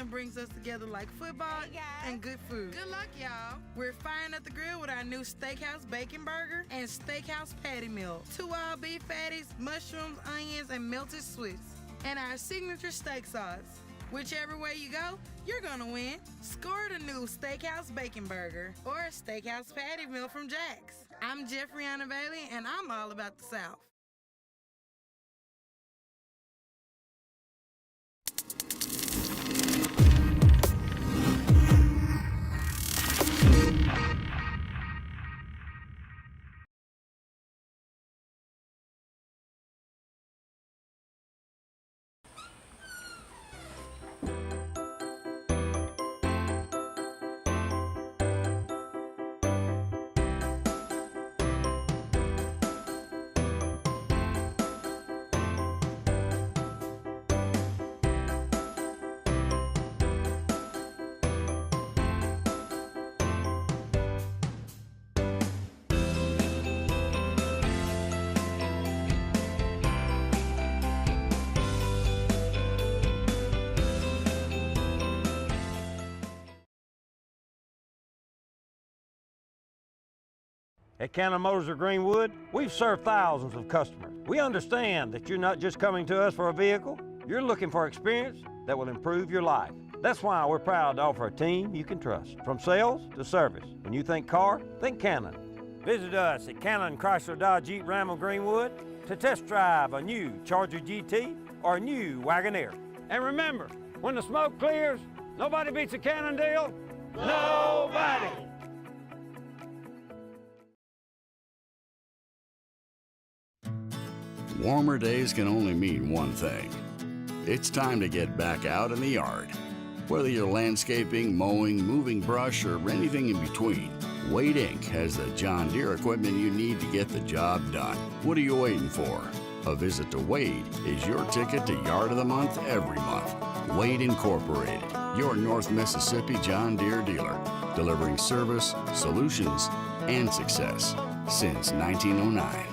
nothing brings us together like football and good food. Good luck, y'all. We're firing up the grill with our new Steakhouse Bacon Burger and Steakhouse Patty Meal. 2 all beef patties, mushrooms, onions, and melted Swiss. And our signature steak sauce. Whichever way you go, you're gonna win. Score the new Steakhouse Bacon Burger or Steakhouse Patty Meal from Jack's. I'm Jeffriana Bailey, and I'm all about the South. At Cannon Motors of Greenwood, we've served thousands of customers. We understand that you're not just coming to us for a vehicle, you're looking for experience that will improve your life. That's why we're proud to offer a team you can trust. From sales to service, when you think car, think Cannon. Visit us at Cannon Chrysler Dodge Jeep Ram of Greenwood to test drive a new Charger GT or a new Wagoneer. And remember, when the smoke clears, nobody beats a Cannon deal. Nobody! Warmer days can only mean one thing. It's time to get back out in the yard. Whether you're landscaping, mowing, moving brush, or anything in between, Wade Inc. has the John Deere equipment you need to get the job done. What are you waiting for? A visit to Wade is your ticket to Yard of the Month every month. Wade Incorporated, your North Mississippi John Deere dealer, delivering service, solutions, and success since 1909.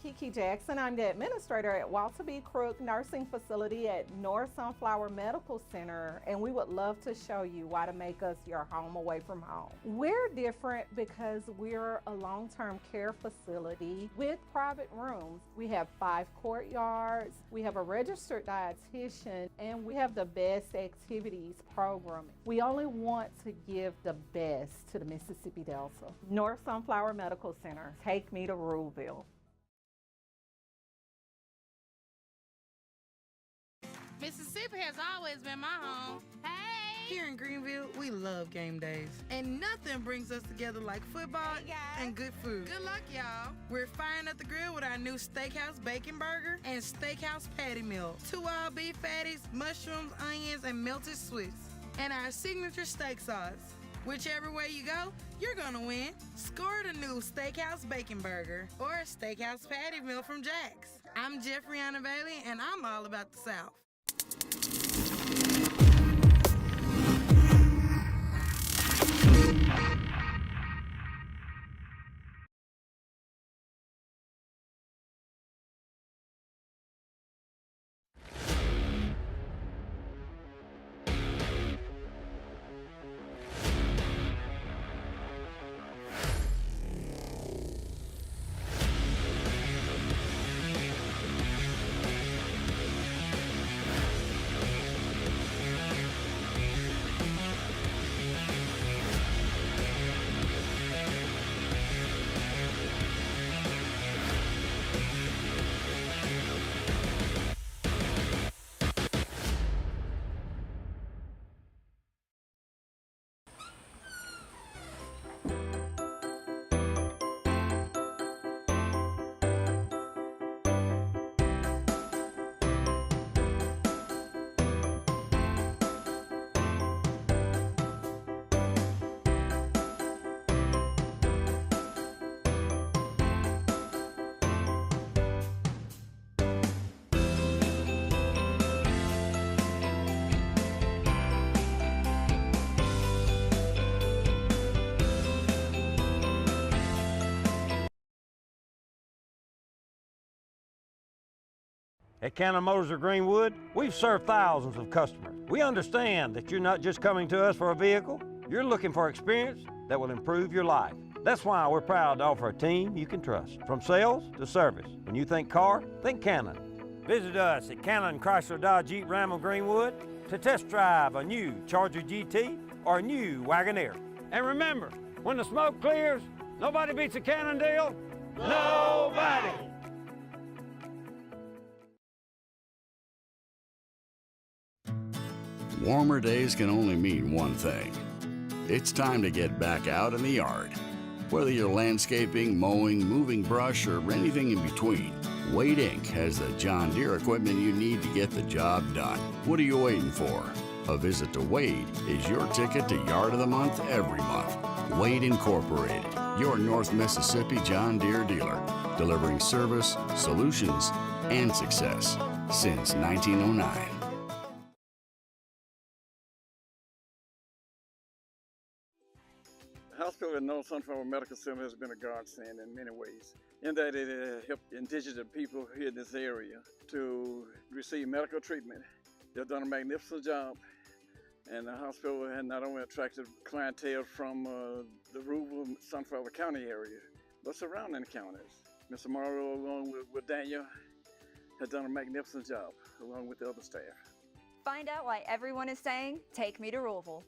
Kiki Jackson. I'm the administrator at Walter B. Crook Nursing Facility at North Sunflower Medical Center, and we would love to show you why to make us your home away from home. We're different because we're a long-term care facility with private rooms. We have 5 courtyards, we have a registered dietitian, and we have the best activities programming. We only want to give the best to the Mississippi Delta. North Sunflower Medical Center, take me to Ruleville. Mississippi has always been my home. Hey! Here in Greenville, we love game days. And nothing brings us together like football and good food. Good luck, y'all. We're firing up the grill with our new Steakhouse Bacon Burger and Steakhouse Patty Meal. 2 all beef patties, mushrooms, onions, and melted Swiss. And our signature steak sauce. Whichever way you go, you're gonna win. Score the new Steakhouse Bacon Burger or Steakhouse Patty Meal from Jack's. I'm Jeffriana Bailey, and I'm all about the South. At Cannon Motors of Greenwood, we've served thousands of customers. We understand that you're not just coming to us for a vehicle, you're looking for experience that will improve your life. That's why we're proud to offer a team you can trust. From sales to service. When you think car, think Cannon. Visit us at Cannon Chrysler Dodge Jeep Ram of Greenwood to test drive a new Charger GT or a new Wagoneer. And remember, when the smoke clears, nobody beats a Cannon deal. Nobody! Warmer days can only mean one thing. It's time to get back out in the yard. Whether you're landscaping, mowing, moving brush, or anything in between, Wade Inc. has the John Deere equipment you need to get the job done. What are you waiting for? A visit to Wade is your ticket to Yard of the Month every month. Wade Incorporated, your North Mississippi John Deere dealer, delivering service, solutions, and success since 1909. The hospital at North Sunflower Medical Center has been a godsend in many ways, in that it helped indigenous people here in this area to receive medical treatment. They've done a magnificent job, and the hospital has not only attracted clientele from the rural Sunflower County area, but surrounding counties. Mr. Morrow, along with Daniel, has done a magnificent job, along with the other staff. Find out why everyone is saying, take me to Louisville.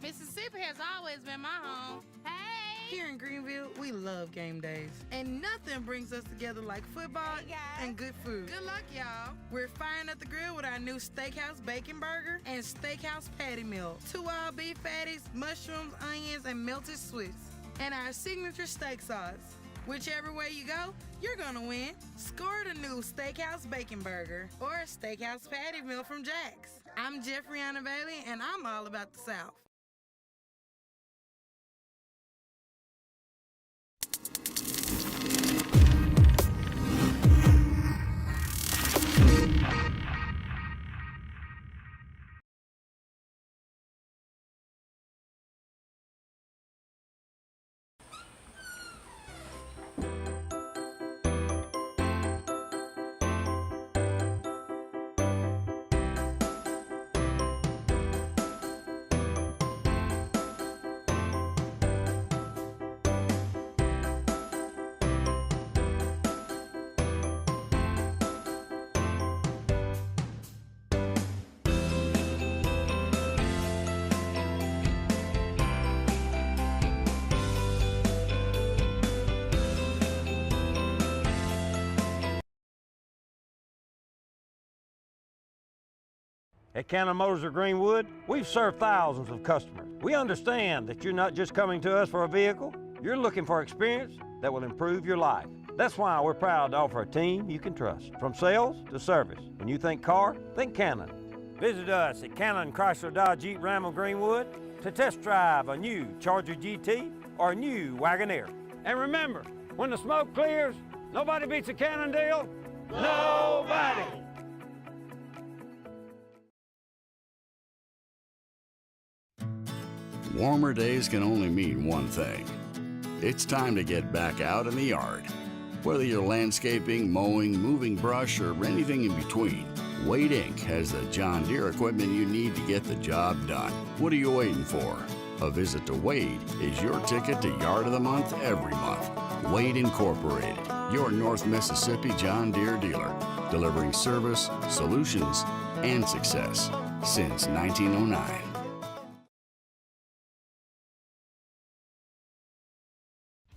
Mississippi has always been my home. Hey! Here in Greenville, we love game days. And nothing brings us together like football and good food. Good luck, y'all. We're firing up the grill with our new Steakhouse Bacon Burger and Steakhouse Patty Meal. 2 all-beef patties, mushrooms, onions, and melted Swiss. And our signature steak sauce. Whichever way you go, you're gonna win. Score the new Steakhouse Bacon Burger or Steakhouse Patty Meal from Jack's. I'm Jeffriana Bailey, and I'm all about the South. At Cannon Motors of Greenwood, we've served thousands of customers. We understand that you're not just coming to us for a vehicle, you're looking for experience that will improve your life. That's why we're proud to offer a team you can trust. From sales to service. When you think car, think Cannon. Visit us at Cannon Chrysler Dodge Jeep Ram of Greenwood to test drive a new Charger GT or a new Wagoneer. And remember, when the smoke clears, nobody beats a Cannon deal. Nobody! Warmer days can only mean one thing. It's time to get back out in the yard. Whether you're landscaping, mowing, moving brush, or anything in between, Wade Inc. has the John Deere equipment you need to get the job done. What are you waiting for? A visit to Wade is your ticket to Yard of the Month every month. Wade Incorporated, your North Mississippi John Deere dealer, delivering service, solutions, and success since 1909.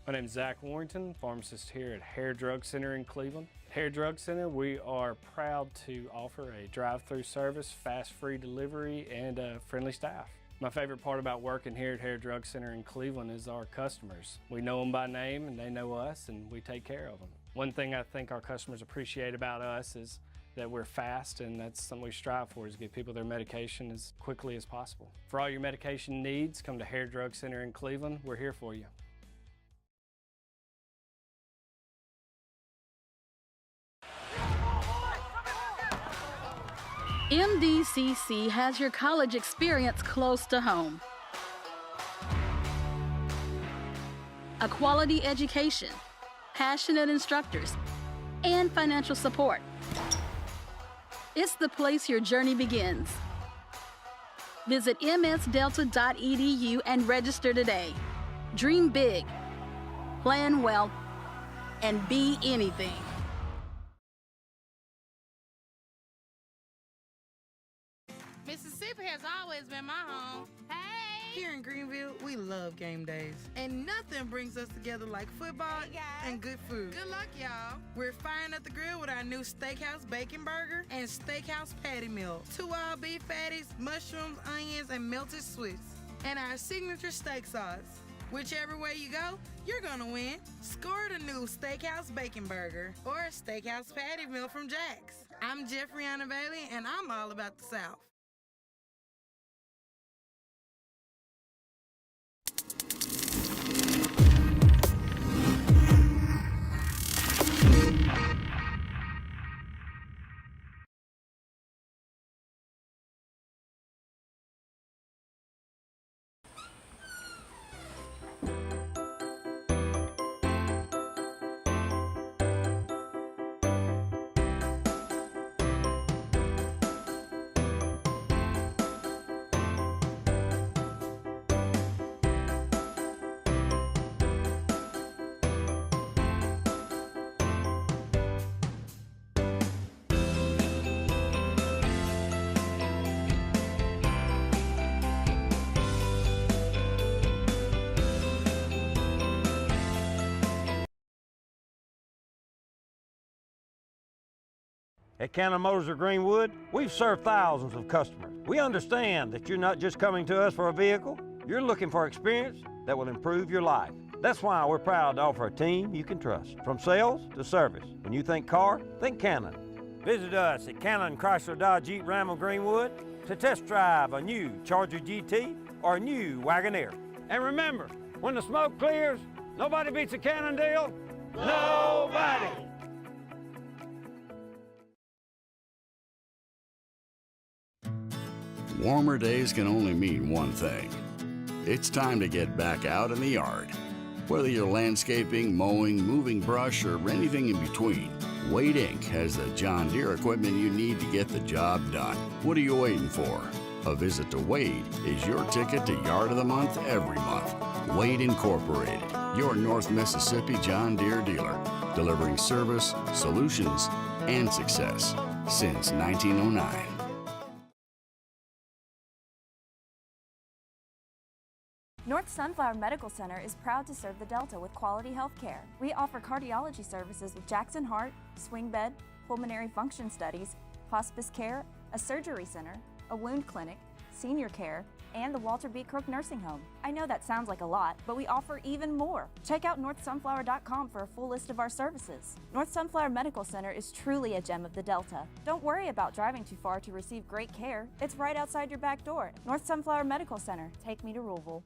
My name is Zach Warrington, pharmacist here at Hair Drug Center in Cleveland. Hair Drug Center, we are proud to offer a drive-through service, fast free delivery, and friendly staff. My favorite part about working here at Hair Drug Center in Cleveland is our customers. We know them by name and they know us, and we take care of them. One thing I think our customers appreciate about us is that we're fast, and that's something we strive for, is to get people their medication as quickly as possible. For all your medication needs, come to Hair Drug Center in Cleveland. We're here for you. Mdcc has your college experience close to home. a quality education, passionate instructors, and financial support. It's the place your journey begins. Visit msdelta.edu and register today. Dream big, plan well, and be anything. Mississippi has always been my home. Hey! Here in Greenville, we love game days. And nothing brings us together like football and good food. Good luck, y'all. We're firing up the grill with our new Steakhouse Bacon Burger and Steakhouse Patty Meal. 2 all beef patties, mushrooms, onions, and melted Swiss. And our signature steak sauce. Whichever way you go, you're gonna win. Score the new Steakhouse Bacon Burger or Steakhouse Patty Meal from Jack's. I'm Jeffriana Bailey, and I'm all about the South. At Cannon Motors of Greenwood, we've served thousands of customers. We understand that you're not just coming to us for a vehicle, you're looking for experience that will improve your life. That's why we're proud to offer a team you can trust. From sales to service, when you think car, think Cannon. Visit us at Cannon Chrysler Dodge Jeep Ram of Greenwood to test drive a new Charger GT or a new Wagoneer. And remember, when the smoke clears, nobody beats a Cannon deal. Nobody! Warmer days can only mean one thing. It's time to get back out in the yard. Whether you're landscaping, mowing, moving brush, or anything in between, Wade Inc. has the John Deere equipment you need to get the job done. What are you waiting for? A visit to Wade is your ticket to Yard of the Month every month. Wade Incorporated, your North Mississippi John Deere dealer, delivering service, solutions, and success since 1909. North Sunflower Medical Center is proud to serve the Delta with quality health care. We offer cardiology services with Jackson Heart, swing bed, pulmonary function studies, hospice care, a surgery center, a wound clinic, senior care, and the Walter B. Crook Nursing Home. I know that sounds like a lot, but we offer even more. Check out northsunflower.com for a full list of our services. North Sunflower Medical Center is truly a gem of the Delta. Don't worry about driving too far to receive great care. It's right outside your back door. North Sunflower Medical Center. Take me to Ruleville.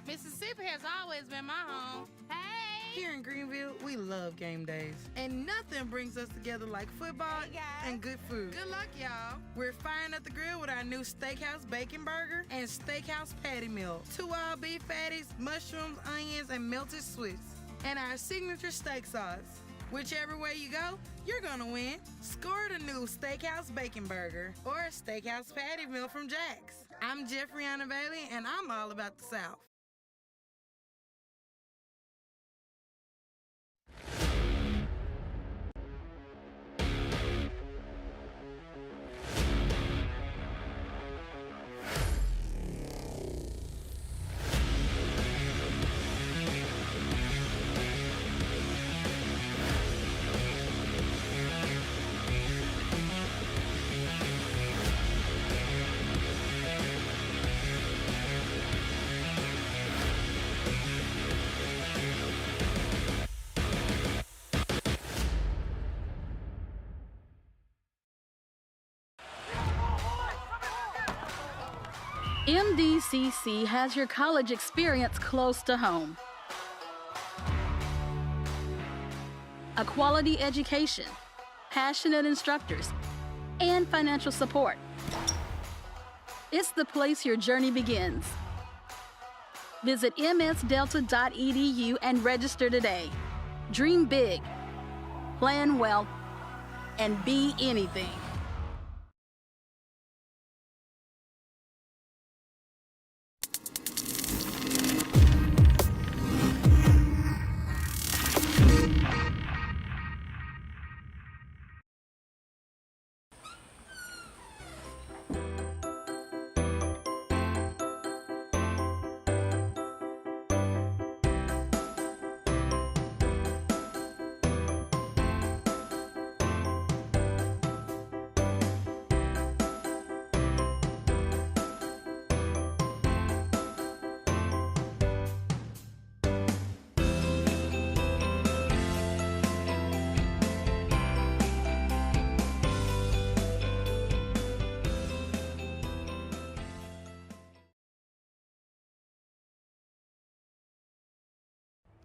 Mississippi has always been my home. Hey! Here in Greenville, we love game days. And nothing brings us together like football and good food. Good luck, y'all. We're firing up the grill with our new Steakhouse Bacon Burger and Steakhouse Patty Meal. 2 all beef patties, mushrooms, onions, and melted Swiss. And our signature steak sauce. Whichever way you go, you're gonna win. Score the new Steakhouse Bacon Burger or Steakhouse Patty Meal from Jack's. I'm Jeffriana Bailey, and I'm all about the South. Mdcc has your college experience close to home. A quality education, passionate instructors, and financial support. It's the place your journey begins. Visit msdelta.edu and register today. Dream big, plan well, and be anything.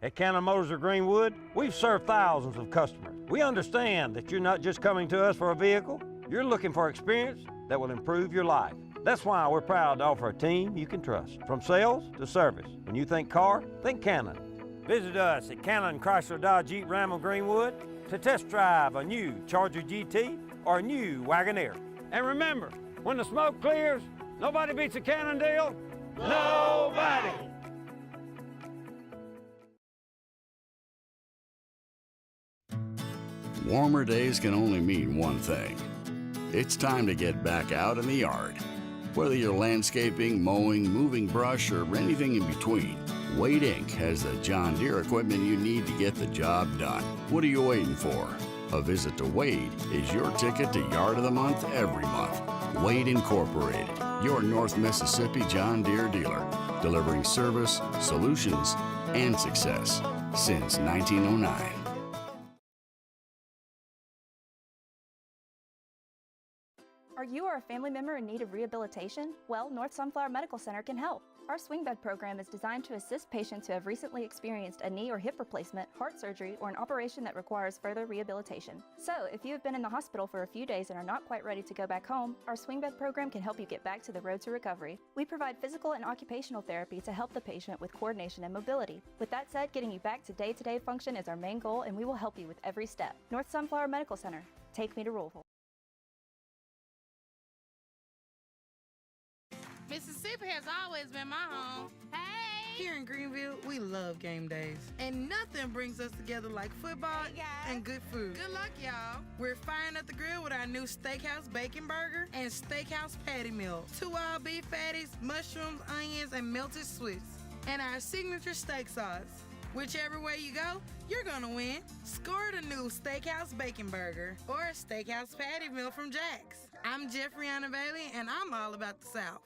At Cannon Motors of Greenwood, we've served thousands of customers. We understand that you're not just coming to us for a vehicle, you're looking for experience that will improve your life. That's why we're proud to offer a team you can trust. From sales to service, when you think car, think Cannon. Visit us at Cannon Chrysler Dodge Jeep Ram of Greenwood to test drive a new Charger GT or a new Wagoneer. And remember, when the smoke clears, nobody beats a Cannon deal. Nobody! Warmer days can only mean one thing. It's time to get back out in the yard. Whether you're landscaping, mowing, moving brush, or anything in between, Wade Inc. has the John Deere equipment you need to get the job done. What are you waiting for? A visit to Wade is your ticket to Yard of the Month every month. Wade Incorporated, your North Mississippi John Deere dealer, delivering service, solutions, and success since 1909. Are you or a family member in need of rehabilitation? Well, North Sunflower Medical Center can help. Our swing bed program is designed to assist patients who have recently experienced a knee or hip replacement, heart surgery, or an operation that requires further rehabilitation. So, if you have been in the hospital for a few days and are not quite ready to go back home, our swing bed program can help you get back to the road to recovery. We provide physical and occupational therapy to help the patient with coordination and mobility. With that said, getting you back to day-to-day function is our main goal, and we will help you with every step. North Sunflower Medical Center. Take me to Louisville. Mississippi has always been my home. Hey! Here in Greenville, we love game days. And nothing brings us together like football and good food. Good luck, y'all. We're firing up the grill with our new Steakhouse Bacon Burger and Steakhouse Patty Meal. 2 all beef patties, mushrooms, onions, and melted Swiss. And our signature steak sauce. Whichever way you go, you're gonna win. Score the new Steakhouse Bacon Burger or Steakhouse Patty Meal from Jack's. I'm Jeffriana Bailey, and I'm all about the South.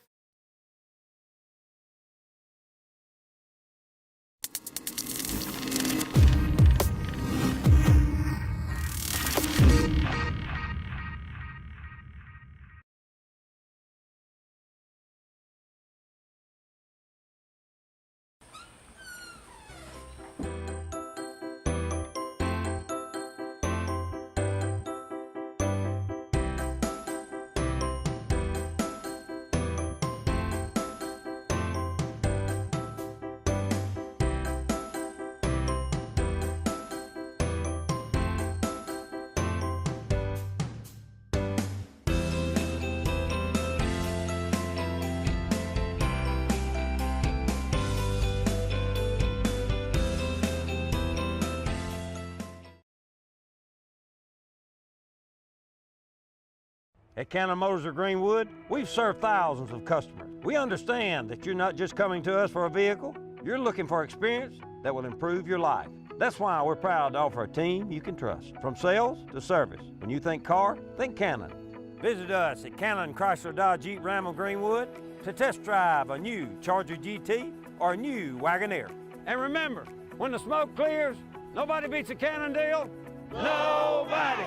At Cannon Motors of Greenwood, we've served thousands of customers. We understand that you're not just coming to us for a vehicle, you're looking for experience that will improve your life. That's why we're proud to offer a team you can trust. From sales to service, when you think car, think Cannon. Visit us at Cannon Chrysler Dodge Jeep Ram of Greenwood to test drive a new Charger GT or a new Wagoneer. And remember, when the smoke clears, nobody beats a Cannon deal. Nobody!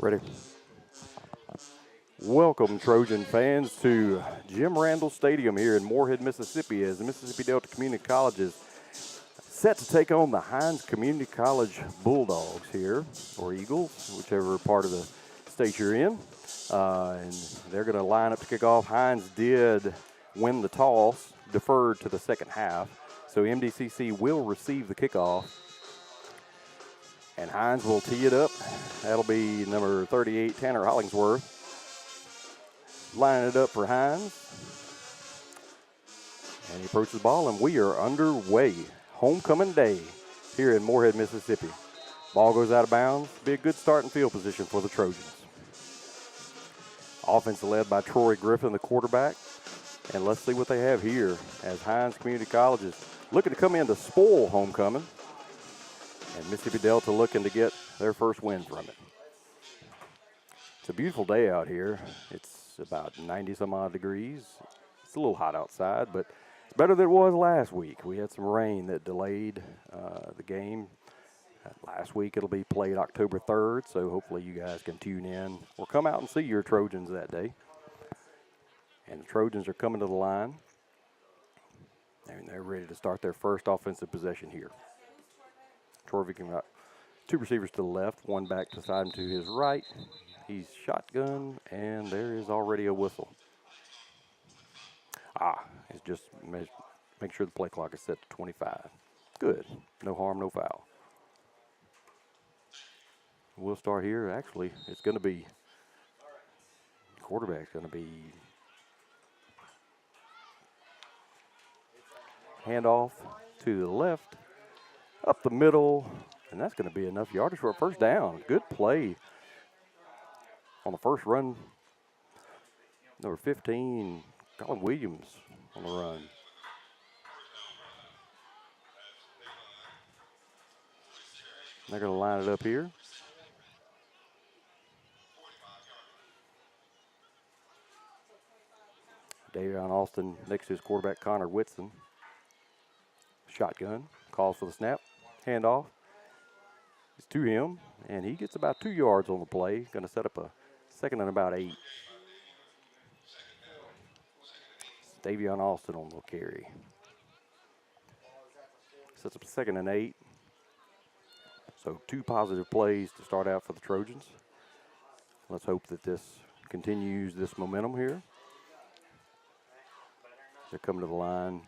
Ready? Welcome, Trojan fans, to Jim Randall Stadium here in Moorhead, Mississippi, as the Mississippi Delta Community College is set to take on the Hinds Community College Bulldogs here, or Eagles, whichever part of the state you're in. And they're going to line up to kick off. Hinds did win the toss, deferred to the second half. So MDCC will receive the kickoff. And Hinds will tee it up. That'll be number 38, Tanner Hollingsworth. Lining it up for Hinds. And he approaches the ball, and we are underway. Homecoming day here in Moorhead, Mississippi. Ball goes out of bounds. Be a good starting field position for the Trojans. Offense led by Troy Griffin, the quarterback. And let's see what they have here as Hinds Community College is looking to come in to spoil homecoming. And Mississippi Delta looking to get their first win from it. It's a beautiful day out here. It's about 90-some-odd degrees. It's a little hot outside, but it's better than it was last week. We had some rain that delayed the game. Last week it'll be played October 3rd, so hopefully you guys can tune in or come out and see your Trojans that day. And the Trojans are coming to the line, and they're ready to start their first offensive possession here. Torvik got two receivers to the left, one back to the side and to his right. He's shotgun, and there is already a whistle. It's just make sure the play clock is set to 25. Good. No harm, no foul. We'll start here. Actually, it's going to be quarterback's going to be handoff to the left, up the middle, and that's going to be enough yardage for a first down. Good play on the first run. Number 15, Colin Williams on the run. They're going to line it up here. Davion Austin next to his quarterback, Connor Whitson. Shotgun, calls for the snap, handoff. It's to him, and he gets about 2 yards on the play. Going to set up a second and about 8. It's Davion Austin on the carry. Sets up a second and 8. So 2 positive plays to start out for the Trojans. Let's hope that this continues this momentum here. They're coming to the line.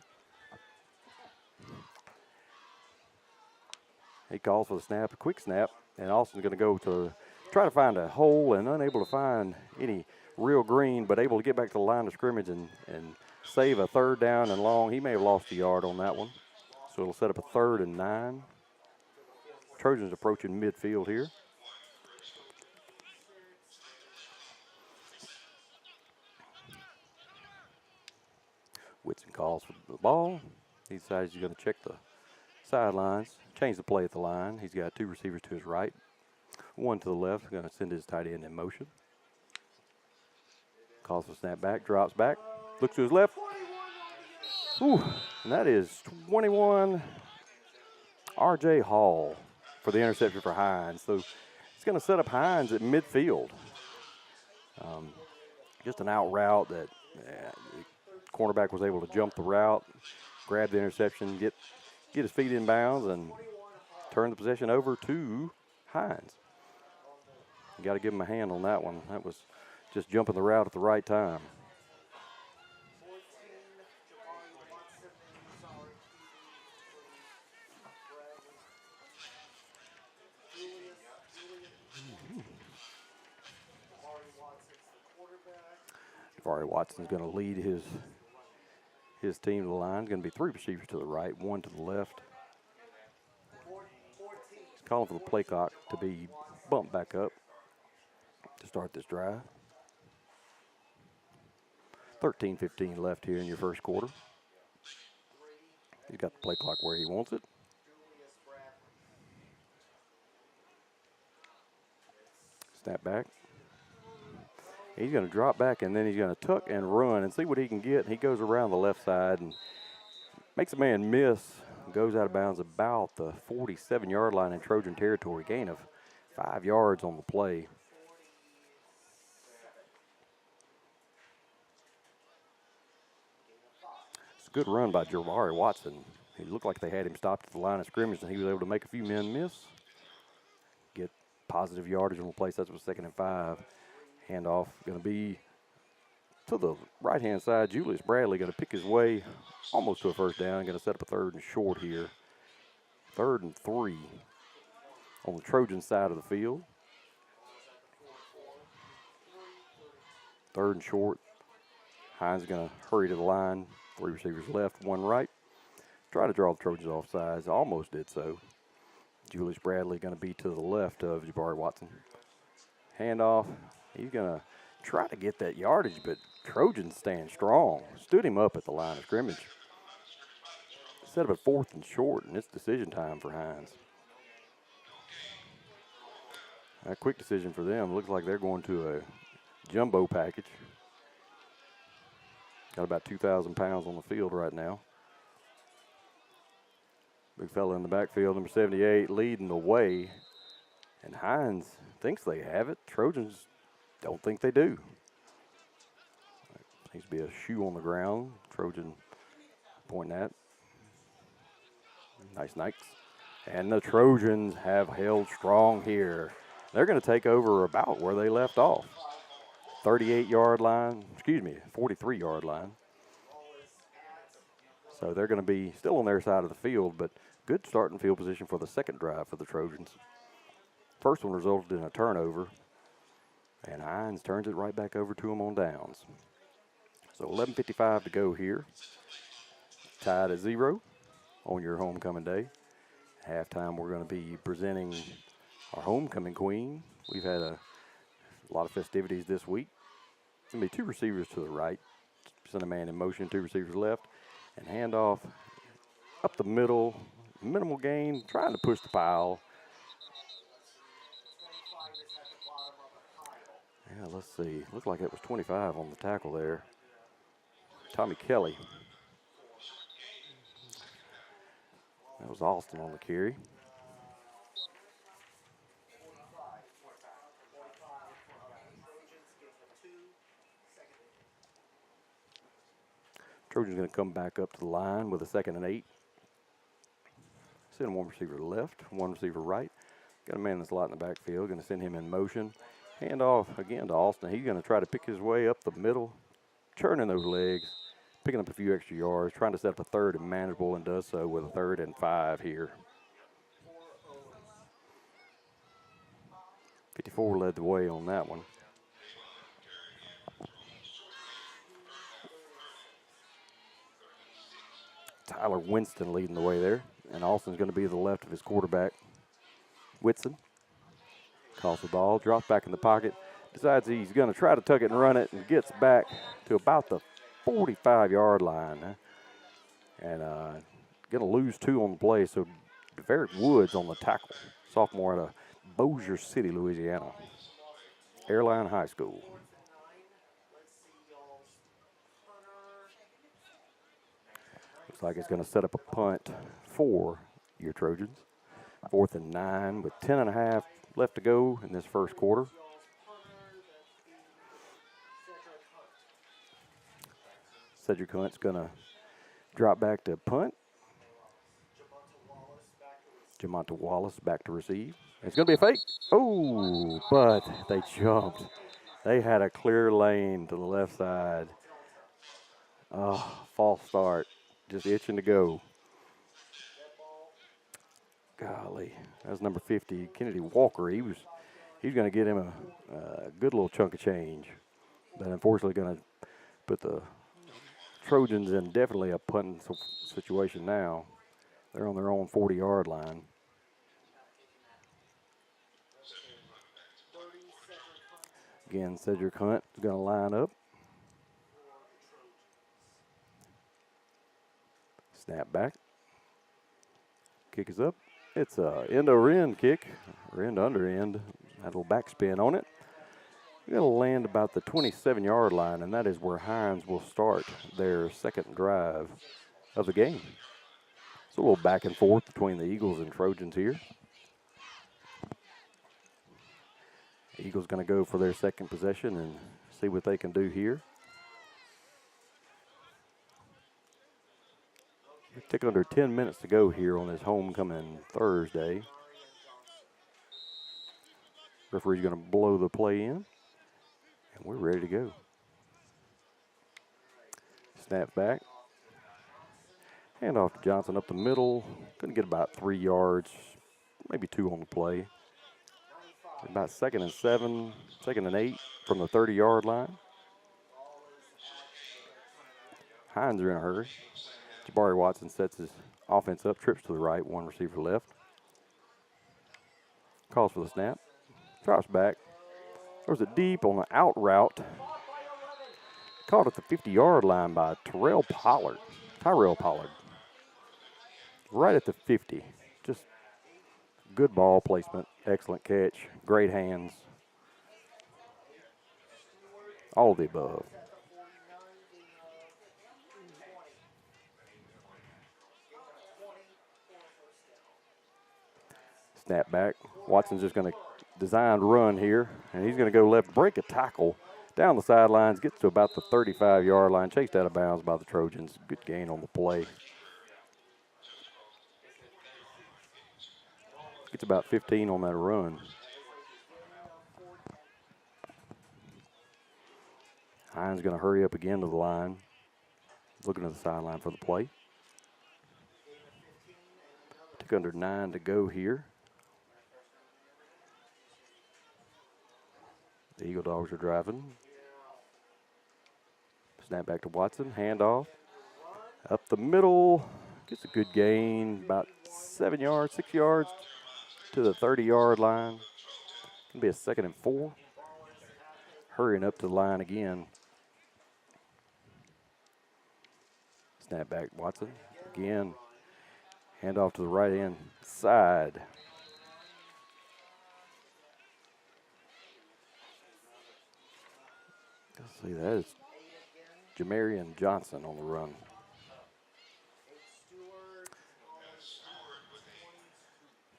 He calls for the snap, a quick snap, and Austin's going to go to try to find a hole and unable to find any real green, but able to get back to the line of scrimmage and save a third down and long. He may have lost a yard on that one. So it'll set up a 3rd and 9. Trojans approaching midfield here. Whitson calls for the ball. He decides he's going to check the sidelines, change the play at the line. He's got 2 receivers to his right, 1 to the left. Going to send his tight end in motion. Calls for snap back, drops back, looks to his left. Ooh, and that is 21, R.J. Hall for the interception for Hinds. So it's going to set up Hinds at midfield. Just an out route that the cornerback was able to jump the route, grab the interception, get his feet in bounds, and turn the possession over to Hinds. You got to give him a hand on that one. That was just jumping the route at the right time. Jabari Watson's going to lead his team to the line. Going to be 3 receivers to the right, 1 to the left. He's calling for the play clock to be bumped back up to start this drive. 13:15 left here in your first quarter. He's got the play clock where he wants it. Snap back. He's going to drop back, and then he's going to tuck and run and see what he can get. He goes around the left side and makes a man miss. Goes out of bounds about the 47-yard line in Trojan territory. Gain of 5 yards on the play. It's a good run by Jabari Watson. He looked like they had him stopped at the line of scrimmage, and he was able to make a few men miss. Get positive yardage on the play. So that's a 2nd and 5. Handoff going to be to the right-hand side. Julius Bradley going to pick his way almost to a first down. Going to set up a 3rd and short here. 3rd and 3 on the Trojan side of the field. 3rd and short. Hinds going to hurry to the line. 3 receivers left, 1 right. Try to draw the Trojans off sides. Almost did so. Julius Bradley going to be to the left of Jabari Watson. Handoff. He's going to try to get that yardage, but Trojans stand strong. Stood him up at the line of scrimmage. Set up a 4th and short, and it's decision time for Hinds. A quick decision for them. Looks like they're going to a jumbo package. Got about 2,000 pounds on the field right now. Big fella in the backfield, number 78, leading the way. And Hinds thinks they have it. Trojans don't think they do. Needs to be a shoe on the ground. Trojan pointing at. Nice Nikes. And the Trojans have held strong here. They're going to take over about where they left off. 38-yard line, 43-yard line. So they're going to be still on their side of the field, but good starting field position for the second drive for the Trojans. First one resulted in a turnover, and Hinds turns it right back over to them on downs. So 11:55 to go here. Tied at 0 on your homecoming day. Halftime, we're going to be presenting our homecoming queen. We've had a lot of festivities this week. Going to be 2 receivers to the right. Send a man in motion, 2 receivers left. And handoff up the middle. Minimal gain, trying to push the pile. Yeah, let's see. Looked like it was 25 on the tackle there. Tommy Kelly. That was Austin on the carry. Trojan's going to come back up to the line with a 2nd and 8. Send 1 receiver left, 1 receiver right. Got a man that's a lot in the backfield. Going to send him in motion. Hand off again to Austin. He's going to try to pick his way up the middle, churning those legs, picking up a few extra yards, trying to set up a 3rd and manageable, and does so with a 3rd and 5 here. 54 led the way on that one. Tyler Winston leading the way there. And Austin's going to be to the left of his quarterback, Whitson. Calls the ball, drops back in the pocket, decides he's going to try to tuck it and run it, and gets back to about the 45-yard line. And going to lose 2 on the play, so Derek Woods on the tackle, sophomore out of Bossier City, Louisiana. Airline High School. Looks like it's going to set up a punt for your Trojans. 4th and 9 with 10.5 left to go in this first quarter. Cedric Hunt's going to drop back to punt. Jamonta Wallace back to receive. It's going to be a fake. Oh, but they jumped. They had a clear lane to the left side. Oh, false start. Just itching to go. Golly, that was number 50, Kennedy Walker. He's going to get him a good little chunk of change, but unfortunately going to put the Trojans in definitely a punting situation now. They're on their own 40-yard line. Again, Cedric Hunt is going to line up. Snap back. Kick is up. It's a end-over-end kick, or end-under-end. Had a little backspin on it. We're going to land about the 27-yard line, and that is where Hinds will start their second drive of the game. It's a little back and forth between the Eagles and Trojans here. Eagles going to go for their second possession and see what they can do here. Take under 10 minutes to go here on this homecoming Thursday. Referee's going to blow the play in. And we're ready to go. Snap back. Hand off to Johnson up the middle. Going to get about 3 yards, maybe 2 on the play. About 2nd and 7, 2nd and 8 from the 30-yard line. Hinds are in a hurry. Jabari Watson sets his offense up, trips to the right, 1 receiver left. Calls for the snap. Drops back. Throws it deep on the out route. Caught at the 50-yard line by Tyrell Pollard. Right at the 50. Just good ball placement, excellent catch, great hands. All of the above. Snap back. Watson's just going to design run here, and he's going to go left, break a tackle down the sidelines, gets to about the 35-yard line, chased out of bounds by the Trojans. Good gain on the play. Gets about 15 on that run. Hinds going to hurry up again to the line. Looking at the sideline for the play. Took under 9 to go here. The Eagle Dogs are driving. Snap back to Watson, handoff. Up the middle, gets a good gain, about 7 yards, 6 yards to the 30-yard line. Gonna be a 2nd and 4. Hurrying up to the line again. Snap back, Watson. Again, handoff to the right hand side. Let's see, that is Jamarian Johnson on the run.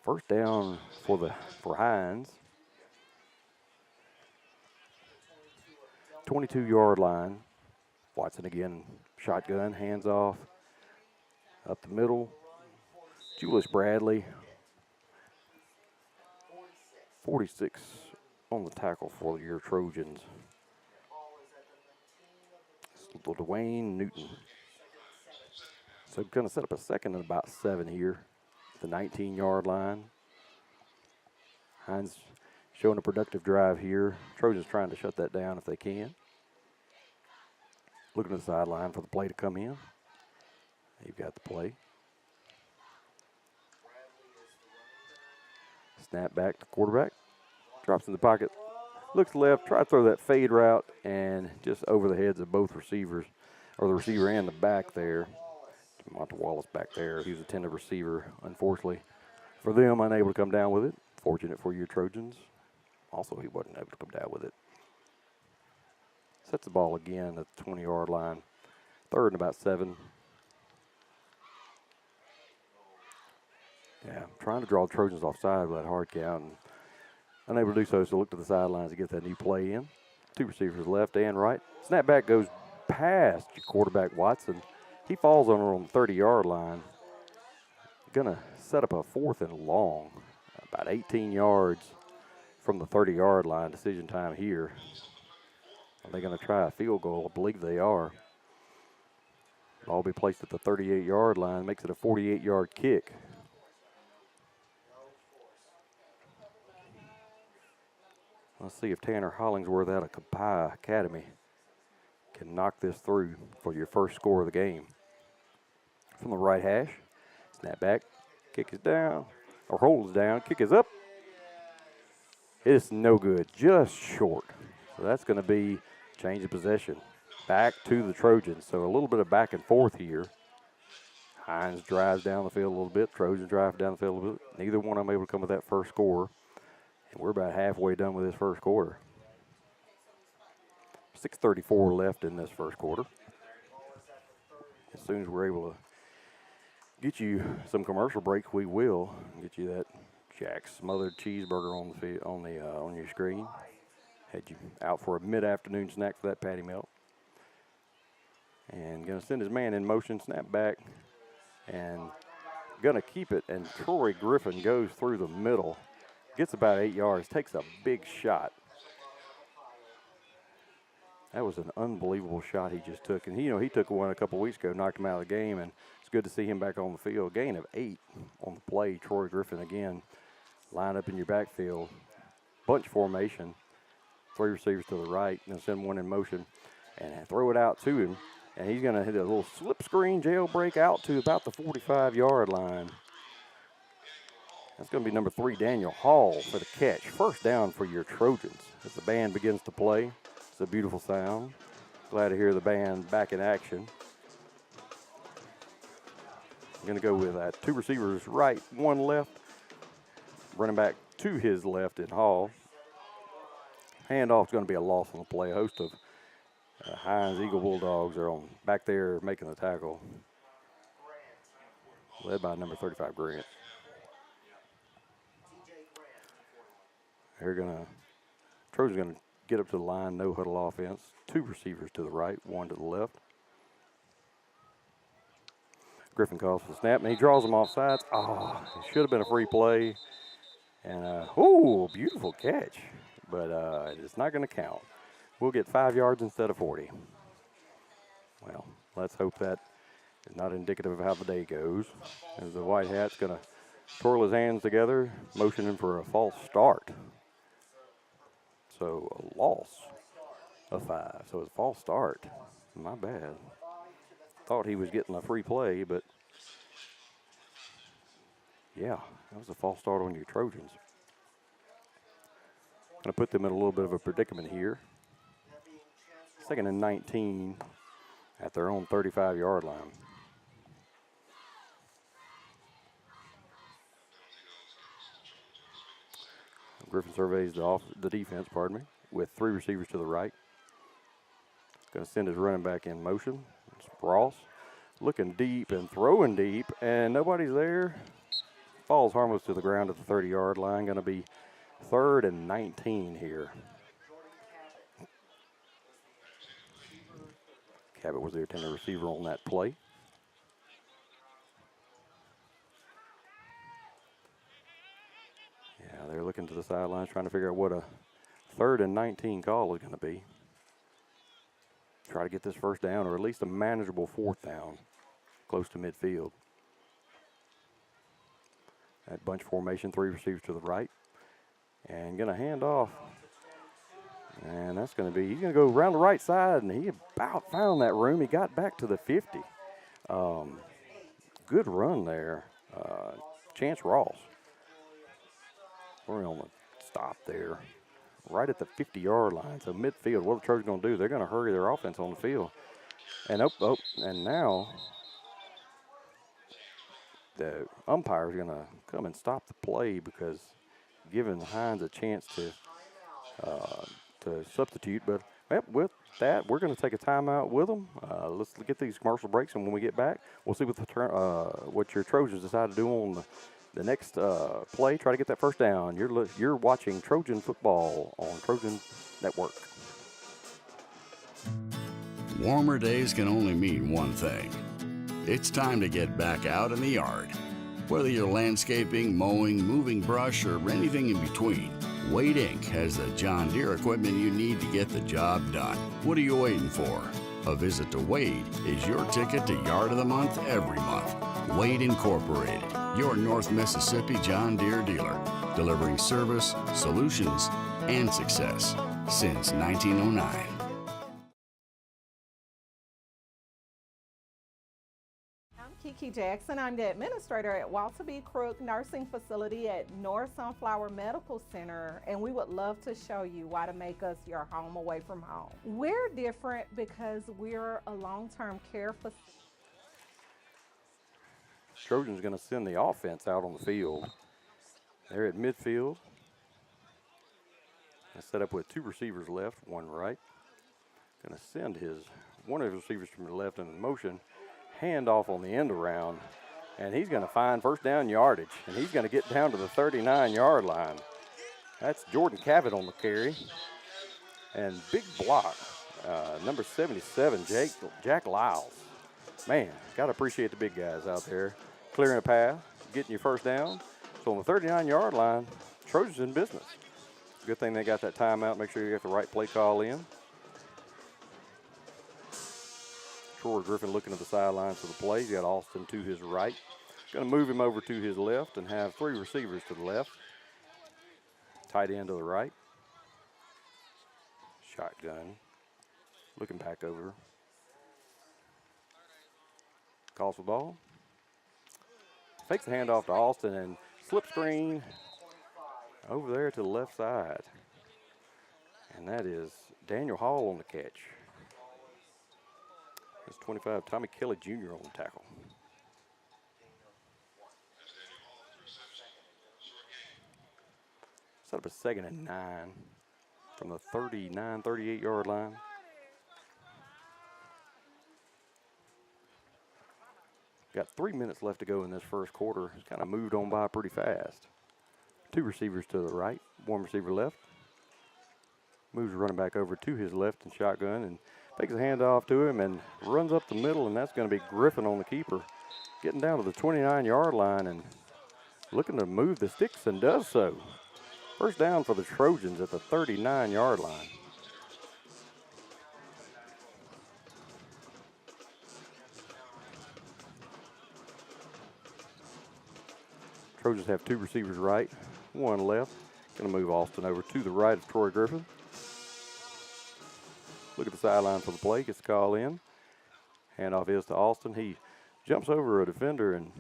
First down for Hinds. 22-yard line. Watson again, shotgun, hands off. Up the middle. Julius Bradley. 46 on the tackle for your Trojans. Dwayne Newton. So going to set up a 2nd and about 7 here. The 19-yard line. Hinds showing a productive drive here. Trojans trying to shut that down if they can. Looking at the sideline for the play to come in. You've got the play. Snap back to quarterback. Drops in the pocket. Looks left, try to throw that fade route, and just over the heads of both receivers, or the receiver and the back there. Monta Wallace back there. He was a tender receiver, unfortunately. For them, unable to come down with it. Fortunate for your Trojans. Also, he wasn't able to come down with it. Sets the ball again at the 20-yard line. 3rd and about 7. Yeah, trying to draw the Trojans offside with that hard count. And unable to do so, so look to the sidelines to get that new play in. 2 receivers left and right. Snap back goes past your quarterback, Watson. He falls on her on the 30-yard line. Gonna set up a 4th and long. About 18 yards from the 30-yard line. Decision time here. Are they gonna try a field goal? I believe they are. Ball will be placed at the 38-yard line. Makes it a 48-yard kick. Let's see if Tanner Hollingsworth out of Kapai Academy can knock this through for your first score of the game. From the right hash, snap back, kick is down, or holds down, kick is up. It's no good, just short. So that's going to be change of possession. Back to the Trojans, so a little bit of back and forth here. Hinds drives down the field a little bit, Trojans drive down the field a little bit. Neither one of them able to come with that first score. And we're about halfway done with this first quarter. 6:34 left in this first quarter. As soon as we're able to get you some commercial breaks, we will get you that Jack's smothered cheeseburger on your screen. Had you out for a mid-afternoon snack for that patty melt. And gonna send his man in motion, snap back, and gonna keep it. And Troy Griffin goes through the middle. Gets about 8 yards, takes a big shot. That was an unbelievable shot he just took. And, he took one a couple weeks ago, knocked him out of the game, and it's good to see him back on the field. Gain of 8 on the play. Troy Griffin again, line up in your backfield. Bunch formation. 3 receivers to the right, and send one in motion and throw it out to him. And he's going to hit a little slip screen jailbreak out to about the 45-yard line. That's going to be number 3, Daniel Hall, for the catch. First down for your Trojans as the band begins to play. It's a beautiful sound. Glad to hear the band back in action. I'm going to go with 2 receivers right, 1 left. Running back to his left in Hall. Handoff's going to be a loss on the play. A host of Hinds Eagle Bulldogs are on back there making the tackle. Led by number 35, Grant. Trojan's going to get up to the line, no huddle offense. 2 receivers to the right, 1 to the left. Griffin calls for the snap, and he draws them off sides. Oh, it should have been a free play. And, beautiful catch. But it's not going to count. We'll get 5 yards instead of 40. Well, let's hope that is not indicative of how the day goes. As the white hat's going to twirl his hands together, motioning for a false start. So a loss of 5. So it's a false start. My bad. Thought he was getting a free play, but yeah, that was a false start on your Trojans. Going to put them in a little bit of a predicament here. 2nd and 19 at their own 35-yard line. Griffin surveys the defense, with 3 receivers to the right. Going to send his running back in motion. It's Ross looking deep and throwing deep, and nobody's there. Falls harmless to the ground at the 30-yard line. Going to be 3rd and 19 here. Cabot was the intended receiver on that play. Yeah, they're looking to the sidelines trying to figure out what a 3rd and 19 call is going to be. Try to get this first down, or at least a manageable 4th down, close to midfield. That bunch formation, 3 receivers to the right. And going to hand off. And that's going to be, he's going to go around the right side, and he about found that room. He got back to the 50. Good run there. Chance Ross. We're on the stop there, right at the 50-yard line. So midfield, what the Trojans going to do? They're going to hurry their offense on the field. And and now the umpire is going to come and stop the play, because giving Hinds a chance to substitute. But with that, we're going to take a timeout with them. Let's get these commercial breaks, and when we get back, we'll see what your Trojans decide to do on the next play. Try to get that first down. You're watching Trojan football on Trojan Network. Warmer days can only mean one thing. It's time to get back out in the yard. Whether you're landscaping, mowing, moving brush, or anything in between, Wade Inc. has the John Deere equipment you need to get the job done. What are you waiting for? A visit to Wade is your ticket to Yard of the Month every month. Wade Incorporated, your North Mississippi John Deere dealer, delivering service, solutions, and success since 1909. Kiki Jackson. I'm the administrator at Walter B. Crook Nursing Facility at North Sunflower Medical Center, and we would love to show you why to make us your home away from home. We're different because we're a long-term care facility. Trojans going to send the offense out on the field. They're at midfield. Set up with 2 receivers left, 1 right. Going to send one of his receivers from the left in motion. Handoff on the end around, and he's going to find first down yardage, and he's going to get down to the 39-yard line. That's Jordan Cabot on the carry. And big block, number 77, Jack Lyles. Man, got to appreciate the big guys out there clearing a path, getting your first down. So on the 39-yard line, Trojans in business. Good thing they got that timeout. Make sure you get the right play call in. Troy Griffin looking to the sidelines for the play. He's got Austin to his right. Going to move him over to his left and have 3 receivers to the left. Tight end to the right. Shotgun. Looking back over. Calls for the ball. Fakes the handoff to Austin and slip screen over there to the left side. And that is Daniel Hall on the catch. That's 25, Tommy Kelly Jr. on the tackle. Set up a 2nd and 9 from the 39, 38-yard line. Got 3 minutes left to go in this first quarter. It's kind of moved on by pretty fast. 2 receivers to the right, 1 receiver left. Moves the running back over to his left and shotgun and takes a handoff to him and runs up the middle, and that's going to be Griffin on the keeper. Getting down to the 29-yard line and looking to move the sticks and does so. First down for the Trojans at the 39-yard line. Trojans have 2 receivers right, 1 left. Going to move Austin over to the right of Troy Griffin. Look at the sideline for the play, gets the call in. Handoff is to Austin. He jumps over a defender and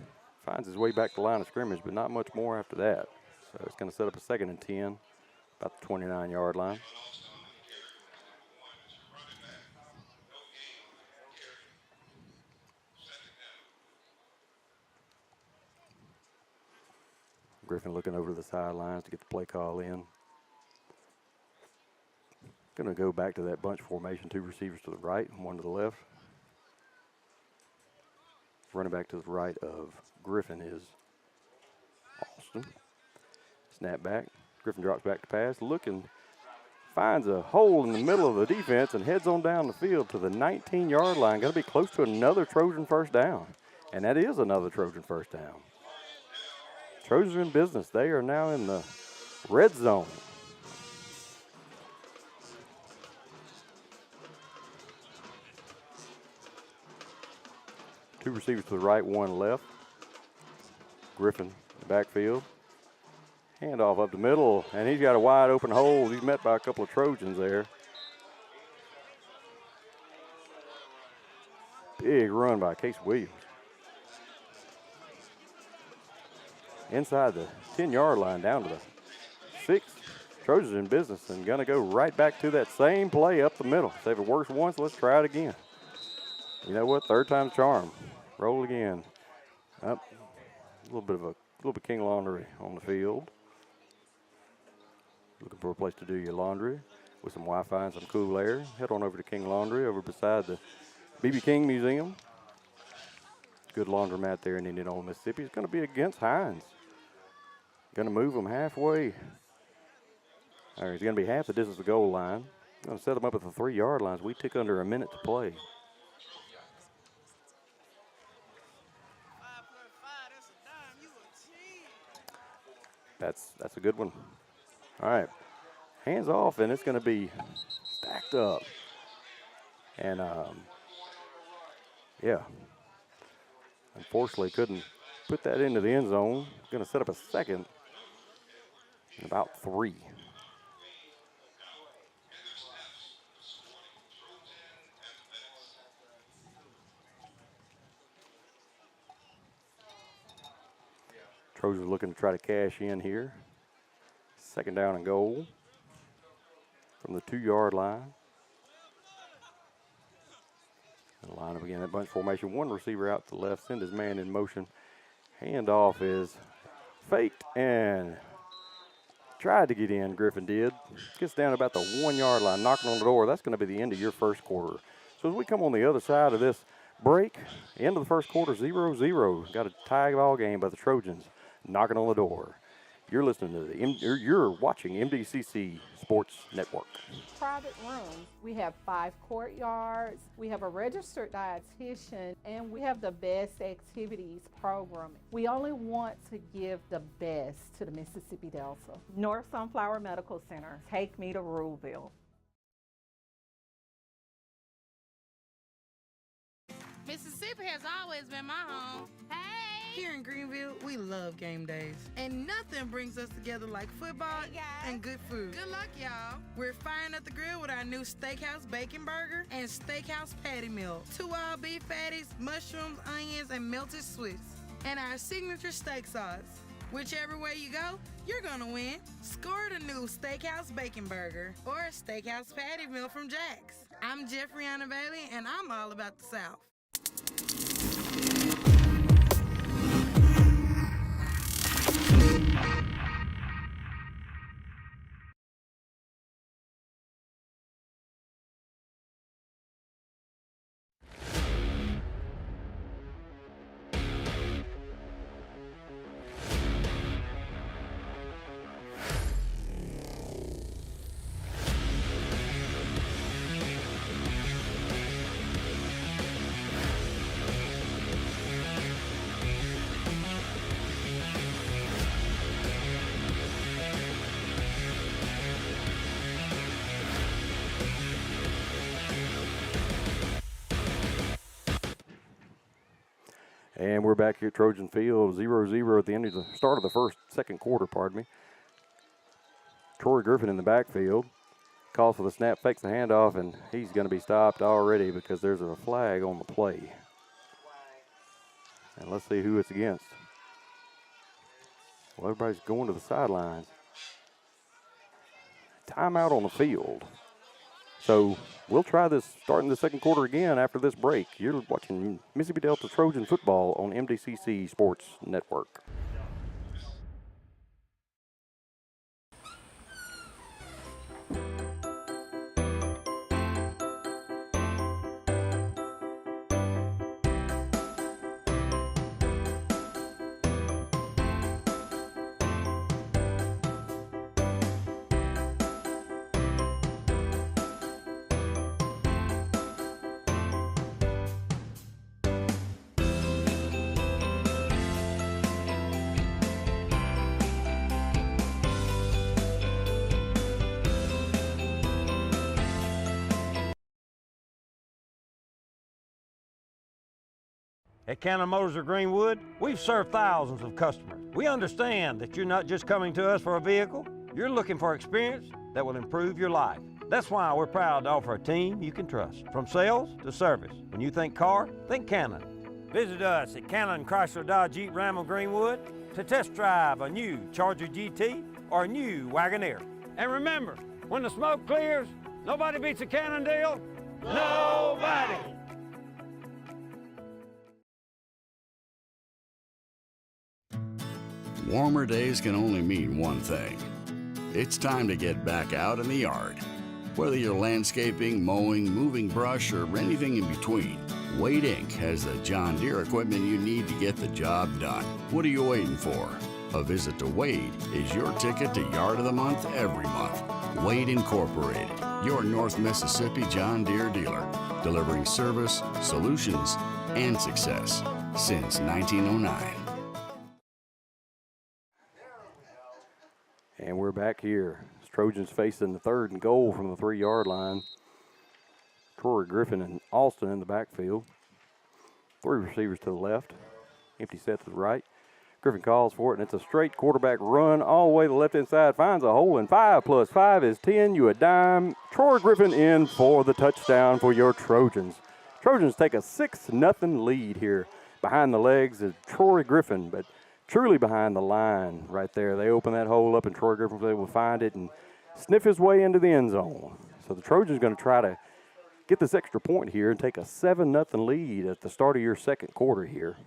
finds his way back to the line of scrimmage, but not much more after that. So it's going to set up a 2nd and 10, about the 29-yard line. Griffin looking over the sidelines to get the play call in. Going to go back to that bunch formation, 2 receivers to the right, 1 to the left. Running back to the right of Griffin is Austin. Snap back. Griffin drops back to pass. Looking, finds a hole in the middle of the defense and heads on down the field to the 19-yard line. Going to be close to another Trojan first down. And that is another Trojan first down. Trojans are in business. They are now in the red zone. Two receivers to the right, 1 left. Griffin in the backfield. Handoff up the middle, and he's got a wide open hole. He's met by a couple of Trojans there. Big run by Casey Williams. Inside the 10-yard line, down to the 6. Trojans in business and going to go right back to that same play up the middle. Say if it works once, let's try it again. You know what? 3rd time's charm. Roll again. Up. A little bit King Laundry on the field. Looking for a place to do your laundry with some Wi-Fi and some cool air. Head on over to King Laundry over beside the B.B. King Museum. Good laundromat there in Indianola, Mississippi. It's going to be against Hinds. Going to move them halfway. All right, it's going to be half the distance to the goal line. Going to set them up at the 3-yard lines. We took under a minute to play. That's a good one. All right, hands off, and it's going to be stacked up. And, yeah, unfortunately couldn't put that into the end zone. Going to set up a 2nd and about 3. Trojans looking to try to cash in here. 2nd down and goal from the 2-yard line. The lineup again, that bunch formation. 1 receiver out to the left, send his man in motion. Handoff is faked and tried to get in, Griffin did. Gets down about the 1-yard line, knocking on the door. That's going to be the end of your first quarter. So as we come on the other side of this break, end of the first quarter, 0-0. Got a tie ball game by the Trojans. Knocking on the door. You're listening to you're watching Mdcc Sports Network. Private rooms. We have 5 courtyards. We have a registered dietitian, and we have the best activities programming. We only want to give the best to the Mississippi Delta. North Sunflower Medical Center. Take me to Ruleville. Mississippi has always been my home. Hey! Here in Greenville, we love game days. And nothing brings us together like football and good food. Good luck, y'all. We're firing up the grill with our new Steakhouse Bacon Burger and Steakhouse Patty Meal. 2 all beef patties, mushrooms, onions, and melted Swiss. And our signature steak sauce. Whichever way you go, you're gonna win. Score the new Steakhouse Bacon Burger or Steakhouse Patty Meal from Jack's. I'm Jeffriana Bailey, and I'm all about the South. And we're back here at Trojan Field, 0-0 at the end of the start of the second quarter, pardon me. Troy Griffin in the backfield. Calls for the snap, fakes the handoff, and he's going to be stopped already because there's a flag on the play. And let's see who it's against. Well, everybody's going to the sidelines. Timeout on the field. So we'll try this starting the second quarter again after this break. You're watching Mississippi Delta Trojan football on MDCC Sports Network. At Cannon Motors of Greenwood, we've served thousands of customers. We understand that you're not just coming to us for a vehicle, you're looking for experience that will improve your life. That's why we're proud to offer a team you can trust. From sales to service, when you think car, think Cannon. Visit us at Cannon Chrysler Dodge Jeep Ram of Greenwood to test drive a new Charger GT or a new Wagoneer. And remember, when the smoke clears, nobody beats a Cannon deal. Nobody! Warmer days can only mean one thing. It's time to get back out in the yard. Whether you're landscaping, mowing, moving brush, or anything in between, Wade Inc. has the John Deere equipment you need to get the job done. What are you waiting for? A visit to Wade is your ticket to Yard of the Month every month. Wade Incorporated, your North Mississippi John Deere dealer, delivering service, solutions, and success since 1909. And we're back here. Trojans facing the 3rd and goal from the 3-yard line. Troy Griffin and Alston in the backfield. 3 receivers to the left. Empty set to the right. Griffin calls for it, and it's a straight quarterback run all the way to the left-hand side. Finds a hole, and 5 plus 5 is 10. You a dime. Troy Griffin in for the touchdown for your Trojans. Trojans take a 6-0 lead here. Behind the legs is Troy Griffin, but truly behind the line right there. They open that hole up, and Troy Griffin was able to find it and sniff his way into the end zone. So the Trojans going to try to get this extra point here and take a 7-0 lead at the start of your second quarter here.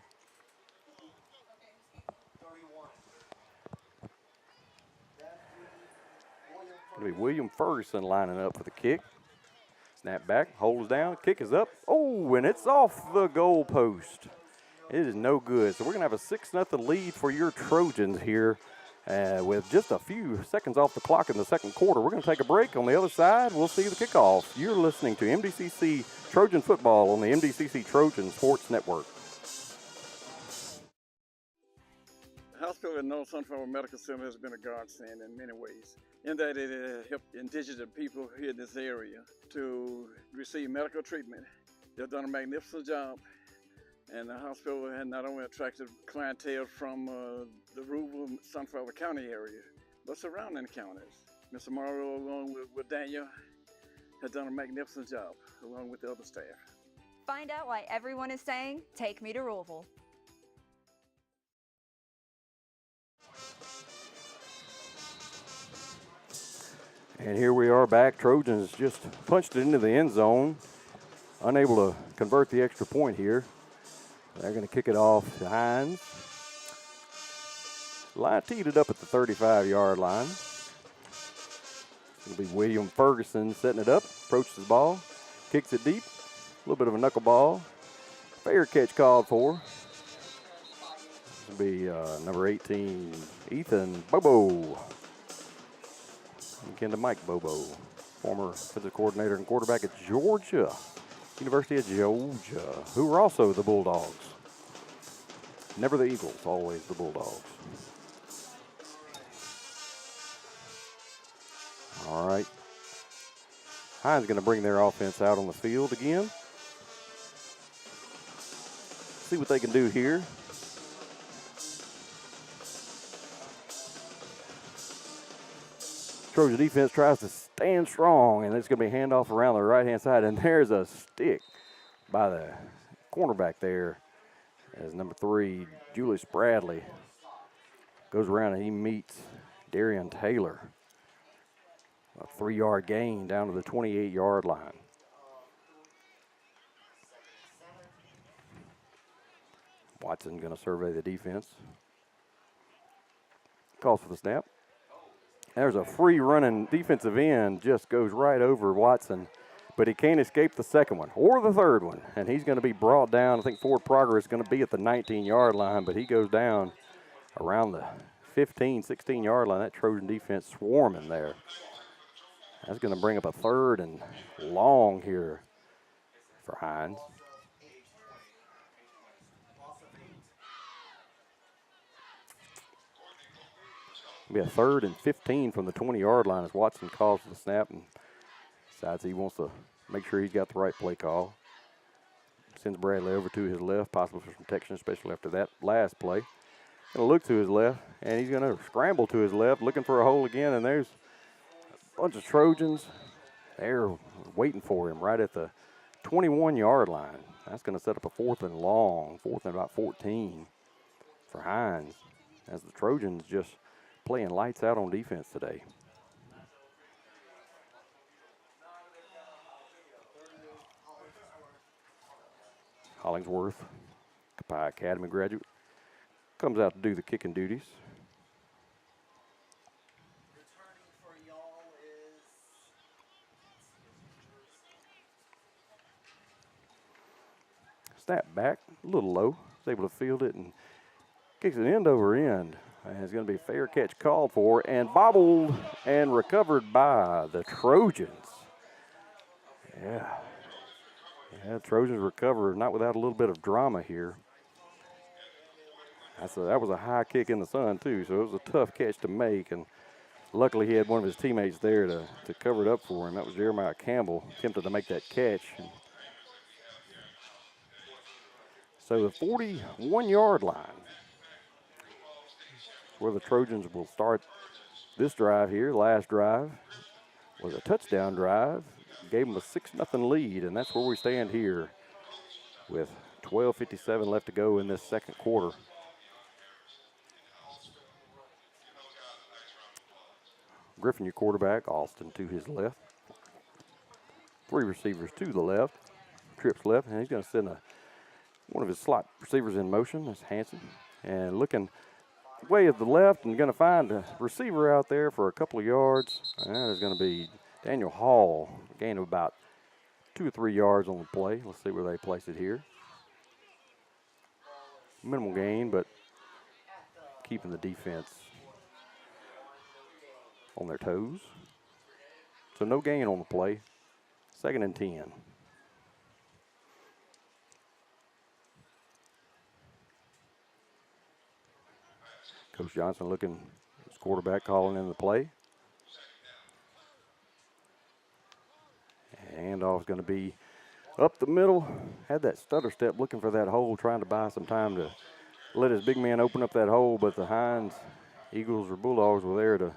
It'll be William Ferguson lining up for the kick. Snap back, holds down, kick is up. Oh, and it's off the goal post. It is no good. So we're going to have a 6-0 lead for your Trojans here with just a few seconds off the clock in the second quarter. We're going to take a break. On the other side, we'll see the kickoff. You're listening to MDCC Trojan Football on the MDCC Trojan Sports Network. The hospital at North Sunflower Medical Center has been a godsend in many ways, in that it helped indigenous people here in this area to receive medical treatment. They've done a magnificent job And the hospital had not only attracted clientele from the rural Sunflower County area, but surrounding counties. Mr. Mario, along with Daniel, has done a magnificent job, along with the other staff. Find out why everyone is saying, take me to Louisville. And here we are back. Trojans just punched it into the end zone. Unable to convert the extra point here. They're going to kick it off to Hinds. Line teed it up at the 35-yard line. It'll be William Ferguson setting it up. Approaches the ball. Kicks it deep. A little bit of a knuckleball. Fair catch called for. This will be number 18, Ethan Bobo. Again to Mike Bobo, former physical coordinator and quarterback at Georgia, University of Georgia, who were also the Bulldogs. Never the Eagles, always the Bulldogs. All right. Hinds going to bring their offense out on the field again. See what they can do here. Trojan defense tries to stand strong, and it's going to be handoff around the right-hand side, and there's a stick by the cornerback there as number 3, Julius Bradley, goes around and he meets Darian Taylor. A 3-yard gain down to the 28-yard line. Watson going to survey the defense. Calls for the snap. There's a free running defensive end, just goes right over Watson, but he can't escape the second one or the third one, and he's going to be brought down. I think forward progress is going to be at the 19-yard line, but he goes down around the 15, 16-yard line. That Trojan defense swarming there. That's going to bring up a 3rd and long here for Hinds. It'll be a 3rd and 15 from the 20-yard line as Watson calls for the snap and decides he wants to make sure he's got the right play call. Sends Bradley over to his left, possibly for some protection, especially after that last play. Going to look to his left, and he's going to scramble to his left, looking for a hole again, and there's a bunch of Trojans. They're waiting for him right at the 21-yard line. That's going to set up a 4th and long, 4th and about 14 for Hinds, as the Trojans just playing lights out on defense today. Hollingsworth, Kapai Academy graduate, comes out to do the kicking duties. Snap back, a little low, was able to field it and kicks it end over end. And it's going to be a fair catch called for and bobbled and recovered by the Trojans. Yeah, Trojans recover, not without a little bit of drama here. That was a high kick in the sun too, so it was a tough catch to make. And luckily he had one of his teammates there to cover it up for him. That was Jeremiah Campbell, attempted to make that catch. So the 41-yard line, where the Trojans will start this drive here. Last drive was a touchdown drive. Gave them a 6-0 lead, and that's where we stand here with 12:57 left to go in this second quarter. Griffin, your quarterback. Austin to his left. 3 receivers to the left. Trips left, and he's going to send one of his slot receivers in motion. That's Hanson. And looking way of the left and going to find a receiver out there for a couple of yards. And that is going to be Daniel Hall, a gain of about 2 or 3 yards on the play. Let's see where they place it here. Minimal gain, but keeping the defense on their toes. So no gain on the play. 2nd and 10. Coach Johnson looking, his quarterback calling in the play. Handoff is going to be up the middle, had that stutter step looking for that hole, trying to buy some time to let his big man open up that hole, but the Hinds, Eagles or Bulldogs were there to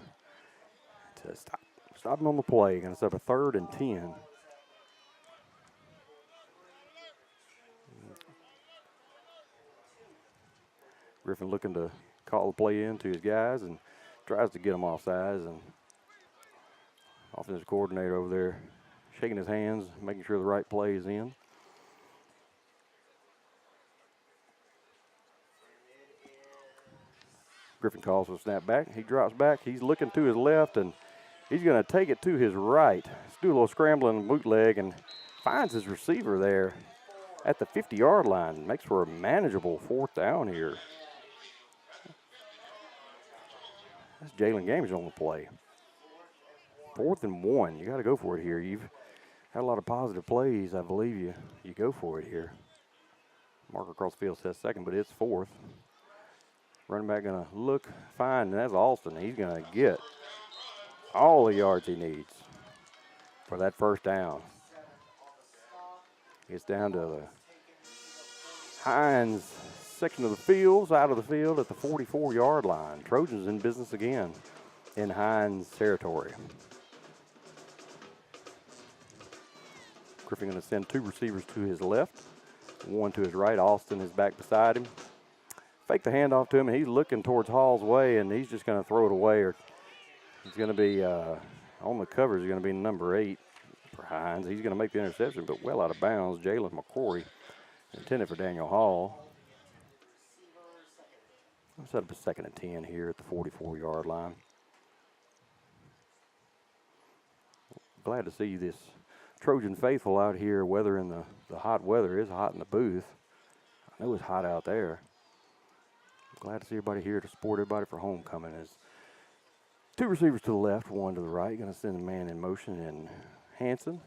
stop him on the play. Going to set up a 3rd and 10. Griffin looking to call the play in to his guys and tries to get them off sides, and offensive coordinator over there shaking his hands, making sure the right play is in. Griffin calls for a snap back. He drops back. He's looking to his left, and he's going to take it to his right. Let's do a little scrambling bootleg and finds his receiver there at the 50-yard line. Makes for a manageable 4th down here. That's Jalen Gaines on the play. 4th and 1. You got to go for it here. You've had a lot of positive plays. I believe you go for it here. Marker across the field says 2nd, but it's 4th. Running back going to look fine, and that's Alston. He's going to get all the yards he needs for that 1st down. Gets down to the Hinds section of the field, side of the field at the 44-yard line. Trojans in business again in Hinds territory. Griffin going to send 2 receivers to his left, 1 to his right. Alston is back beside him. Fake the handoff to him, and he's looking towards Hall's way, and he's just going to throw it away. Or he's going to be on the covers. He's going to be number 8 for Hinds. He's going to make the interception, but well out of bounds. Jalen McCory intended for Daniel Hall. Let's set up a 2nd and 10 here at the 44-yard line. Glad to see this Trojan faithful out here weathering the hot weather. It is hot in the booth. I know it's hot out there. Glad to see everybody here to support everybody for homecoming. As 2 receivers to the left, 1 to the right. Going to send a man in motion, and Hanson.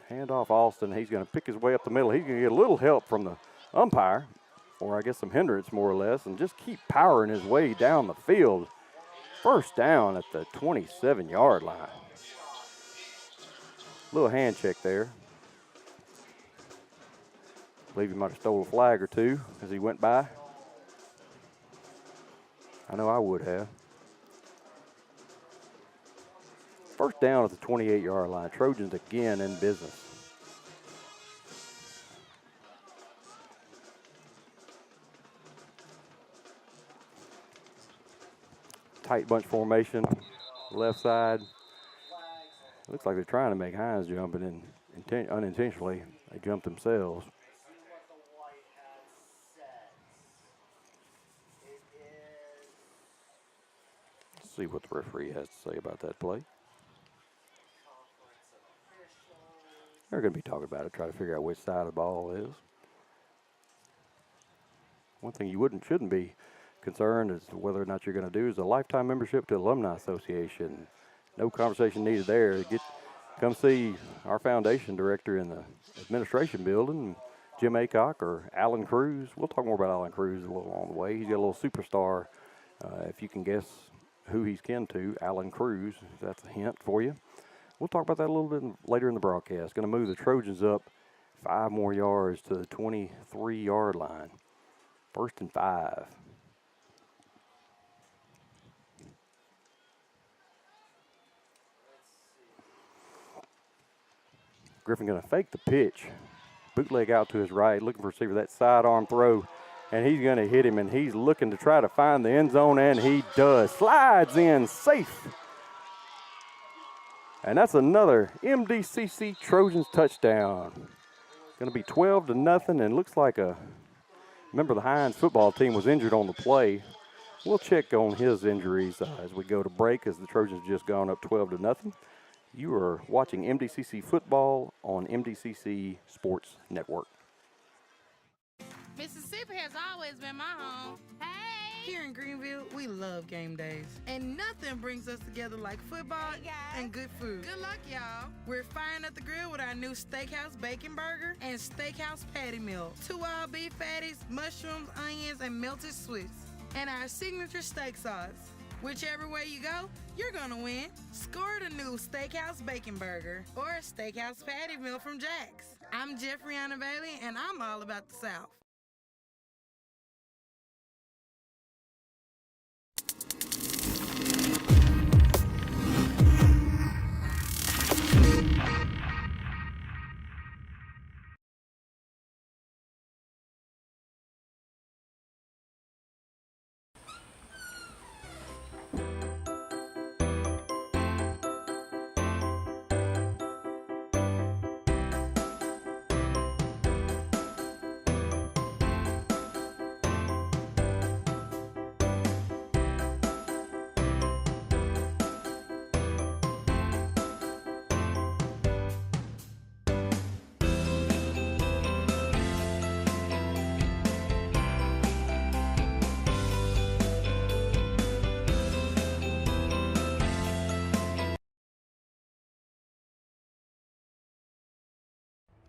Hand off Alston. He's going to pick his way up the middle. He's going to get a little help from the umpire, or I guess some hindrance more or less, and just keep powering his way down the field. 1st down at the 27-yard line. Little hand check there. I believe he might have stole a flag or 2 as he went by. I know I would have. 1st down at the 28-yard line. Trojans again in business. Tight bunch formation, left side. Looks like they're trying to make Hinds jump, and unintentionally they jumped themselves. Let's see what the referee has to say about that play. They're going to be talking about it, try to figure out which side of the ball is. One thing you shouldn't be concerned as to whether or not you're going to do is a lifetime membership to Alumni Association. No conversation needed there. Come see our foundation director in the administration building, Jim Aycock or Alan Cruz. We'll talk more about Alan Cruz a little on the way. He's got a little superstar. If you can guess who he's kin to, Alan Cruz. That's a hint for you. We'll talk about that a little bit later in the broadcast. Going to move the Trojans up 5 more yards to the 23-yard line. 1st and 5. Griffin going to fake the pitch. Bootleg out to his right, looking for a receiver. That sidearm throw, and he's going to hit him, and he's looking to try to find the end zone, and he does. Slides in safe. And that's another Mdcc Trojans touchdown. Going to be 12-0, and looks like a member of the Hinds football team was injured on the play. We'll check on his injuries as we go to break, as the Trojans have just gone up 12-0. You are watching Mdcc football on Mdcc Sports Network. Mississippi has always been my home. Hey! Here in Greenville, we love game days. And nothing brings us together like football and good food. Good luck, y'all. We're firing up the grill with our new Steakhouse Bacon Burger and Steakhouse Patty Meal. 2 all-beef patties, mushrooms, onions, and melted Swiss. And our signature steak sauce. Whichever way you go, you're gonna win. Score the new Steakhouse Bacon Burger or Steakhouse Patty Meal from Jack's. I'm Jeffriana Bailey, and I'm all about the South.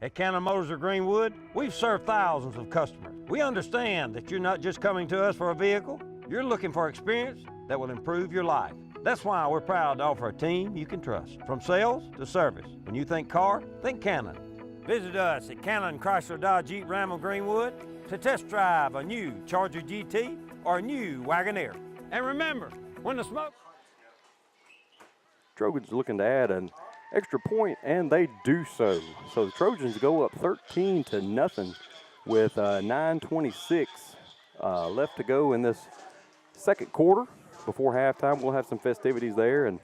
At Cannon Motors of Greenwood, we've served thousands of customers. We understand that you're not just coming to us for a vehicle, you're looking for experience that will improve your life. That's why we're proud to offer a team you can trust. From sales to service, when you think car, think Cannon. Visit us at Cannon Chrysler Dodge Jeep Ram of Greenwood to test drive a new Charger GT or a new Wagoneer. And remember, when the smoke... Trojans looking to add an extra point, and they do so. So the Trojans go up 13-0 with 9:26 left to go in this second quarter. Before halftime, we'll have some festivities there and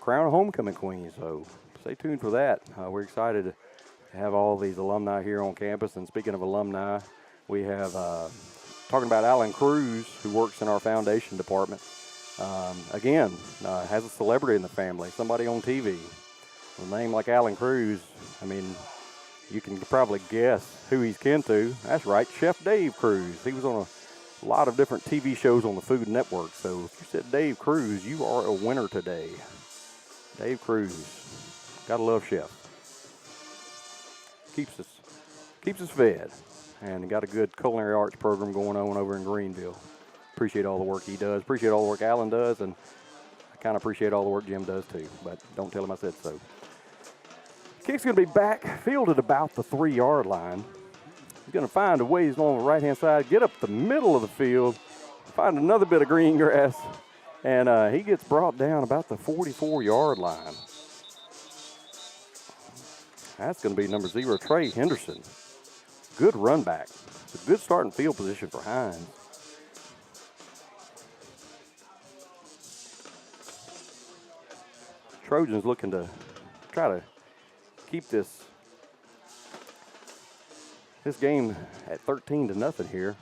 crown a homecoming queen. So stay tuned for that. We're excited to have all these alumni here on campus. And speaking of alumni, we have talking about Alan Cruz, who works in our foundation department. Again, has a celebrity in the family, somebody on TV. With a name like Alan Cruz, I mean, you can probably guess who he's kin to. That's right, Chef Dave Cruz. He was on a lot of different TV shows on the Food Network. So if you said Dave Cruz, you are a winner today. Dave Cruz, gotta love Chef. Keeps us fed, and got a good culinary arts program going on over in Greenville. Appreciate all the work he does. Appreciate all the work Alan does, and I kind of appreciate all the work Jim does too. But don't tell him I said so. Kick's going to be back, fielded about the 3-yard line. He's going to find a ways along the right-hand side, get up the middle of the field, find another bit of green grass, and he gets brought down about the 44-yard line. That's going to be number 0, Trey Henderson. Good run back. It's a good starting field position for Hinds. Trojans looking to try to keep this game at 13-0 here,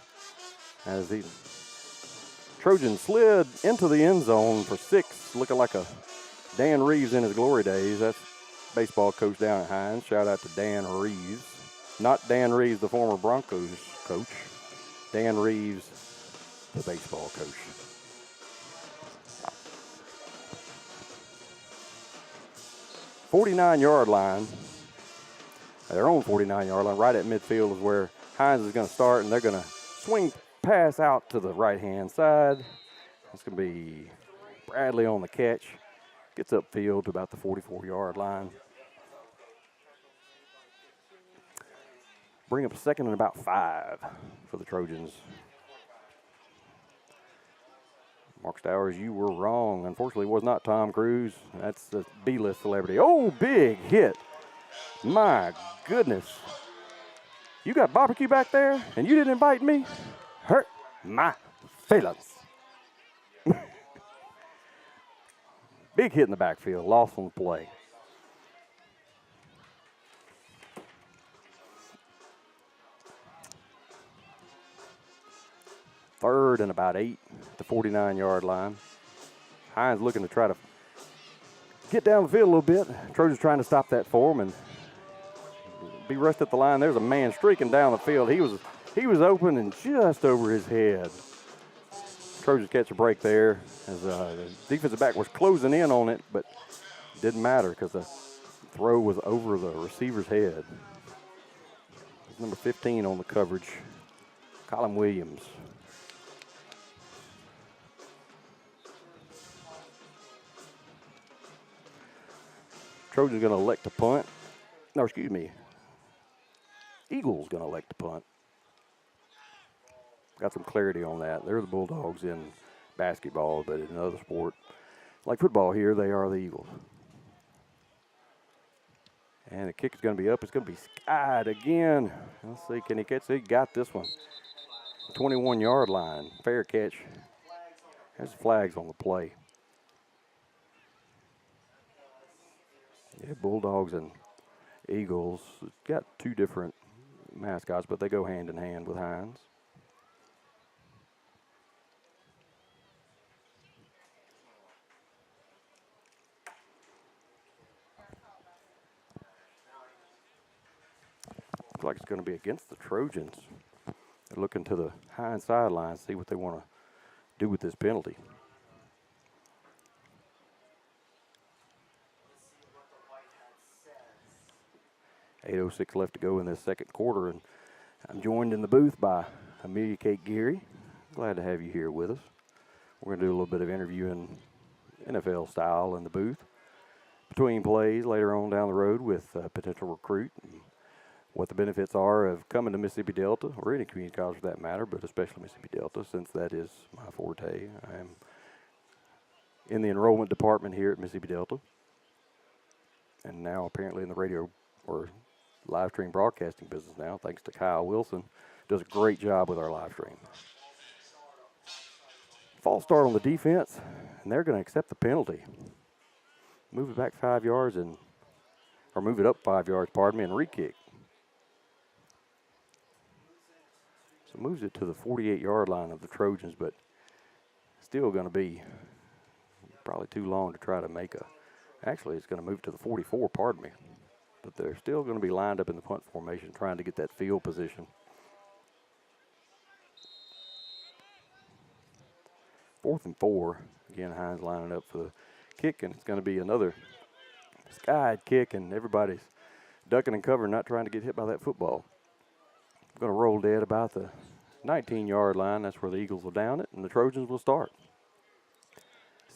as the Trojans slid into the end zone for 6, looking like a Dan Reeves in his glory days. That's baseball coach down at Hinds. Shout out to Dan Reeves. Not Dan Reeves, the former Broncos coach. Dan Reeves, the baseball coach. 49-yard line, their own 49-yard line, right at midfield is where Hinds is going to start, and they're going to swing pass out to the right-hand side. It's going to be Bradley on the catch. Gets upfield to about the 44-yard line. Bring up a second and about 5 for the Trojans. Mark Stowers, you were wrong. Unfortunately, it was not Tom Cruise. That's the B-list celebrity. Oh, big hit. My goodness. You got barbecue back there, and you didn't invite me? Hurt my feelings. Big hit in the backfield, loss on the play. Third and about 8 at the 49-yard line. Hinds looking to try to get down the field a little bit. Trojans trying to stop that for him and be rushed at the line. There's a man streaking down the field. He was open and just over his head. Trojans catch a break there as the defensive back was closing in on it, but it didn't matter because the throw was over the receiver's head. Number 15 on the coverage, Colin Williams. Trojans going to elect to punt. No, excuse me. Eagles going to elect to punt. Got some clarity on that. They're the Bulldogs in basketball, but in another sport, like football here, they are the Eagles. And the kick is going to be up. It's going to be skied again. Let's see, can he catch it? He got this one. 21-yard line. Fair catch. There's flags on the play. Yeah, Bulldogs and Eagles got two different mascots, but they go hand in hand with Hinds. Looks like it's going to be against the Trojans. They're looking to the Hinds sideline, see what they want to do with this penalty. .806 left to go in this second quarter, and I'm joined in the booth by Mdcc Gary. Glad to have you here with us. We're going to do a little bit of interviewing, NFL style, in the booth between plays later on down the road with a potential recruit, and what the benefits are of coming to Mississippi Delta, or any community college for that matter, but especially Mississippi Delta, since that is my forte. I am in the enrollment department here at Mississippi Delta, and now apparently in the radio or live stream broadcasting business now, thanks to Kyle Wilson. Does a great job with our live stream. False start on the defense, and they're going to accept the penalty. Move it back 5 yards or move it up 5 yards, pardon me, and re-kick. So moves it to the 48-yard line of the Trojans, but still going to be probably too long to try to make a, actually it's going to move to the 44, pardon me. But they're still going to be lined up in the punt formation trying to get that field position. 4th and 4. Again, Hinds lining up for the kick, and it's going to be another skied kick, and everybody's ducking and covering, not trying to get hit by that football. We're going to roll dead about the 19-yard line. That's where the Eagles will down it, and the Trojans will start.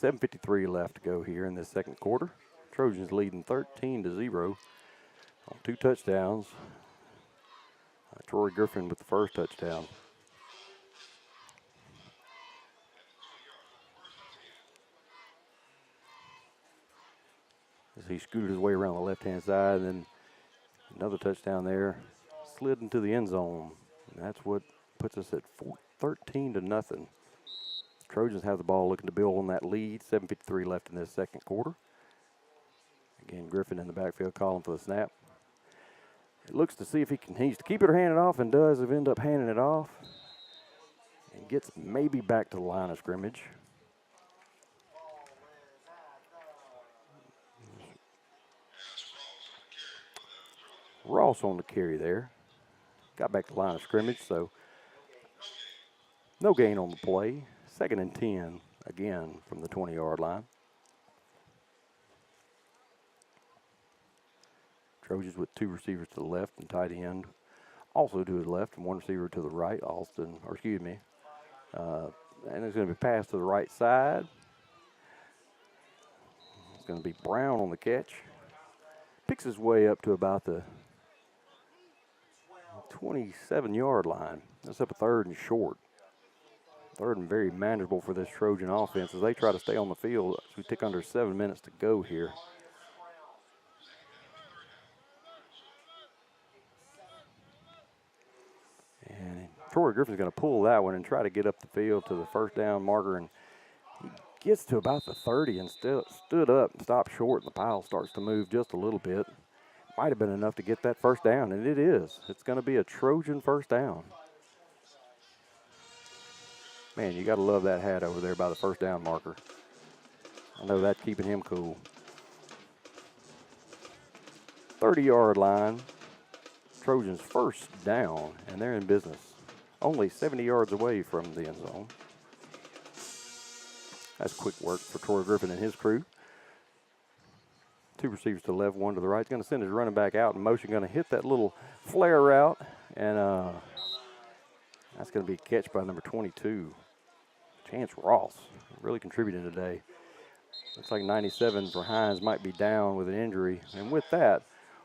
7:53 left to go here in this second quarter. Trojans leading 13-0 on 2 touchdowns. Troy Griffin with the first touchdown. As he scooted his way around the left-hand side, and then another touchdown there. Slid into the end zone. And that's what puts us at 13-0. Trojans have the ball looking to build on that lead. 7:53 left in this second quarter. Again, Griffin in the backfield calling for the snap. It looks to see if he can, he needs to keep it or hand it off, and does end up handing it off. And gets maybe back to the line of scrimmage. Ross on the carry there. Got back to the line of scrimmage, so no gain on the play. 2nd and 10, again, from the 20-yard line. Trojans with 2 receivers to the left and tight end also to his left, and 1 receiver to the right, and it's going to be passed to the right side. It's going to be Brown on the catch. Picks his way up to about the 27-yard line. That's up a 3rd and short. 3rd and very manageable for this Trojan offense as they try to stay on the field as we tick under 7 minutes to go here. And Troy Griffin's going to pull that one and try to get up the field to the first down marker, and he gets to about the 30 and stood up and stopped short, and the pile starts to move just a little bit. Might have been enough to get that first down, and it is. It's going to be a Trojan first down. Man, you got to love that hat over there by the first down marker. I know that's keeping him cool. 30-yard line. Trojans first down, and they're in business. Only 70 yards away from the end zone. That's quick work for Troy Griffin and his crew. 2 receivers to the left, 1 to the right. He's going to send his running back out in motion, going to hit that little flare route, and that's going to be a catch by number 22, Chance Ross, really contributing today. Looks like 97 for Hinds might be down with an injury, and with that,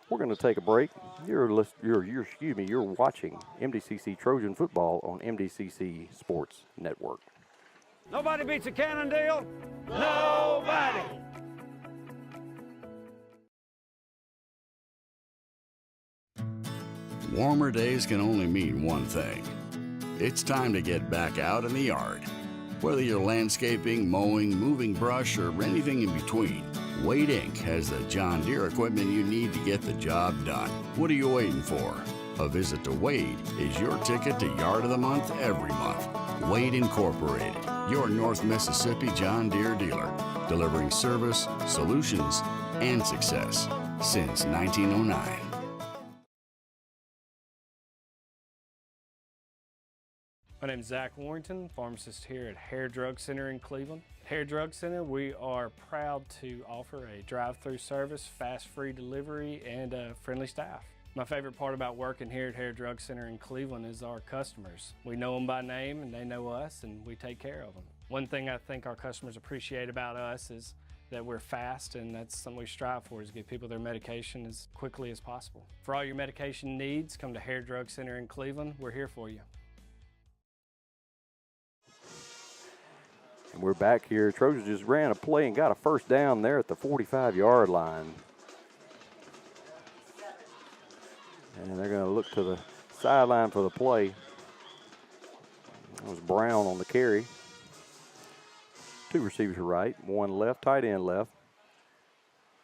We're going to take a break. You're watching MDCC Trojan football on MDCC Sports Network. Nobody beats a Cannondale. Nobody. Warmer days can only mean one thing. It's time to get back out in the yard. Whether you're landscaping, mowing, moving brush, or anything in between, Wade Inc. has the John Deere equipment you need to get the job done. What are you waiting for? A visit to Wade is your ticket to Yard of the Month every month. Wade Incorporated, your North Mississippi John Deere dealer, delivering service, solutions, and success since 1909. My name is Zach Warrington, pharmacist here at Hair Drug Center in Cleveland. Hair Drug Center, we are proud to offer a drive-through service, fast free delivery, and friendly staff. My favorite part about working here at Hair Drug Center in Cleveland is our customers. We know them by name and they know us and we take care of them. One thing I think our customers appreciate about us is that we're fast, and that's something we strive for, is get people their medication as quickly as possible. For all your medication needs, come to Hair Drug Center in Cleveland. We're here for you. And we're back here. Trojans just ran a play and got a first down there at the 45-yard line. And they're going to look to the sideline for the play. That was Brown on the carry. Two receivers right, one left, tight end left.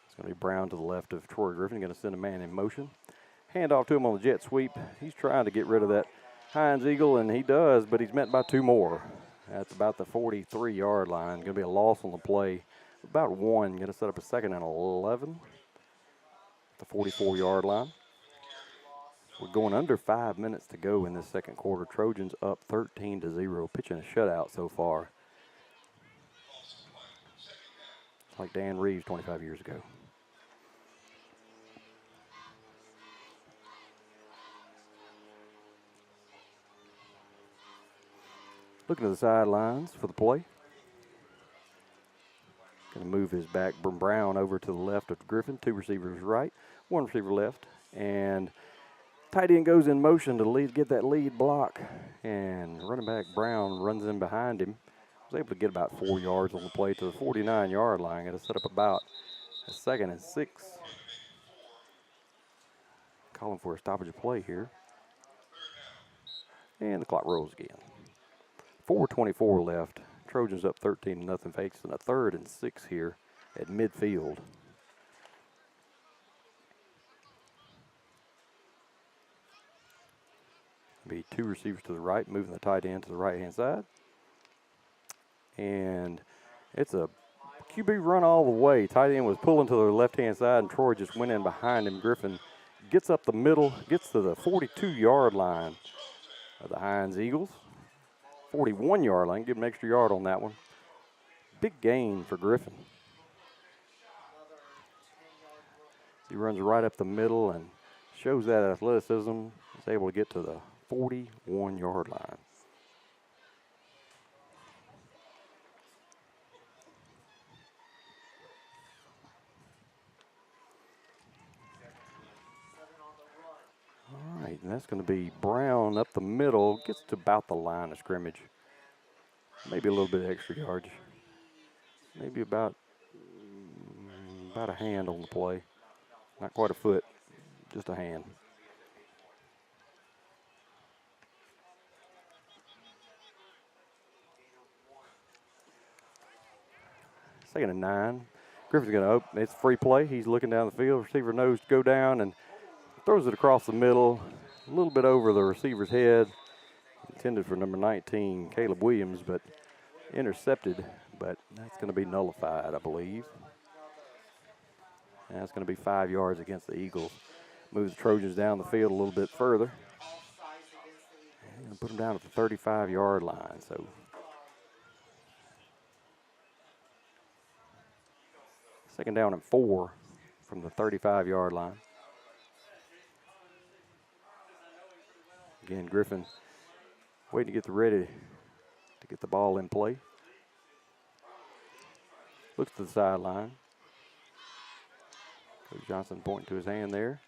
It's going to be Brown to the left of Troy Griffin. Going to send a man in motion. Hand off to him on the jet sweep. He's trying to get rid of that Hinds Eagle, and he does, but he's met by two more. That's about the 43-yard line. Going to be a loss on the play. About one. Going to set up a second and 11. The 44-yard line. We're going under 5 minutes to go in this second quarter. Trojans up 13-0, pitching a shutout so far. It's like Dan Reeves 25 years ago. Looking to the sidelines for the play. Going to move his back Brown over to the left of Griffin. Two receivers right, one receiver left. And tight end goes in motion to get that lead block. And running back Brown runs in behind him. Was able to get about 4 yards on the play to the 49-yard line. Going to set up about a second and 6. Calling for a stoppage of play here. And the clock rolls again. 4:24 left. Trojans up 13-0, facing a 3rd and 6 here at midfield. Be two receivers to the right, moving the tight end to the right-hand side. And it's a QB run all the way. Tight end was pulling to the left-hand side, and Troy just went in behind him. Griffin gets up the middle, gets to the 42-yard line of the Hinds Eagles. 41-yard line, give him an extra yard on that one. Big gain for Griffin. He runs right up the middle and shows that athleticism. He's able to get to the 41-yard line. All right, and that's going to be Brown up the middle, gets to about the line of scrimmage. Maybe a little bit of extra yards. Maybe about a hand on the play. Not quite a foot, just a hand. Second and 9. Griffin's going to open. It's free play. He's looking down the field. Receiver knows to go down and throws it across the middle, a little bit over the receiver's head. Intended for number 19, Caleb Williams, but intercepted. But that's going to be nullified, I believe. And that's going to be 5 yards against the Eagles. Move the Trojans down the field a little bit further. And put them down at the 35-yard line. So second down and 4 from the 35-yard line. Again, Griffin waiting to get ready to get the ball in play. Looks to the sideline. Coach Johnson pointing to his hand there.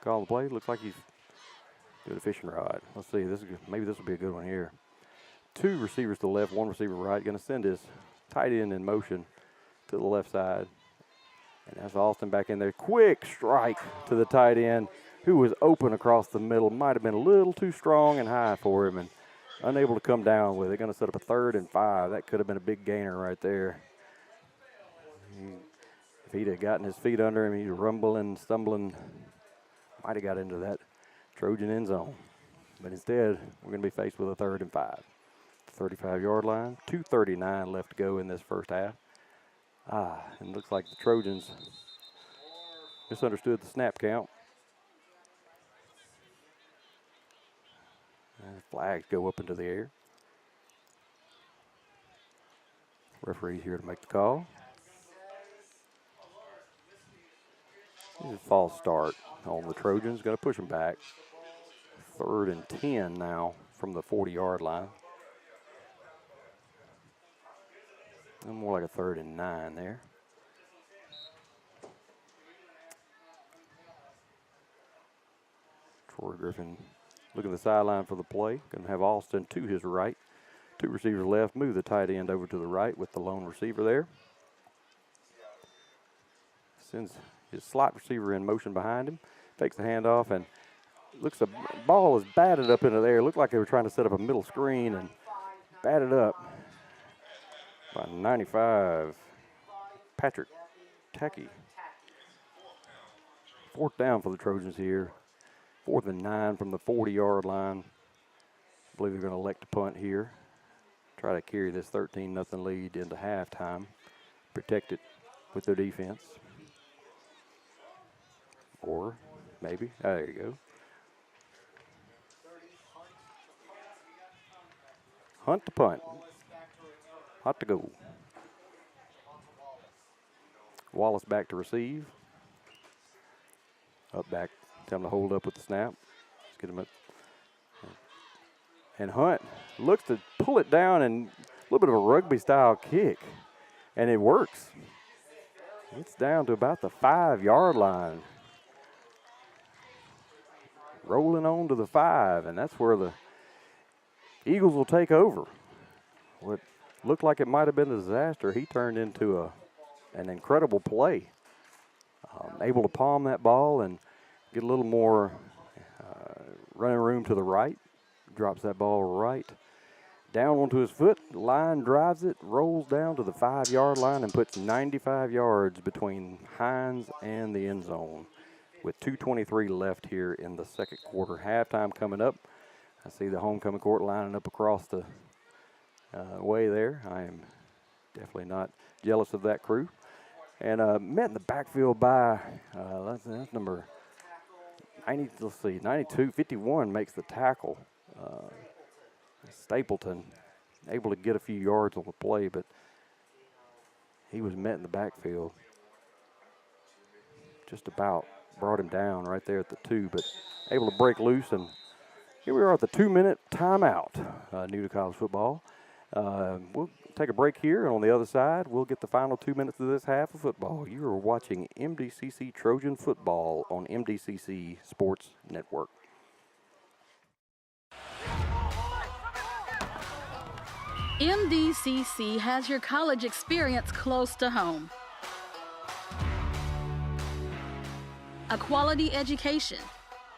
Calling the play. Looks like he's doing a fishing rod. Let's see. Maybe this will be a good one here. 2 receivers to the left, 1 receiver right. Going to send his tight end in motion to the left side. And that's Austin back in there. Quick strike to the tight end, who was open across the middle. Might have been a little too strong and high for him and unable to come down with it. Going to set up a 3rd and 5. That could have been a big gainer right there. If he'd have gotten his feet under him, he's rumbling, stumbling. Might have got into that Trojan end zone. But instead, we're going to be faced with a 3rd and 5. 35-yard line, 2:39 left to go in this first half. And it looks like the Trojans misunderstood the snap count. And flags go up into the air. Referee's here to make the call. This is a false start on the Trojans. Going to push them back. 3rd and 10 now from the 40-yard line. More like a 3rd and 9 there. Troy Griffin looking at the sideline for the play. Going to have Austin to his right. 2 receivers left. Move the tight end over to the right with the lone receiver there. Sends his slot receiver in motion behind him. Takes the handoff and looks the ball is batted up into there. Looked like they were trying to set up a middle screen and batted up by 95, Patrick Tacky. 4th down for the Trojans here. 4th and 9 from the 40-yard line. I believe they're going to elect to punt here. Try to carry this 13-0 lead into halftime. Protect it with their defense. Or maybe, there you go. Hunt to punt. Hot to go. Wallace back to receive. Up back. Tell him to hold up with the snap. Let's get him up. And Hunt looks to pull it down and a little bit of a rugby-style kick. And it works. It's down to about the 5-yard line. Rolling on to the 5, and that's where the Eagles will take over. What looked like it might have been a disaster, he turned into an incredible play. Able to palm that ball and get a little more running room to the right. Drops that ball right down onto his foot. Line drives it, rolls down to the 5-yard line and puts 95 yards between Hinds and the end zone with 2:23 left here in the second quarter. Halftime coming up. I see the homecoming court lining up across the way there. I am definitely not jealous of that crew. And met in the backfield by, that's number 90, let's see, 92, 51 makes the tackle. Stapleton able to get a few yards on the play, but he was met in the backfield. Just about brought him down right there at the 2, but able to break loose. And here we are at the 2-minute timeout, new to college football. We'll take a break here, and on the other side, we'll get the final 2 minutes of this half of football. You are watching MDCC Trojan football on MDCC Sports Network. MDCC has your college experience close to home. A quality education,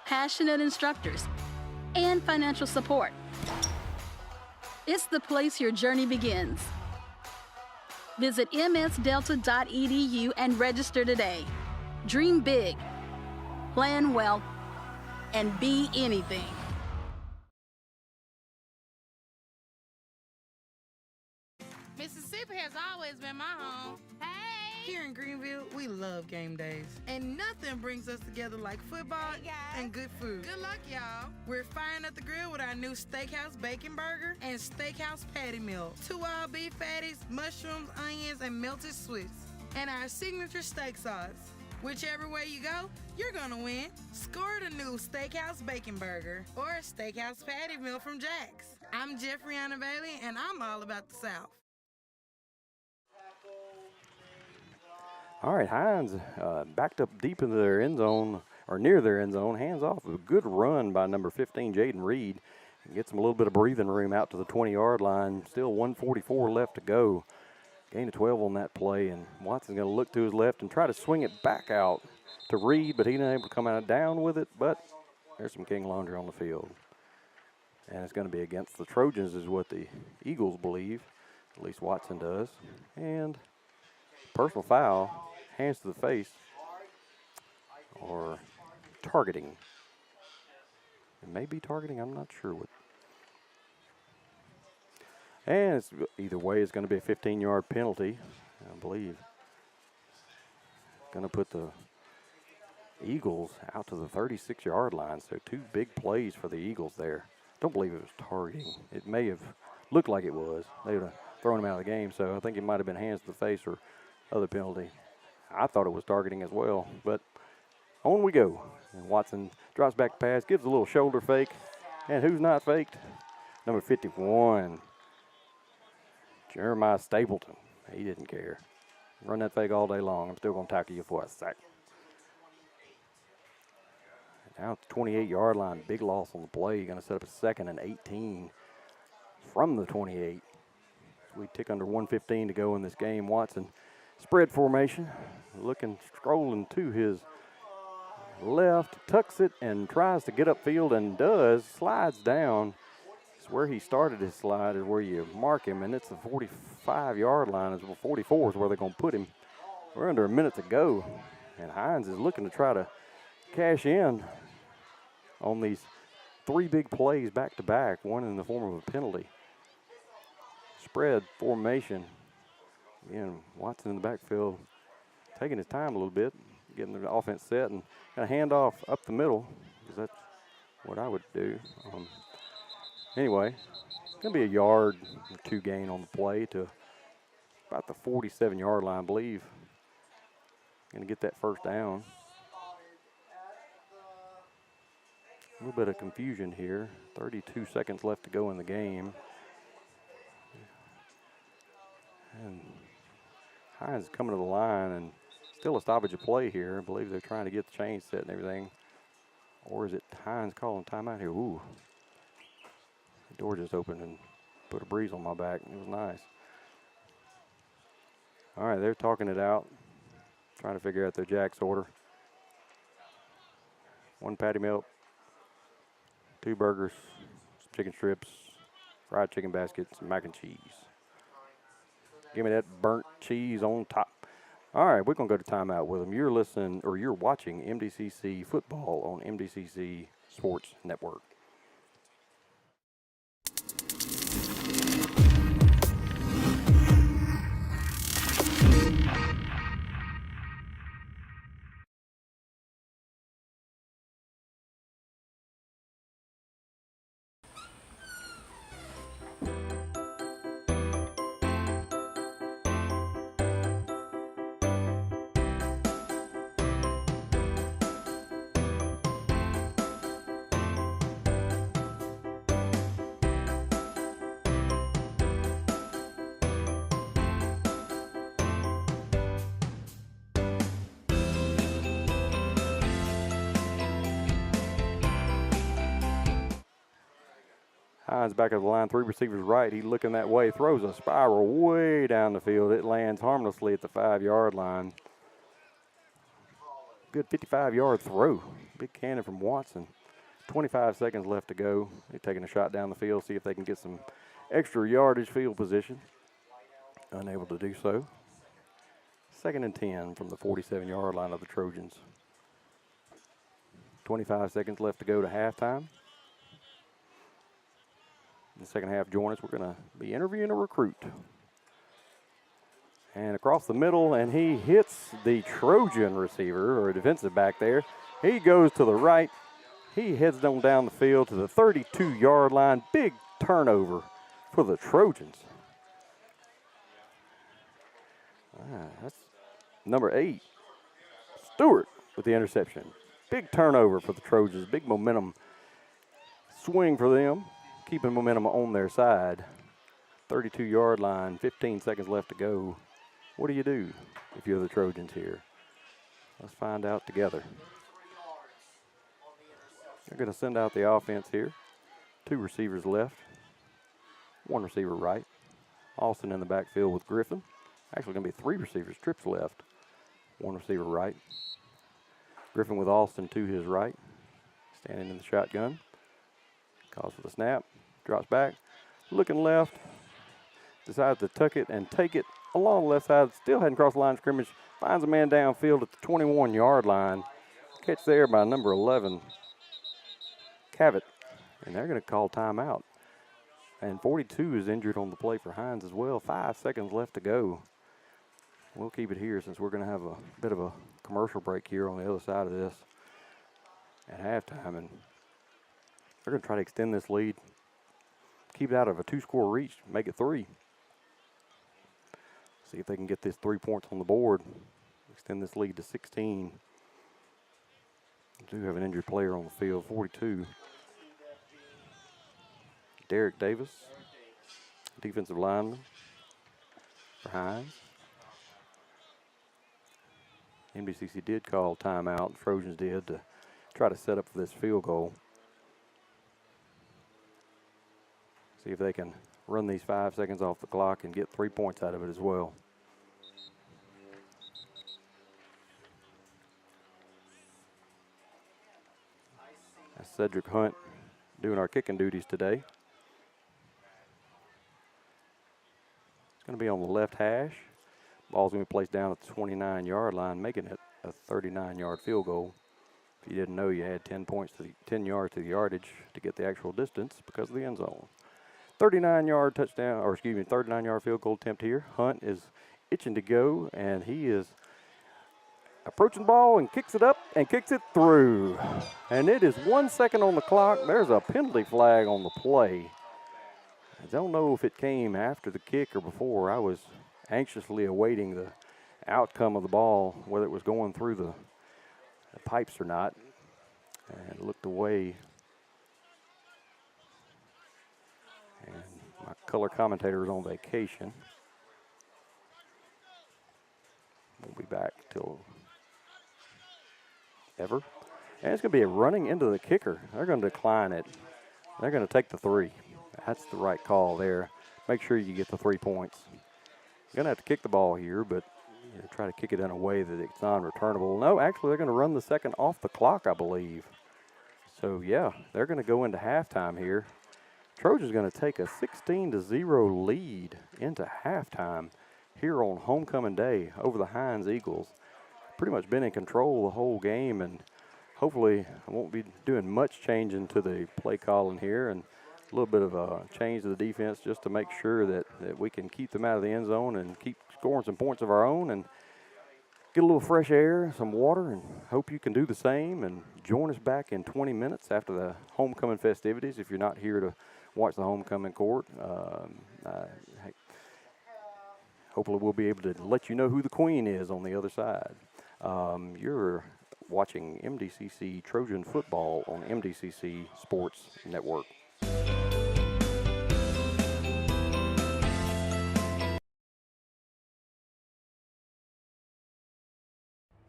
passionate instructors, and financial support. It's the place your journey begins. Visit msdelta.edu and register today. Dream big, plan well, and be anything. Mississippi has always been my home. Hey! Here in Greenville, we love game days. And nothing brings us together like football and good food. Good luck, y'all. We're firing up the grill with our new Steakhouse Bacon Burger and Steakhouse Patty Meal. 2 all beef patties, mushrooms, onions, and melted Swiss. And our signature steak sauce. Whichever way you go, you're gonna win. Score the new Steakhouse Bacon Burger or Steakhouse Patty Meal from Jack's. I'm Jeffriana Bailey, and I'm all about the South. All right, Hinds backed up deep into their end zone or near their end zone. Hands off. A good run by number 15, Jaden Reed. Gets him a little bit of breathing room out to the 20-yard line. Still 1:44 left to go. Gain of 12 on that play, and Watson's going to look to his left and try to swing it back out to Reed, but he's not able to come out down with it. But there's some King laundry on the field. And it's going to be against the Trojans is what the Eagles believe. At least Watson does. And personal foul, hands to the face, or targeting. It may be targeting, I'm not sure what. And it's, either way, it's going to be a 15-yard penalty, I believe. Going to put the Eagles out to the 36-yard line. So 2 big plays for the Eagles there. Don't believe it was targeting. It may have looked like it was. They would have thrown him out of the game. So I think it might have been hands to the face or other penalty. I thought it was targeting as well. But on we go. And Watson drops back pass, gives a little shoulder fake. And who's not faked? Number 51. Jeremiah Stapleton. He didn't care. Run that fake all day long. I'm still going to tackle you for a sack. Now at the 28-yard line, big loss on the play. Going to set up a 2nd and 18 from the 28. We tick under 1:15 to go in this game. Watson spread formation, looking, scrolling to his left, tucks it and tries to get upfield and does, slides down. It's where he started his slide is where you mark him, and it's the 45-yard line. It's 44 is where they're going to put him. We're under a minute to go, and Hinds is looking to try to cash in on these 3 big plays back-to-back, one in the form of a penalty. Spread formation. Again, Watson in the backfield taking his time a little bit, getting the offense set, and going to hand off up the middle, because that's what I would do. Anyway, it's going to be a yard or 2 gain on the play to about the 47-yard line, I believe. Going to get that first down. A little bit of confusion here. 32 seconds left to go in the game. And Hinds is coming to the line, and still a stoppage of play here. I believe they're trying to get the chain set and everything. Or is it Hinds calling timeout here? Ooh. The door just opened and put a breeze on my back. It was nice. All right, they're talking it out, trying to figure out their Jack's order. 1 patty melt, 2 burgers, some chicken strips, fried chicken baskets, and mac and cheese. Give me that burnt cheese on top. All right, we're going to go to timeout with them. You're listening, or you're watching MDCC football on MDCC Sports Network. Hinds back of the line, 3 receivers right. He's looking that way, throws a spiral way down the field. It lands harmlessly at the 5-yard line. Good 55-yard throw. Big cannon from Watson. 25 seconds left to go. They're taking a shot down the field, see if they can get some extra yardage field position. Unable to do so. 2nd and 10 from the 47-yard line of the Trojans. 25 seconds left to go to halftime. In the second half, join us. We're going to be interviewing a recruit. And across the middle, and he hits the Trojan receiver, or defensive back there. He goes to the right. He heads on down the field to the 32-yard line. Big turnover for the Trojans. That's number 8, Stewart, with the interception. Big turnover for the Trojans. Big momentum swing for them. Keeping momentum on their side. 32-yard line, 15 seconds left to go. What do you do if you're the Trojans here? Let's find out together. They're going to send out the offense here. 2 receivers left, 1 receiver right. Austin in the backfield with Griffin. Actually going to be 3 receivers, trips left, 1 receiver right. Griffin with Austin to his right, standing in the shotgun. Calls for the snap, drops back, looking left, decides to tuck it and take it along the left side. Still hadn't crossed the line of scrimmage, finds a man downfield at the 21-yard line. Catch there by number 11, Cavett, and they're going to call timeout. And 42 is injured on the play for Hinds as well. 5 seconds left to go. We'll keep it here since we're going to have a bit of a commercial break here on the other side of this at halftime. And they're going to try to extend this lead, keep it out of a 2-score reach, make it 3. See if they can get this 3 points on the board, extend this lead to 16. We do have an injured player on the field, 42. Derek Davis, defensive lineman for Hinds. Mdcc did call timeout, the Trojans did, to try to set up for this field goal. See if they can run these 5 seconds off the clock and get 3 points out of it as well. That's Cedric Hunt doing our kicking duties today. It's going to be on the left hash. Ball's going to be placed down at the 29-yard line, making it a 39-yard field goal. If you didn't know, you had 10 yards to the yardage to get the actual distance because of the end zone. 39-yard touchdown, or excuse me, 39-yard field goal attempt here. Hunt is itching to go, and he is approaching the ball and kicks it up and kicks it through. And it is 1 second on the clock. There's a penalty flag on the play. I don't know if it came after the kick or before. I was anxiously awaiting the outcome of the ball, whether it was going through the pipes or not, and looked away. And my color commentator is on vacation. We'll be back till ever. And it's going to be a running into the kicker. They're going to decline it. They're going to take the 3. That's the right call there. Make sure you get the 3 points. You're going to have to kick the ball here, but try to kick it in a way that it's non-returnable. No, actually, they're going to run the second off the clock, I believe. So, yeah, they're going to go into halftime here. Trojans going to take a 16-0 lead into halftime here on homecoming day over the Hinds Eagles. Pretty much been in control the whole game, and hopefully I won't be doing much changing to the play calling here, and a little bit of a change to the defense just to make sure that we can keep them out of the end zone and keep scoring some points of our own and get a little fresh air, some water, and hope you can do the same and join us back in 20 minutes after the homecoming festivities if you're not here to watch the homecoming court. Hopefully we'll be able to let you know who the queen is on the other side. You're watching MDCC Trojan football on MDCC Sports Network.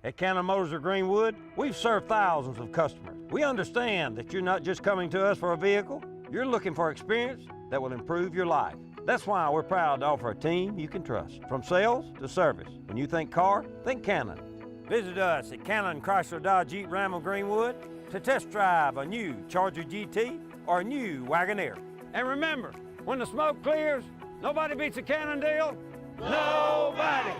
At Cannon Motors of Greenwood, we've served thousands of customers. We understand that you're not just coming to us for a vehicle, you're looking for experience that will improve your life. That's why we're proud to offer a team you can trust. From sales to service, when you think car, think Cannon. Visit us at Cannon Chrysler Dodge Jeep Ram of Greenwood to test drive a new Charger GT or a new Wagoneer. And remember, when the smoke clears, nobody beats a Cannon deal. Nobody!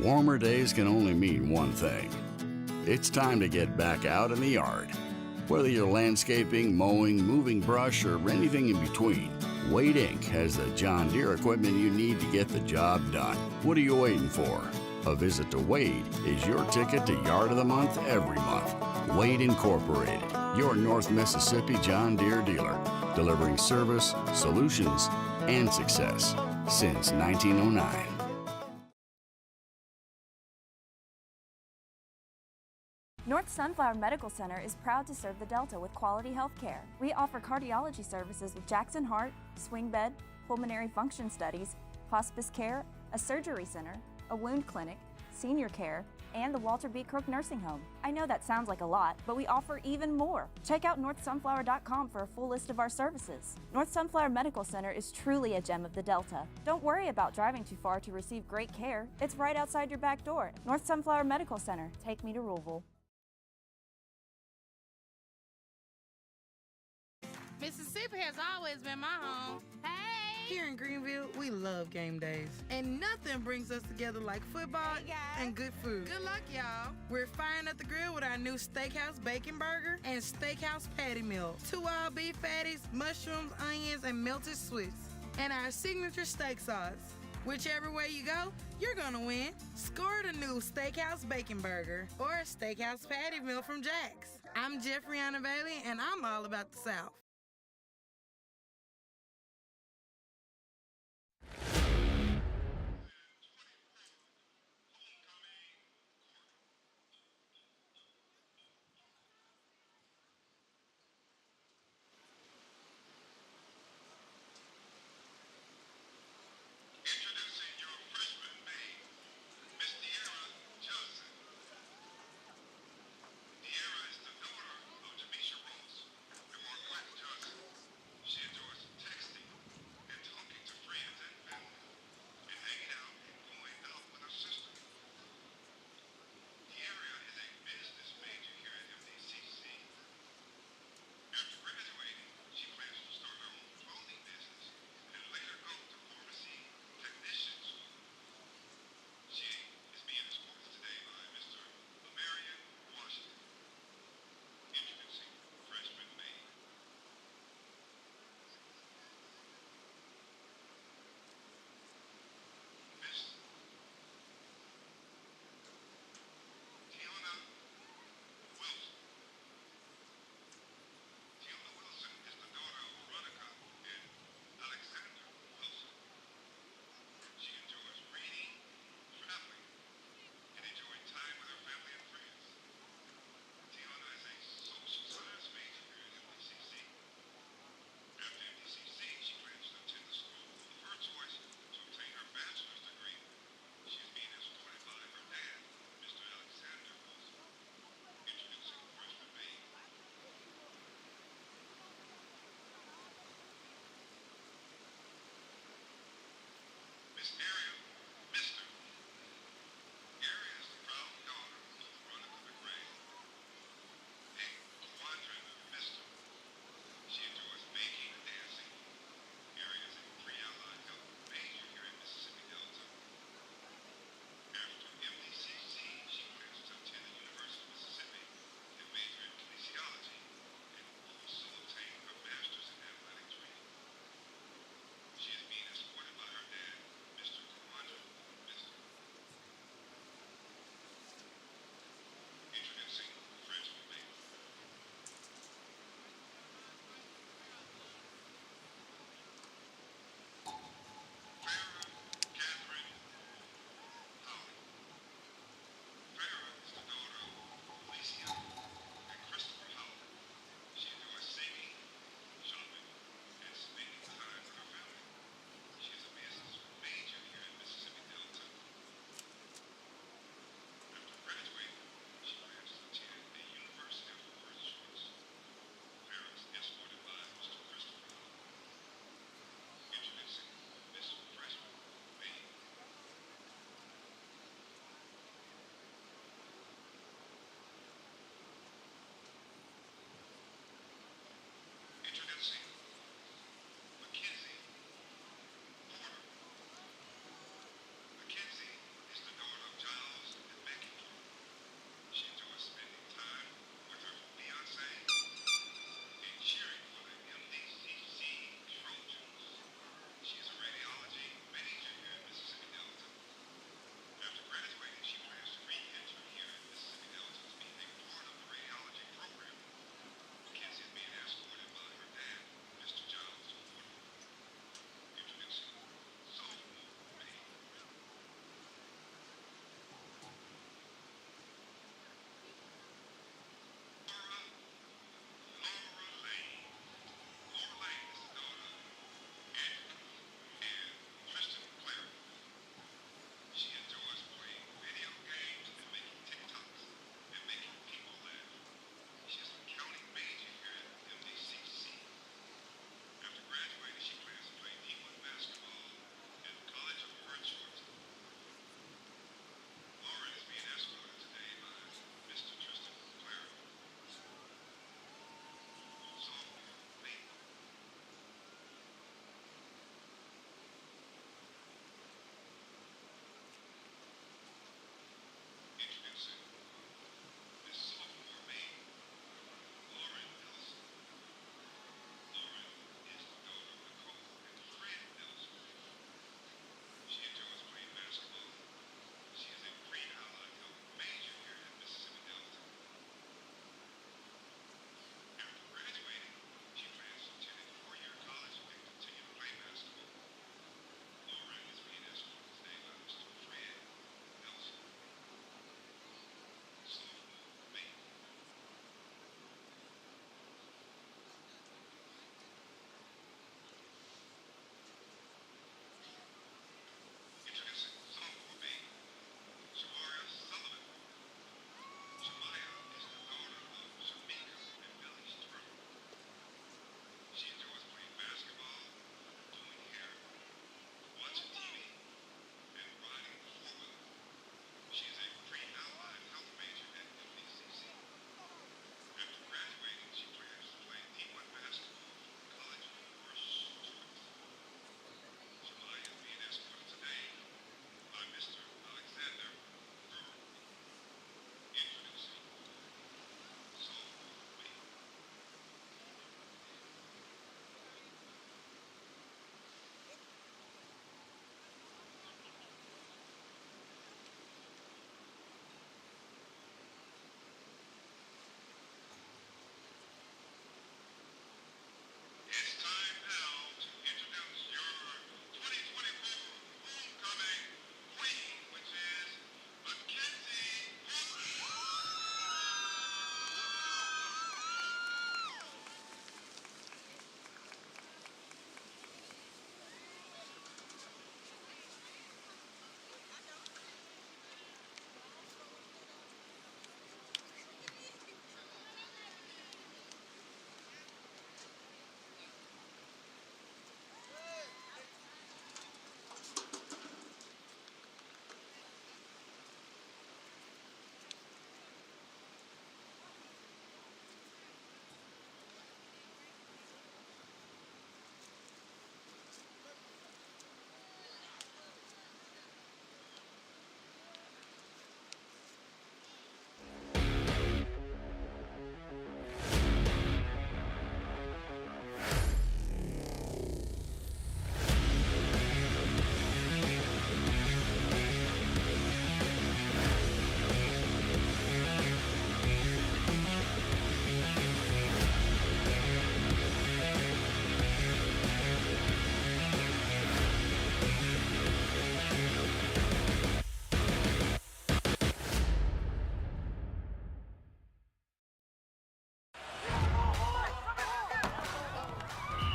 Warmer days can only mean one thing. It's time to get back out in the yard. Whether you're landscaping, mowing, moving brush, or anything in between, Wade Inc. has the John Deere equipment you need to get the job done. What are you waiting for? A visit to Wade is your ticket to Yard of the Month every month. Wade Incorporated, your North Mississippi John Deere dealer, delivering service, solutions, and success since 1909. North Sunflower Medical Center is proud to serve the Delta with quality health care. We offer cardiology services with Jackson Heart, swing bed, pulmonary function studies, hospice care, a surgery center, a wound clinic, senior care, and the Walter B. Crook Nursing Home. I know that sounds like a lot, but we offer even more. Check out northsunflower.com for a full list of our services. North Sunflower Medical Center is truly a gem of the Delta. Don't worry about driving too far to receive great care. It's right outside your back door. North Sunflower Medical Center. Take me to Ruleville. Mississippi has always been my home. Hey! Here in Greenville, we love game days. And nothing brings us together like football and good food. Good luck, y'all. We're firing up the grill with our new Steakhouse Bacon Burger and Steakhouse Patty Meal. 2 all beef patties, mushrooms, onions, and melted Swiss. And our signature steak sauce. Whichever way you go, you're gonna win. Score the new Steakhouse Bacon Burger or Steakhouse Patty Meal from Jack's. I'm Jeffriana Bailey, and I'm all about the South.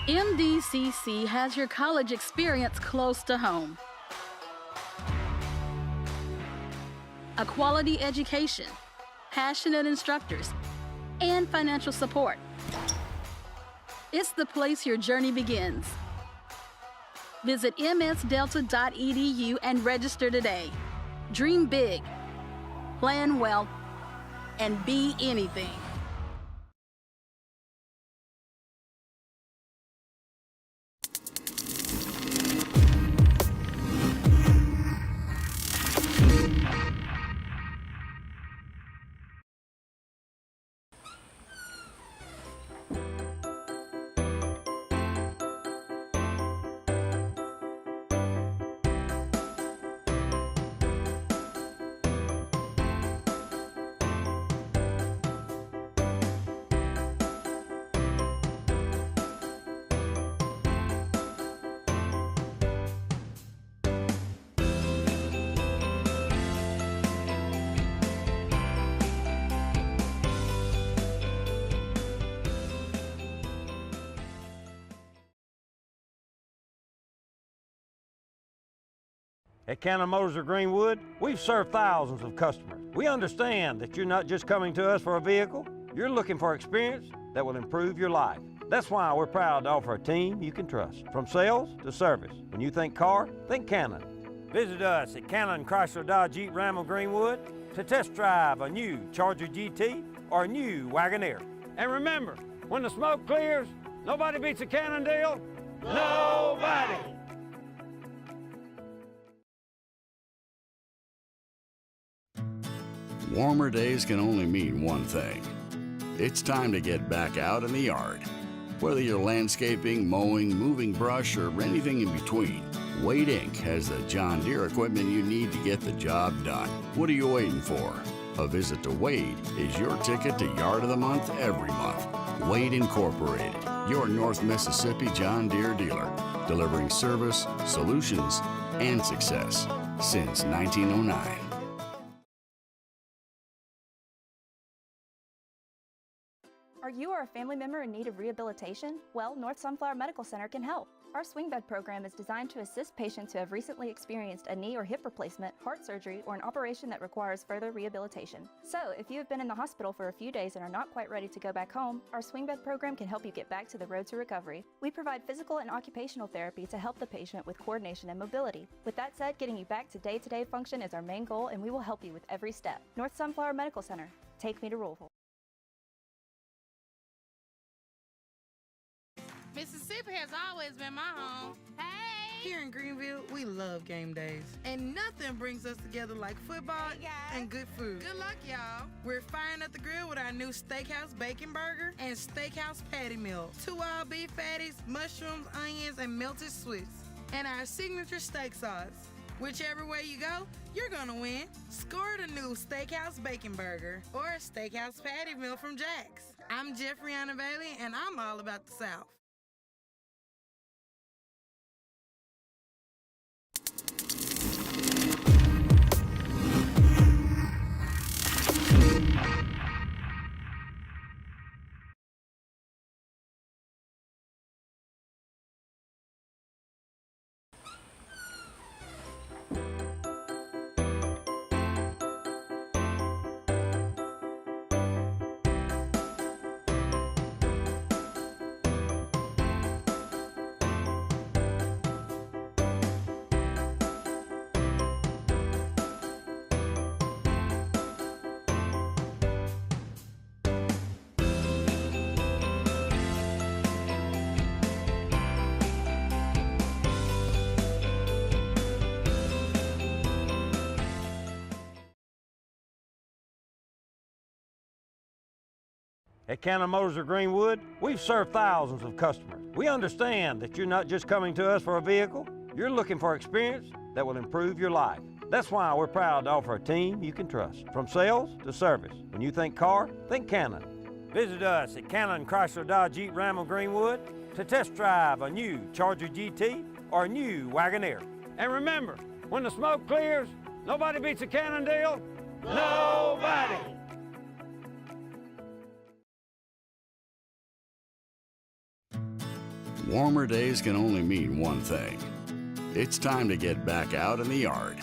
Mdcc has your college experience close to home. A quality education, passionate instructors, and financial support. It's the place your journey begins. Visit msdelta.edu and register today. Dream big, plan well, and be anything. At Cannon Motors of Greenwood, we've served thousands of customers. We understand that you're not just coming to us for a vehicle, you're looking for experience that will improve your life. That's why we're proud to offer a team you can trust. From sales to service, when you think car, think Cannon. Visit us at Cannon Chrysler Dodge Jeep Ram of Greenwood to test drive a new Charger GT or a new Wagoneer. And remember, when the smoke clears, nobody beats a Cannon deal. Nobody! Warmer days can only mean one thing. It's time to get back out in the yard. Whether you're landscaping, mowing, moving brush, or anything in between, Wade Inc. has the John Deere equipment you need to get the job done. What are you waiting for? A visit to Wade is your ticket to Yard of the Month every month. Wade Incorporated, your North Mississippi John Deere dealer, delivering service, solutions, and success since 1909. Are you or a family member in need of rehabilitation? Well, North Sunflower Medical Center can help. Our swing bed program is designed to assist patients who have recently experienced a knee or hip replacement, heart surgery, or an operation that requires further rehabilitation. So, if you have been in the hospital for a few days and are not quite ready to go back home, our swing bed program can help you get back to the road to recovery. We provide physical and occupational therapy to help the patient with coordination and mobility. With that said, getting you back to day-to-day function is our main goal, and we will help you with every step. North Sunflower Medical Center. Take me to Louisville. Mississippi has always been my home. Hey! Here in Greenville, we love game days. And nothing brings us together like football and good food. Good luck, y'all. We're firing up the grill with our new Steakhouse Bacon Burger and Steakhouse Patty Meal. 2 all beef patties, mushrooms, onions, and melted Swiss. And our signature steak sauce. Whichever way you go, you're gonna win. Score the new Steakhouse Bacon Burger or Steakhouse Patty Meal from Jack's. I'm Jeffriana Bailey, and I'm all about the South. At Cannon Motors of Greenwood, we've served thousands of customers. We understand that you're not just coming to us for a vehicle, you're looking for experience that will improve your life. That's why we're proud to offer a team you can trust. From sales to service, when you think car, think Cannon. Visit us at Cannon Chrysler Dodge Jeep Ram of Greenwood to test drive a new Charger GT or a new Wagoneer. And remember, when the smoke clears, nobody beats a Cannon deal. Nobody! Warmer days can only mean one thing. It's time to get back out in the yard.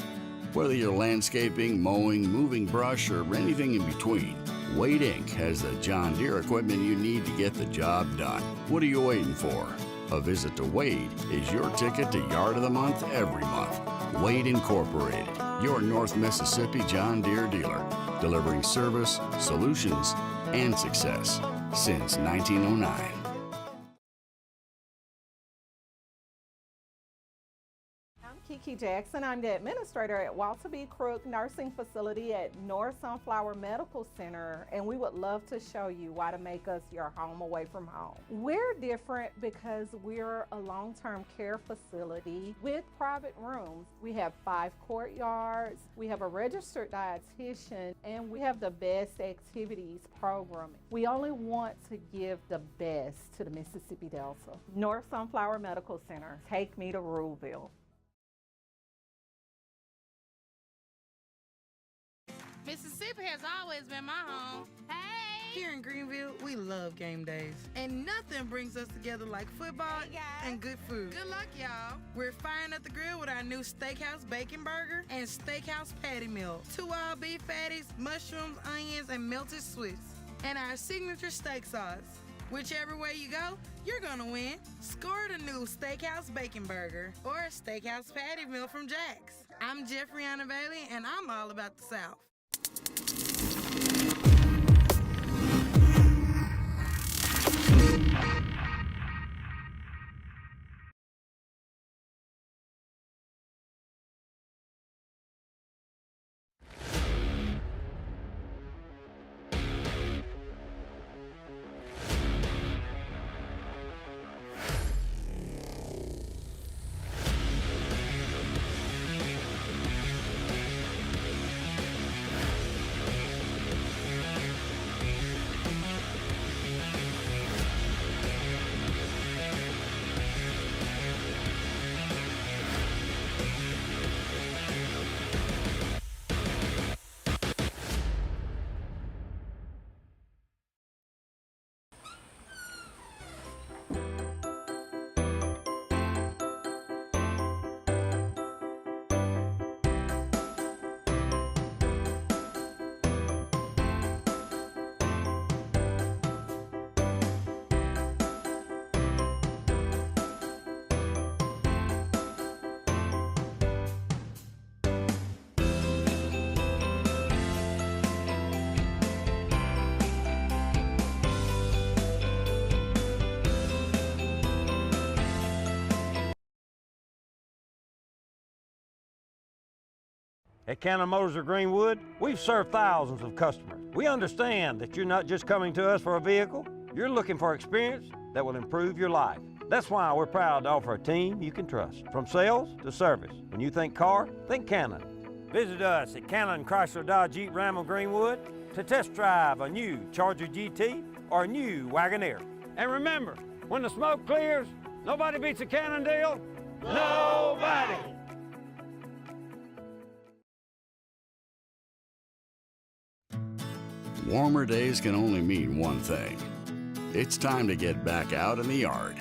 Whether you're landscaping, mowing, moving brush, or anything in between, Wade Inc. has the John Deere equipment you need to get the job done. What are you waiting for? A visit to Wade is your ticket to Yard of the Month every month. Wade Incorporated, your North Mississippi John Deere dealer, delivering service, solutions, and success since 1909. Kiki Jackson. I'm the administrator at Walter B. Crook Nursing Facility at North Sunflower Medical Center, and we would love to show you why to make us your home away from home. We're different because we're a long-term care facility with private rooms. We have 5 courtyards, we have a registered dietitian, and we have the best activities programming. We only want to give the best to the Mississippi Delta. North Sunflower Medical Center, take me to Ruleville. Mississippi has always been my home. Hey! Here in Greenville, we love game days. And nothing brings us together like football and good food. Good luck, y'all. We're firing up the grill with our new Steakhouse Bacon Burger and Steakhouse Patty Meal. 2 all beef patties, mushrooms, onions, and melted Swiss. And our signature steak sauce. Whichever way you go, you're gonna win. Score the new Steakhouse Bacon Burger or Steakhouse Patty Meal from Jack's. I'm Jeffriana Bailey, and I'm all about the South. At Cannon Motors of Greenwood, we've served thousands of customers. We understand that you're not just coming to us for a vehicle, you're looking for experience that will improve your life. That's why we're proud to offer a team you can trust. From sales to service, when you think car, think Cannon. Visit us at Cannon Chrysler Dodge Jeep Ram of Greenwood to test drive a new Charger GT or a new Wagoneer. And remember, when the smoke clears, nobody beats a Cannon deal. Nobody! Warmer days can only mean one thing. It's time to get back out in the yard.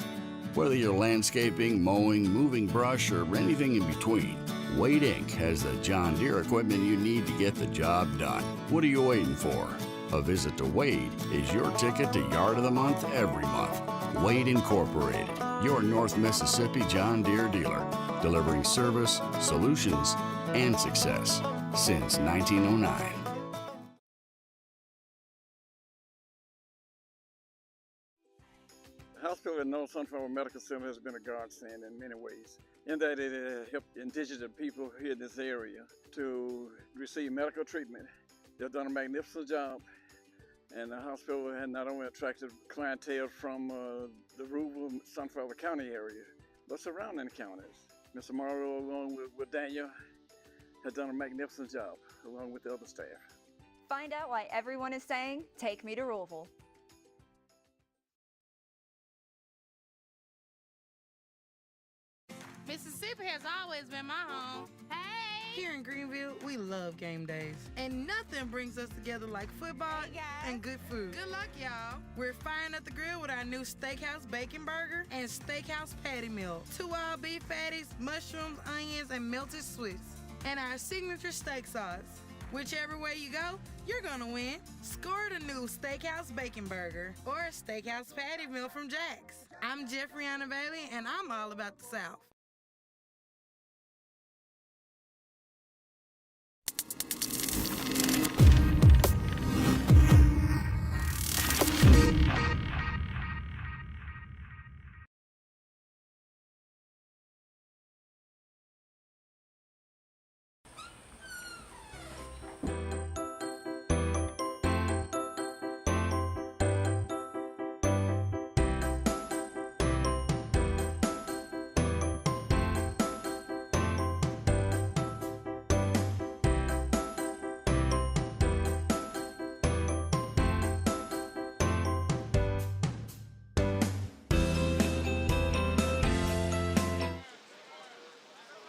Whether you're landscaping, mowing, moving brush, or anything in between, Wade Inc. has the John Deere equipment you need to get the job done. What are you waiting for? A visit to Wade is your ticket to Yard of the Month every month. Wade Incorporated, your North Mississippi John Deere dealer, delivering service, solutions, and success since 1909. The hospital at North Sunflower Medical Center has been a godsend in many ways, in that it helped indigenous people here in this area to receive medical treatment. They've done a magnificent job, and the hospital has not only attracted clientele from the rural Sunflower County area, but surrounding counties. Mr. Morrow, along with Daniel, has done a magnificent job, along with the other staff. Find out why everyone is saying, take me to Ruleville. Mississippi has always been my home. Hey! Here in Greenville, we love game days. And nothing brings us together like football and good food. Good luck, y'all. We're firing up the grill with our new Steakhouse Bacon Burger and Steakhouse Patty Meal. 2 all beef patties, mushrooms, onions, and melted Swiss. And our signature steak sauce. Whichever way you go, you're gonna win. Score the new Steakhouse Bacon Burger or Steakhouse Patty Meal from Jack's. I'm Jeffriana Bailey, and I'm all about the South.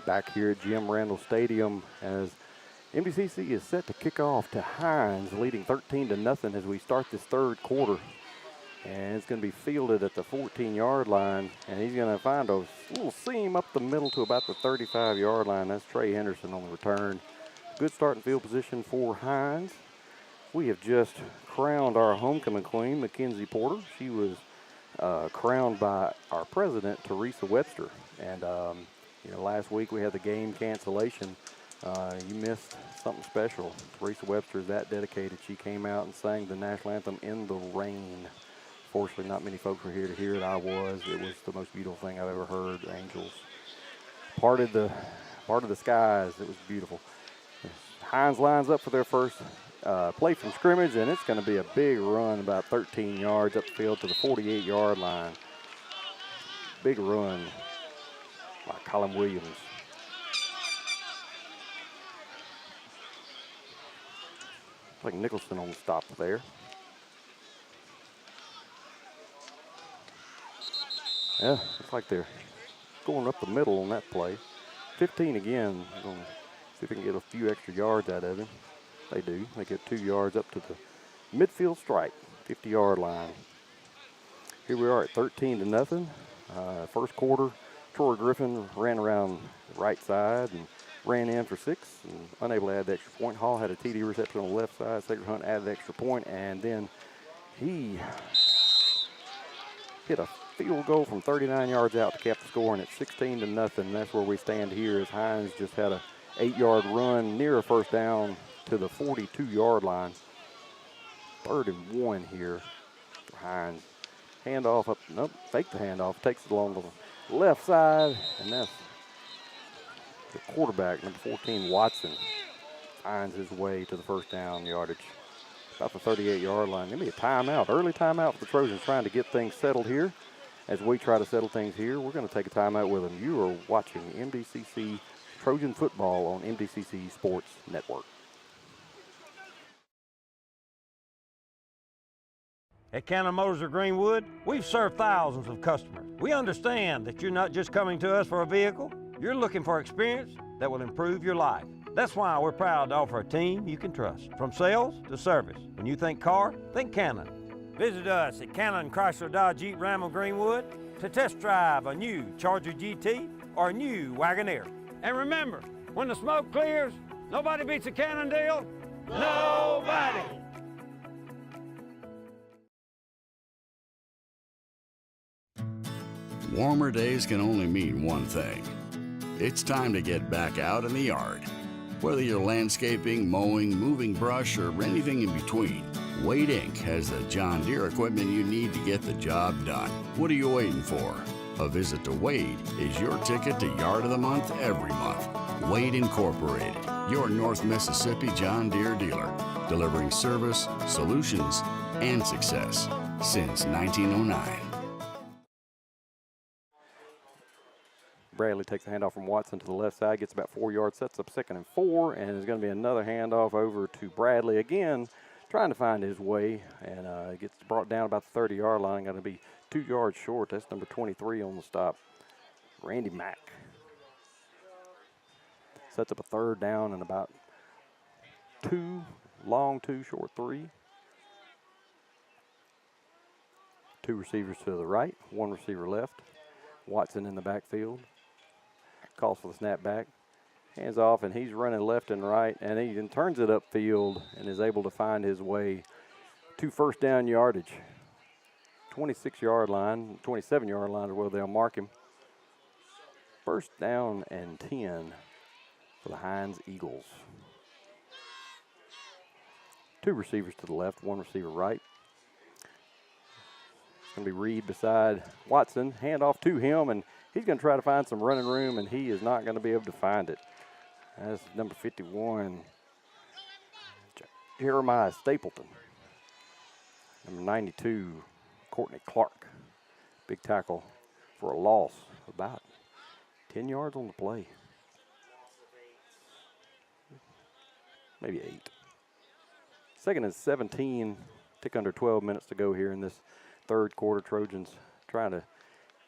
Back here at Jim Randall Stadium as Mdcc is set to kick off to Hinds, leading 13-0 as we start this third quarter. And it's going to be fielded at the 14-yard line, and he's going to find a little seam up the middle to about the 35-yard line. That's Trey Henderson on the return. Good starting field position for Hinds. We have just crowned our homecoming queen, Mackenzie Porter. She was crowned by our president, Teresa Webster. And last week we had the game cancellation. You missed something special. Teresa Webster is that dedicated. She came out and sang the national anthem in the rain. Fortunately, not many folks were here to hear it. I was. It was the most beautiful thing I've ever heard. Angels parted the skies. It was beautiful. Hinds lines up for their first play from scrimmage, and it's going to be a big run, about 13 yards up the field to the 48-yard line. Big run by Colin Williams. Like Nicholson on the stop there. Yeah, it's like they're going up the middle on that play. 15 again. Gonna see if they can get a few extra yards out of him. They do. They get 2 yards up to the midfield stripe, 50-yard line. Here we are at 13-0. First quarter, Troy Griffin ran around the right side and ran in for 6 and unable to add the extra point. Hall had a TD reception on the left side. Sacred Hunt added the extra point, and then he hit a field goal from 39 yards out to cap the score, and it's 16-0. That's where we stand here as Hinds just had a 8-yard run near a first down to the 42-yard line. 3rd and 1 here for Hinds. Handoff up, nope, fake the handoff, takes it along the left side, and that's the quarterback, number 14, Watson, finds his way to the first down yardage. About the 38-yard line. Maybe a timeout, early timeout for the Trojans trying to get things settled here. As we try to settle things here, we're going to take a timeout with them. You are watching MDCC Trojan football on MDCC Sports Network. At Cannon Motors of Greenwood, we've served thousands of customers. We understand that you're not just coming to us for a vehicle, you're looking for experience that will improve your life. That's why we're proud to offer a team you can trust. From sales to service, when you think car, think Cannon. Visit us at Cannon Chrysler Dodge Jeep Ram of Greenwood to test drive a new Charger GT or a new Wagoneer. And remember, when the smoke clears, nobody beats a Cannon deal. Nobody! Warmer days can only mean one thing. It's time to get back out in the yard. Whether you're landscaping, mowing, moving brush, or anything in between, Wade Inc. has the John Deere equipment you need to get the job done. What are you waiting for? A visit to Wade is your ticket to Yard of the Month every month. Wade Incorporated, your North Mississippi John Deere dealer, delivering service, solutions, and success since 1909. Bradley takes the handoff from Watson to the left side, gets about 4 yards, sets up 2nd and 4, and there's going to be another handoff over to Bradley again, trying to find his way, and gets brought down about the 30-yard line. Going to be 2 yards short. That's number 23 on the stop, Randy Mack. Sets up a third down and about 2 long, 2 short, 3. 2 receivers to the right, 1 receiver left. Watson in the backfield. Calls for the snap back. Hands off, and he's running left and right, and he then turns it upfield and is able to find his way to first down yardage. 26-yard line, 27-yard line is where they'll mark him. First down and 10 for the Hinds Eagles. 2 receivers to the left, 1 receiver right. It's going to be Reed beside Watson. Hand off to him, and he's going to try to find some running room, and he is not going to be able to find it. That's number 51, Jeremiah Stapleton. Number 92, Courtney Clark. Big tackle for a loss of about 10 yards on the play. Maybe 8. Second and 17, tick under 12 minutes to go here in this third quarter. Trojans trying to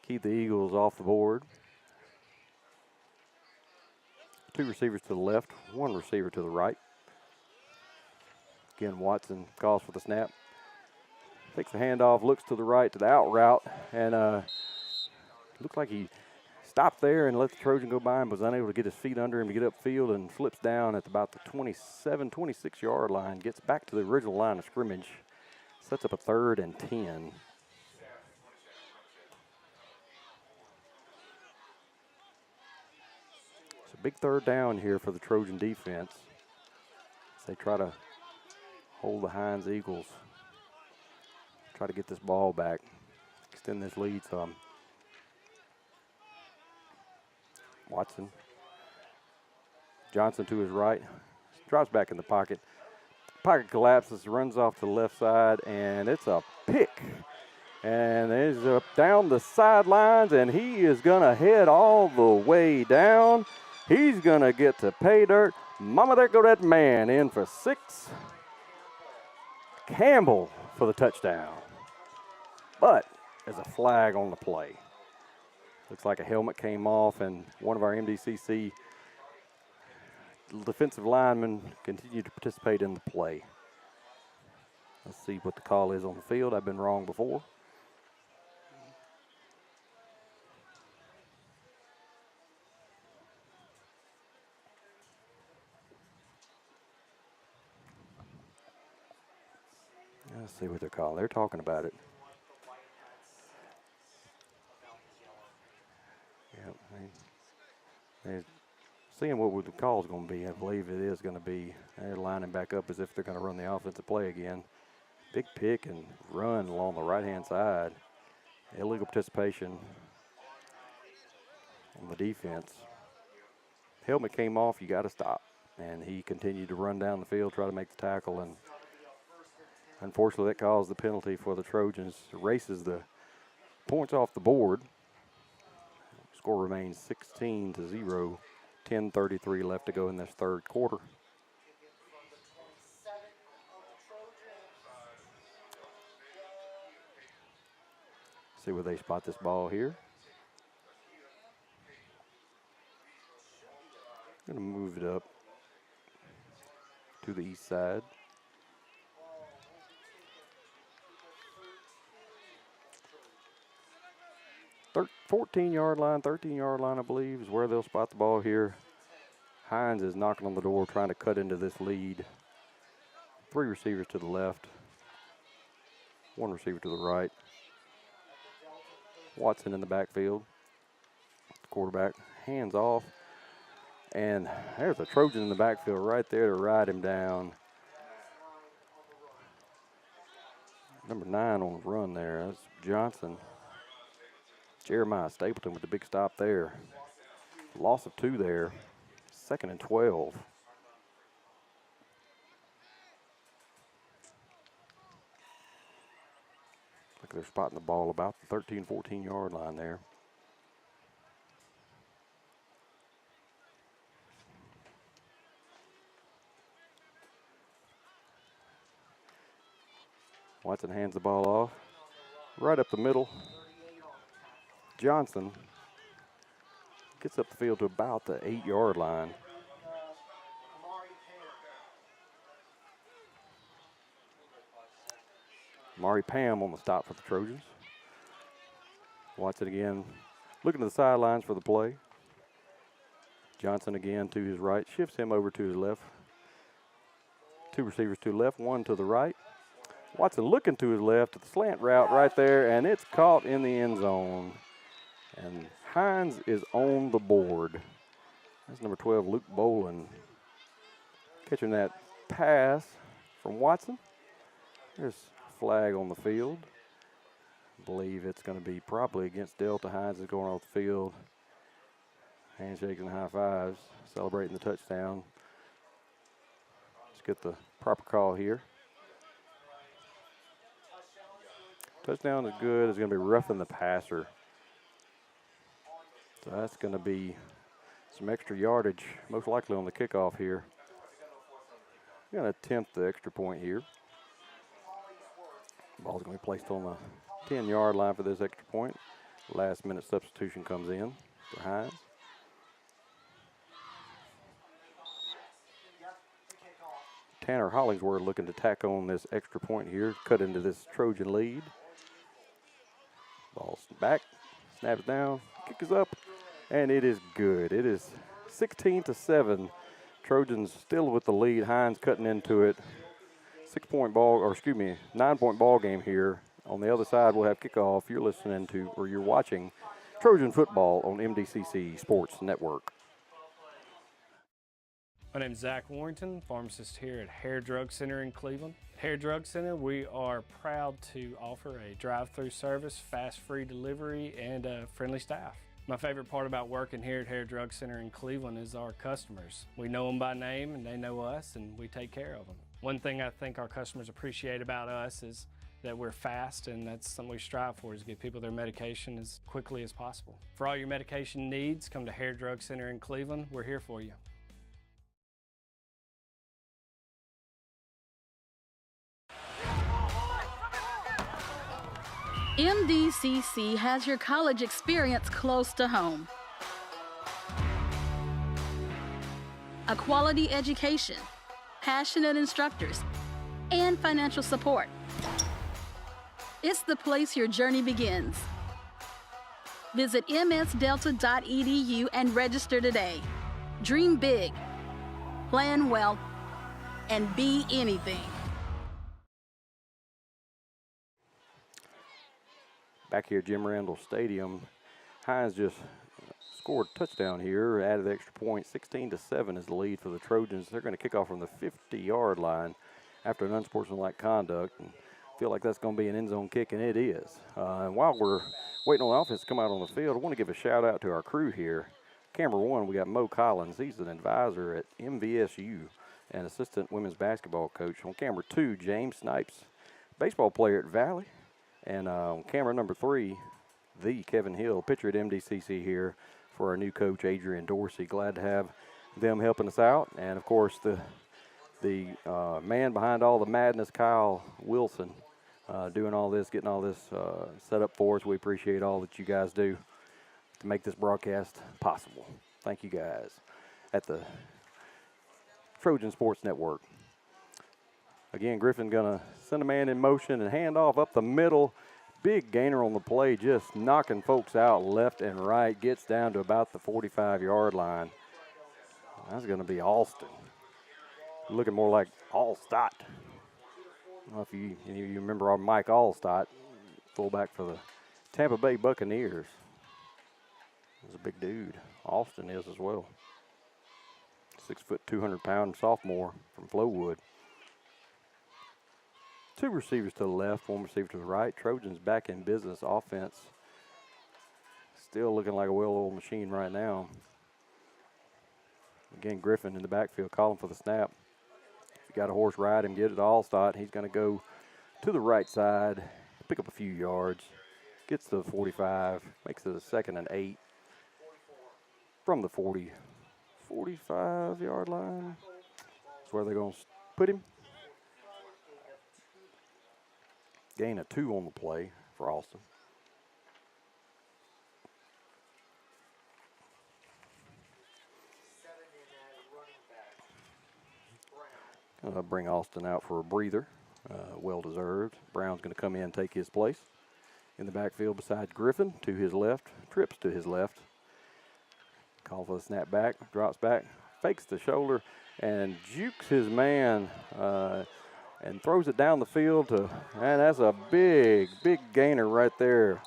keep the Eagles off the board. 2 receivers to the left, 1 receiver to the right. Again, Watson calls for the snap. Takes the handoff, looks to the right to the out route, and looks like he stopped there and let the Trojan go by and was unable to get his feet under him to get upfield, and flips down at about the 27, 26-yard line, gets back to the original line of scrimmage, sets up a third and 10. Big third down here for the Trojan defense as they try to hold the Hinds Eagles. Try to get this ball back, extend this lead some. Watson. Johnson to his right. Drops back in the pocket. Pocket collapses, runs off to the left side, and it's a pick. And it's down the sidelines, and he is going to head all the way down. He's going to get to pay dirt. Mama, there go that man in for 6. Campbell for the touchdown. But there's a flag on the play. Looks like a helmet came off, and one of our Mdcc defensive linemen continued to participate in the play. Let's see what the call is on the field. I've been wrong before. Let's see what they're calling. They're talking about it. Yep, they're seeing what the call's going to be. I believe it is going to be. They're lining back up as if they're going to run the offensive play again. Big pick and run along the right-hand side. Illegal participation on the defense. Helmet came off. You got to stop. And he continued to run down the field, try to make the tackle, and unfortunately, that caused the penalty for the Trojans. Erases the points off the board. Score remains 16-0. 10:33 left to go in this third quarter. See where they spot this ball here. Going to move it up to the east side. 14-yard line, 13-yard line, I believe, is where they'll spot the ball here. Hinds is knocking on the door, trying to cut into this lead. 3 receivers to the left, 1 receiver to the right. Watson in the backfield. Quarterback, hands off. And there's a Trojan in the backfield right there to ride him down. Number 9 on the run there, that's Johnson. Jeremiah Stapleton with the big stop there. Loss of 2 there. 2nd and 12. Look, they're spotting the ball about the 13, 14-yard line there. Watson hands the ball off. Right up the middle. Johnson gets up the field to about the 8-yard line. Mari Pam on the stop for the Trojans. Watson again, looking to the sidelines for the play. Johnson again to his right, shifts him over to his left. Two receivers to the left, one to the right. Watson looking to his left at the slant route right there, and it's caught in the end zone. And Hinds is on the board. That's number 12, Luke Boland, catching that pass from Watson. There's a flag on the field. I believe it's going to be probably against Delta. Hinds is going off the field. Handshakes and high fives, celebrating the touchdown. Let's get the proper call here. Touchdown is good. It's going to be roughing the passer. So that's going to be some extra yardage, most likely on the kickoff here. We're going to attempt the extra point here. Ball's going to be placed on the 10-yard line for this extra point. Last-minute substitution comes in for Hinds. Tanner Hollingsworth looking to tack on this extra point here, cut into this Trojan lead. Ball's back, snaps down, kick is up, and it is good. It is 16-7. Trojans still with the lead. Hinds cutting into it. 9-point ball game here. On the other side, we'll have kickoff. You're listening to, or you're watching Trojan football on Mdcc Sports Network. My name is Zach Warrington, pharmacist here at Hair Drug Center in Cleveland. Hair Drug Center, we are proud to offer a drive-through service, fast free delivery, and friendly staff. My favorite part about working here at Hair Drug Center in Cleveland is our customers. We know them by name and they know us, and we take care of them. One thing I think our customers appreciate about us is that we're fast, and that's something we strive for, is to get people their medication as quickly as possible. For all your medication needs, come to Hair Drug Center in Cleveland. We're here for you. Mdcc has your college experience close to home. A quality education, passionate instructors, and financial support. It's the place your journey begins. Visit msdelta.edu and register today. Dream big, plan well, and be anything. Back here at Jim Randall Stadium, Hinds just scored a touchdown here, added the extra point. 16-7 is the lead for the Trojans. They're going to kick off from the 50-yard line after an unsportsmanlike conduct, and feel like that's going to be an end zone kick, and it is. And while we're waiting on the offense to come out on the field, I want to give a shout out to our crew here. Camera 1, we got Mo Collins. He's an advisor at MVSU and assistant women's basketball coach. On camera 2, James Snipes, baseball player at Valley. And on camera number 3, the Kevin Hill, pitcher at MDCC here for our new coach, Adrian Dorsey. Glad to have them helping us out. And, of course, the man behind all the madness, Kyle Wilson, doing all this, getting all this set up for us. We appreciate all that you guys do to make this broadcast possible. Thank you guys at the Trojan Sports Network. Again, Griffin going to send a man in motion and hand off up the middle. Big gainer on the play, just knocking folks out left and right. Gets down to about the 45-yard line. That's going to be Alston. Looking more like Allstott. I don't know if you remember our Mike Allstott, fullback for the Tampa Bay Buccaneers. He's a big dude. Alston is as well. 6 foot, 200-pound sophomore from Flowood. Two receivers to the left, one receiver to the right. Trojans back in business offense. Still looking like a well-oiled machine right now. Again, Griffin in the backfield calling for the snap. If you got a horse, ride him, get it to Allstott. He's going to go to the right side, pick up a few yards, gets to the 45, makes it a 2nd and 8 from the 45-yard line. That's where they're going to put him. Gain of 2 on the play for Austin. Bring Austin out for a breather. well-deserved. Brown's going to come in and take his place in the backfield beside Griffin to his left, trips to his left. Call for the snap back, drops back, fakes the shoulder, and jukes his man and throws it down the field to, and that's a big, big gainer right there.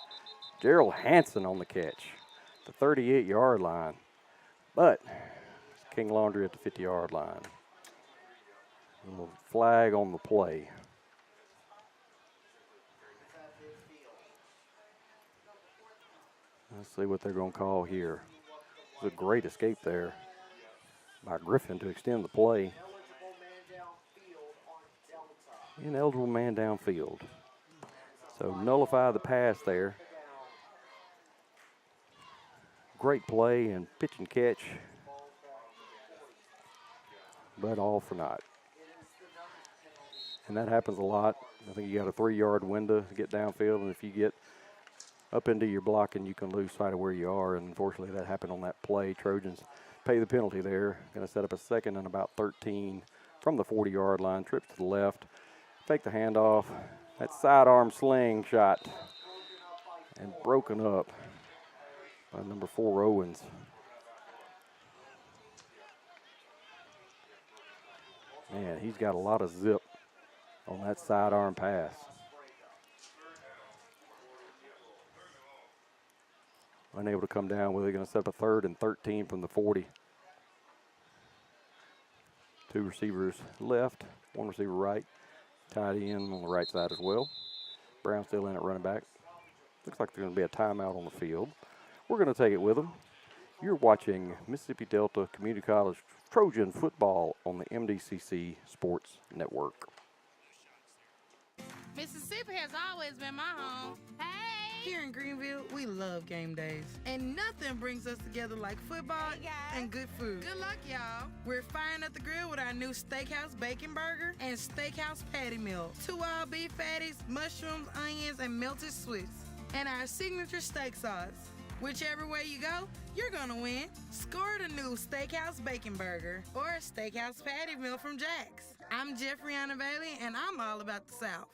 Gerald Hansen on the catch, the 38-yard line. But it's King Laundry at the 50-yard line. A little flag on the play. Let's see what they're going to call here. It was a great escape there by Griffin to extend the play. Ineligible man downfield. So nullify the pass there. Great play and pitch and catch, but all for naught. And that happens a lot. I think you got a 3-yard window to get downfield, and if you get up into your blocking, you can lose sight of where you are, and unfortunately that happened on that play. Trojans pay the penalty there. Going to set up a second and about 13 from the 40-yard line. Trips to the left, fake the handoff. That sidearm sling shot and broken up by number 4 Owens. Man, he's got a lot of zip on that sidearm pass. Unable to come down with it. Going to set up a 3rd and 13 from the 40. 2 receivers left, 1 receiver right. Tight end on the right side as well. Brown still in at running back. Looks like there's going to be a timeout on the field. We're going to take it with them. You're watching Mississippi Delta Community College Trojan football on the Mdcc Sports Network. Mississippi has always been my home. Hey! Here in Greenville, we love game days. And nothing brings us together like football and good food. Good luck, y'all. We're firing up the grill with our new Steakhouse Bacon Burger and Steakhouse Patty Meal. 2 all-beef patties, mushrooms, onions, and melted Swiss. And our signature steak sauce. Whichever way you go, you're gonna win. Score the new Steakhouse Bacon Burger or Steakhouse Patty Meal from Jack's. I'm Jeffriana Bailey, and I'm all about the South.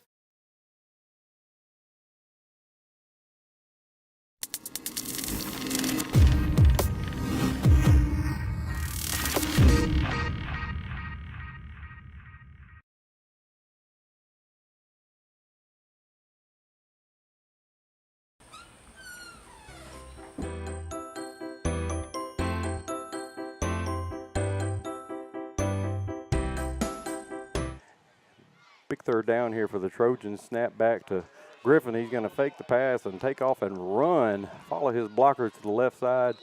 Big 3rd down here for the Trojans. Snap back to Griffin. He's going to fake the pass and take off and run. Follow his blockers to the left side.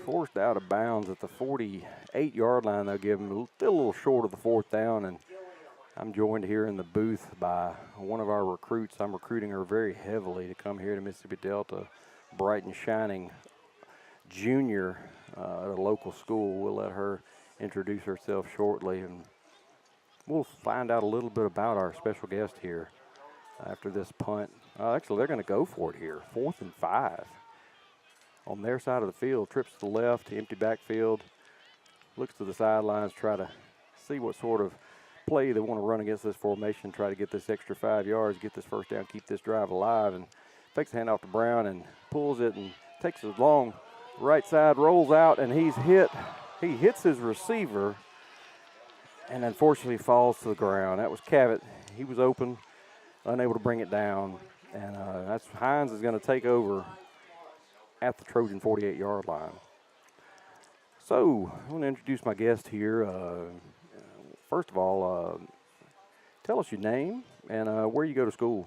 Forced out of bounds at the 48-yard line. They'll give him still a little short of the 4th down. And I'm joined here in the booth by one of our recruits. I'm recruiting her very heavily to come here to Mississippi Delta. Bright and shining junior at a local school. We'll let her introduce herself shortly, and we'll find out a little bit about our special guest here after this punt. Actually, they're going to go for it here. 4th and 5. On their side of the field, trips to the left, empty backfield. Looks to the sidelines, try to see what sort of play they want to run against this formation, try to get this extra 5 yards, get this 1st down, keep this drive alive, and takes the handoff to Brown and pulls it and takes it long right side, rolls out, and he's hit. He hits his receiver and unfortunately falls to the ground. That was Cavett. He was open, unable to bring it down, and that's Hinds is going to take over at the Trojan 48-yard line. So I want to introduce my guest here. First of all, tell us your name and where you go to school.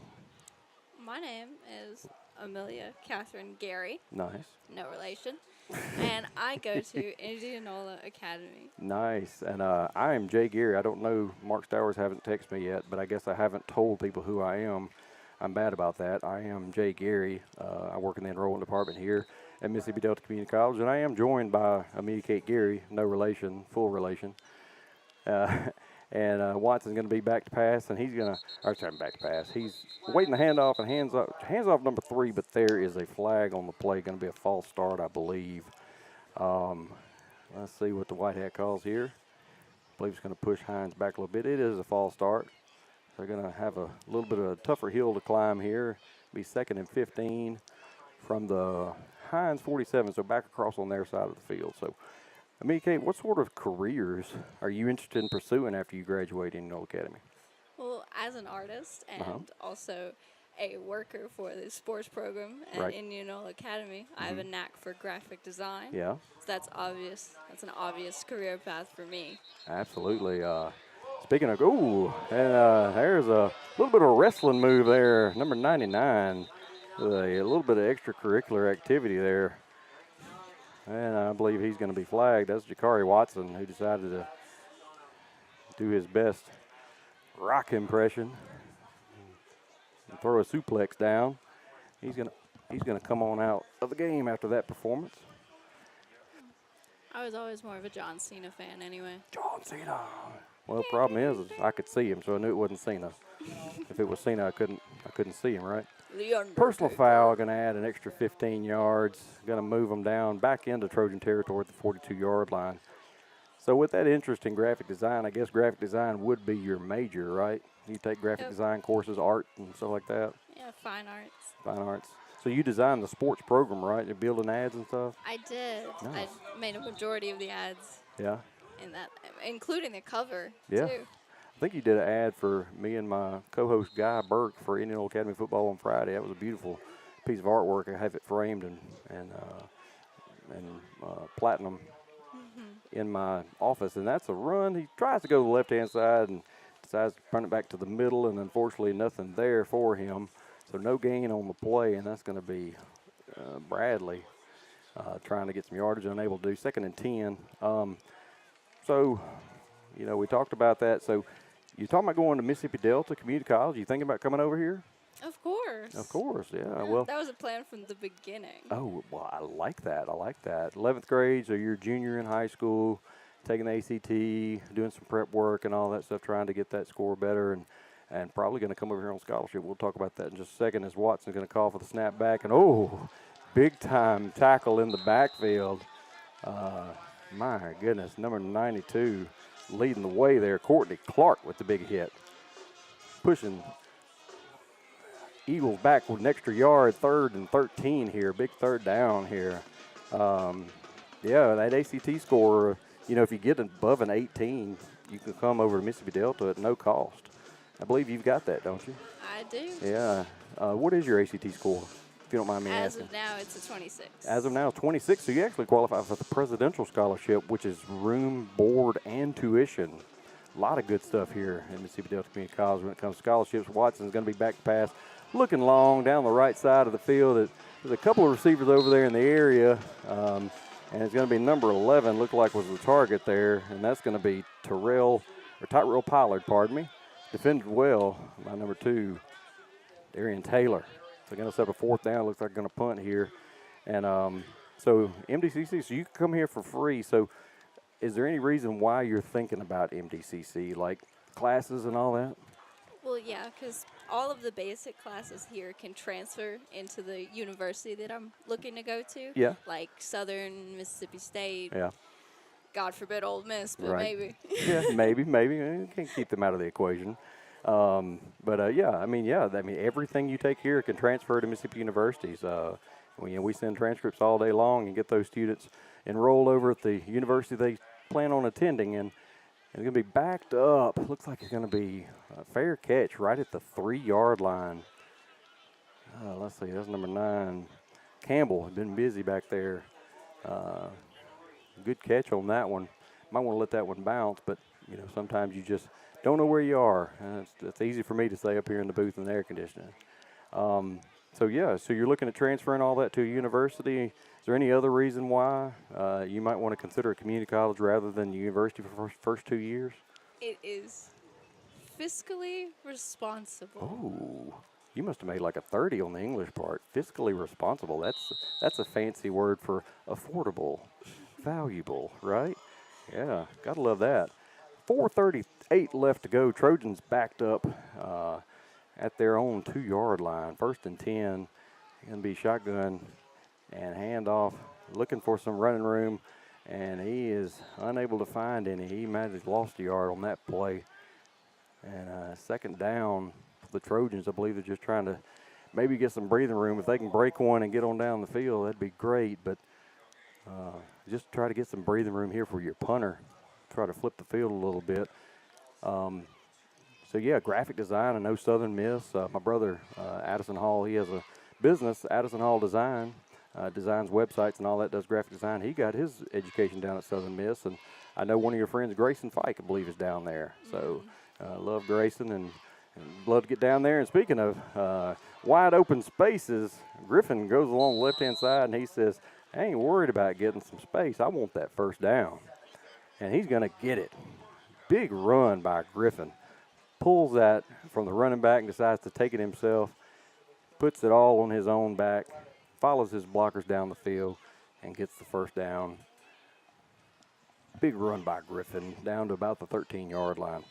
My name is Amelia Catherine Gary. Nice. No relation. And I go to Indianola Academy. Nice. And I am Jay Gary. I don't know, Mark Stowers haven't texted me yet, but I guess I haven't told people who I am. I'm bad about that. I am Jay Gary. I work in the enrollment department here at Mississippi Delta Community College, and I am joined by Amelia Kate Gary, no relation, full relation. And Watson's going to be back to pass, and he's going to, or sorry, back to pass. He's waiting the handoff and hands off number 3, but there is a flag on the play, going to be a false start, I believe. Let's see what the white hat calls here. I believe it's going to push Hinds back a little bit. It is a false start. They're going to have a little bit of a tougher hill to climb here. Be 2nd and 15 from the Hinds 47, so back across on their side of the field. So, Kate, what sort of careers are you interested in pursuing after you graduate in Enola Academy? Well, as an artist and also a worker for the sports program at Enola Academy, I have a knack for graphic design. Yeah. So that's obvious. That's an obvious career path for me. Absolutely. Speaking of, there's a little bit of a wrestling move there. Number 99, with a little bit of extracurricular activity there. And I believe he's going to be flagged. That's Jakari Watson, who decided to do his best rock impression and throw a suplex down. He's gonna come on out of the game after that performance. I was always more of a John Cena fan anyway. John Cena. Well, the problem is I could see him, so I knew it wasn't Cena. If it was Cena, I couldn't see him, right? Personal foul, going to add an extra 15 yards. Going to move them down back into Trojan territory at the 42-yard line. So with that interest in graphic design, I guess graphic design would be your major, right? You take graphic design courses, art and stuff like that? Yeah, fine arts. Fine arts. So you designed the sports program, right? You're building ads and stuff? I did. Nice. I made a majority of the ads. Yeah. In that, including the cover, yeah. too. I think you did an ad for me and my co-host Guy Burke for Indiana Academy football on Friday. That was a beautiful piece of artwork. I have it framed and platinum in my office, and that's a run. He tries to go to the left-hand side and decides to turn it back to the middle, and unfortunately nothing there for him. So no gain on the play, and that's going to be Bradley trying to get some yardage, unable to do. 2nd and 10. So, we talked about that. So you're talking about going to Mississippi Delta Community College. You thinking about coming over here? Of course. Of course, yeah. Well, that was a plan from the beginning. Oh, well, I like that. 11th grade, so you're a junior in high school, taking the ACT, doing some prep work and all that stuff, trying to get that score better, and probably going to come over here on scholarship. We'll talk about that in just a second as Watson's going to call for the snap back. And, big-time tackle in the backfield. My goodness, number 92 leading the way there. Courtney Clark with the big hit. Pushing Eagles back with an extra yard, 3rd and 13 here. Big third down here. That ACT score, if you get above an 18, you can come over to Mississippi Delta at no cost. I believe you've got that, don't you? I do. Yeah. What is your ACT score, if you don't mind me asking? As of now, it's a 26. As of now, 26. So you actually qualify for the presidential scholarship, which is room, board, and tuition. A lot of good stuff here at Mississippi Delta Community College when it comes to scholarships. Watson's going to be back to pass, looking long down the right side of the field. There's a couple of receivers over there in the area, and it's going to be number 11, looked like was the target there, and that's going to be Tyrell Pollard, defended well by number 2, Darian Taylor. So going to set up a 4th down. Looks like they're going to punt here. And so Mdcc, so you can come here for free. So is there any reason why you're thinking about Mdcc, like classes and all that? Well, yeah, because all of the basic classes here can transfer into the university that I'm looking to go to. Yeah. Like Southern Mississippi State. Yeah. God forbid Ole Miss, but right. maybe. Yeah, maybe. You can't keep them out of the equation. Everything you take here can transfer to Mississippi universities. We send transcripts all day long and get those students enrolled over at the university they plan on attending, and it's going to be backed up. Looks like it's going to be a fair catch right at the 3-yard line. Let's see, that's number 9. Campbell has been busy back there. Good catch on that one. Might want to let that one bounce, but sometimes you just don't know where you are. It's easy for me to say up here in the booth in the air conditioning. So you're looking at transferring all that to a university. Is there any other reason why you might want to consider a community college rather than university for the first 2 years? It is fiscally responsible. Oh, you must have made like a 30 on the English part. Fiscally responsible. That's a fancy word for affordable, valuable, right? Yeah, gotta love that. 4:38 left to go. Trojans backed up at their own 2-yard line. 1st and 10. Going to be shotgun and handoff. Looking for some running room, and he is unable to find any. He might have lost a yard on that play. And second down for the Trojans. I believe they're just trying to maybe get some breathing room. If they can break one and get on down the field, that'd be great. But just try to get some breathing room here for your punter. Try to flip the field a little bit. So, yeah, graphic design, I know Southern Miss. My brother, Addison Hall, he has a business, Addison Hall Design, designs websites and all that, does graphic design. He got his education down at Southern Miss. And I know one of your friends, Grayson Fike, I believe, is down there. So, love Grayson and love to get down there. And speaking of wide open spaces, Griffin goes along the left-hand side, and he says, I ain't worried about getting some space. I want that first down. And he's going to get it. Big run by Griffin. Pulls that from the running back and decides to take it himself, puts it all on his own back, follows his blockers down the field, and gets the first down. Big run by Griffin down to about the 13-yard line.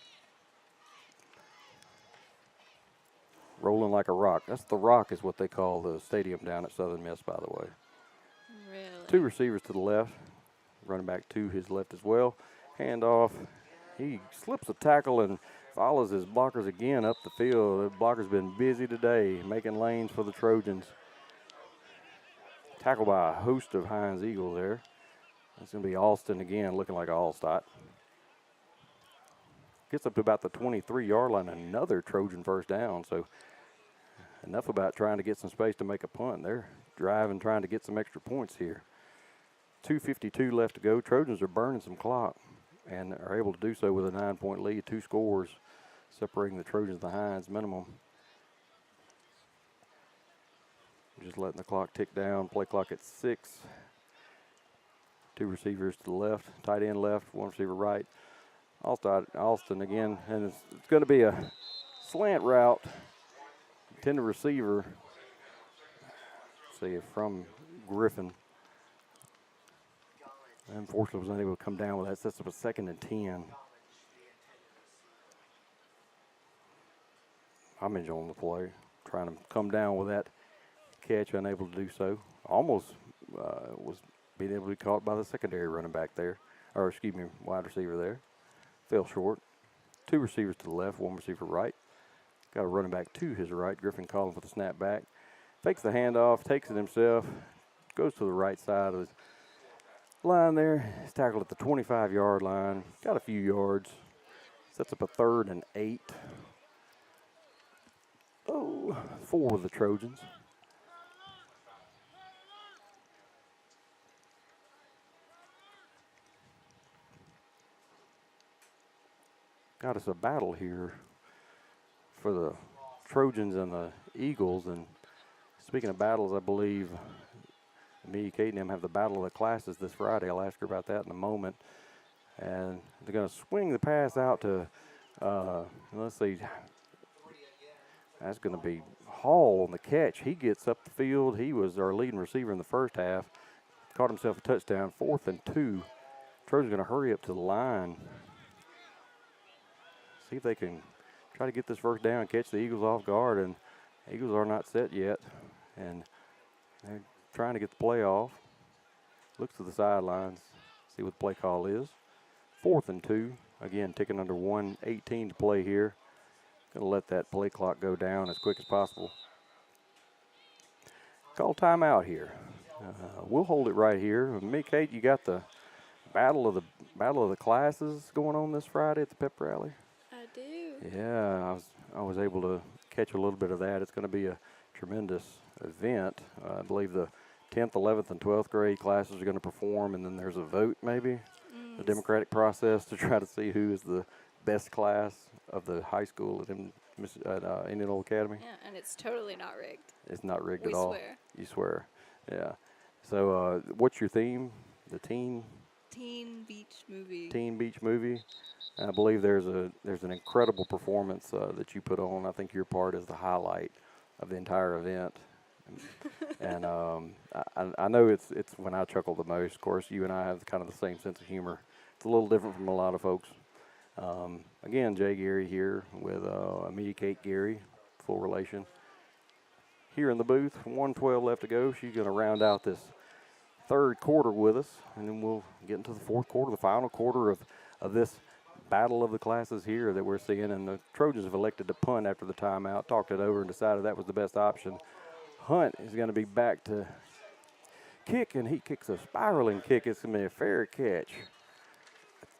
Rolling like a rock. That's the Rock is what they call the stadium down at Southern Miss, by the way. Really? 2 receivers to the left. Running back to his left as well. Handoff. He slips a tackle and follows his blockers again up the field. The blocker's been busy today, making lanes for the Trojans. Tackled by a host of Hinds Eagles there. That's going to be Alston again, looking like an all-stot. Gets up to about the 23-yard line, another Trojan first down. So enough about trying to get some space to make a punt. They're driving, trying to get some extra points here. 2:52 left to go. Trojans are burning some clock and are able to do so with a 9-point lead, 2 scores separating the Trojans and the Hinds minimum. Just letting the clock tick down, play clock at 6. 2 receivers to the left, tight end left, 1 receiver right. Alston again, and it's going to be a slant route. Intended receiver, see, from Griffin. Unfortunately, was unable to come down with that. Sets up a 2nd and 10. I'm enjoying the play, trying to come down with that catch, unable to do so. Almost was being able to be caught by the secondary running back there, or excuse me, wide receiver there. Fell short. 2 receivers to the left, 1 receiver right. Got a running back to his right. Griffin calling for the snap back. Fakes the handoff, takes it himself, goes to the right side of the line there. He's tackled at the 25-yard line. Got a few yards. Sets up a 3rd and 8. Oh, 4 of the Trojans. Got us a battle here for the Trojans and the Eagles. And speaking of battles, I believe me, Kate, and them have the battle of the classes this Friday. I'll ask her about that in a moment. And they're going to swing the pass out to, let's see, that's going to be Hall on the catch. He gets up the field. He was our leading receiver in the first half. Caught himself a touchdown, 4th and 2. Trojans going to hurry up to the line. See if they can try to get this first down, catch the Eagles off guard. And the Eagles are not set yet. And they're trying to get the play off. Looks to the sidelines, see what the play call is. 4th and 2. Again, ticking under 1:18 to play here. Going to let that play clock go down as quick as possible. Call timeout here. We'll hold it right here. Me, Kate, you got the battle of the classes going on this Friday at the pep rally. I do. Yeah, I was able to catch a little bit of that. It's going to be a tremendous event. I believe the 10th, 11th, and 12th grade classes are going to perform, and then there's a vote maybe, a democratic process to try to see who is the best class of the high school at Indian Academy. Yeah, and it's totally not rigged. It's not rigged We at all. swear. You swear. Yeah. So what's your theme? The teen beach movie. Teen beach movie. And I believe there's an incredible performance that you put on. I think your part is the highlight of the entire event. And I know it's when I chuckle the most. Of course, you and I have kind of the same sense of humor. It's a little different from a lot of folks. Again, Jay Gary here with Amelia Kate Gary, full relation. Here in the booth, 1:12 left to go. She's going to round out this 3rd quarter with us, and then we'll get into the 4th quarter, the final quarter of this battle of the classes here that we're seeing, and the Trojans have elected to punt after the timeout, talked it over, and decided that was the best option. Hunt is going to be back to kick, and he kicks a spiraling kick. It's going to be a fair catch.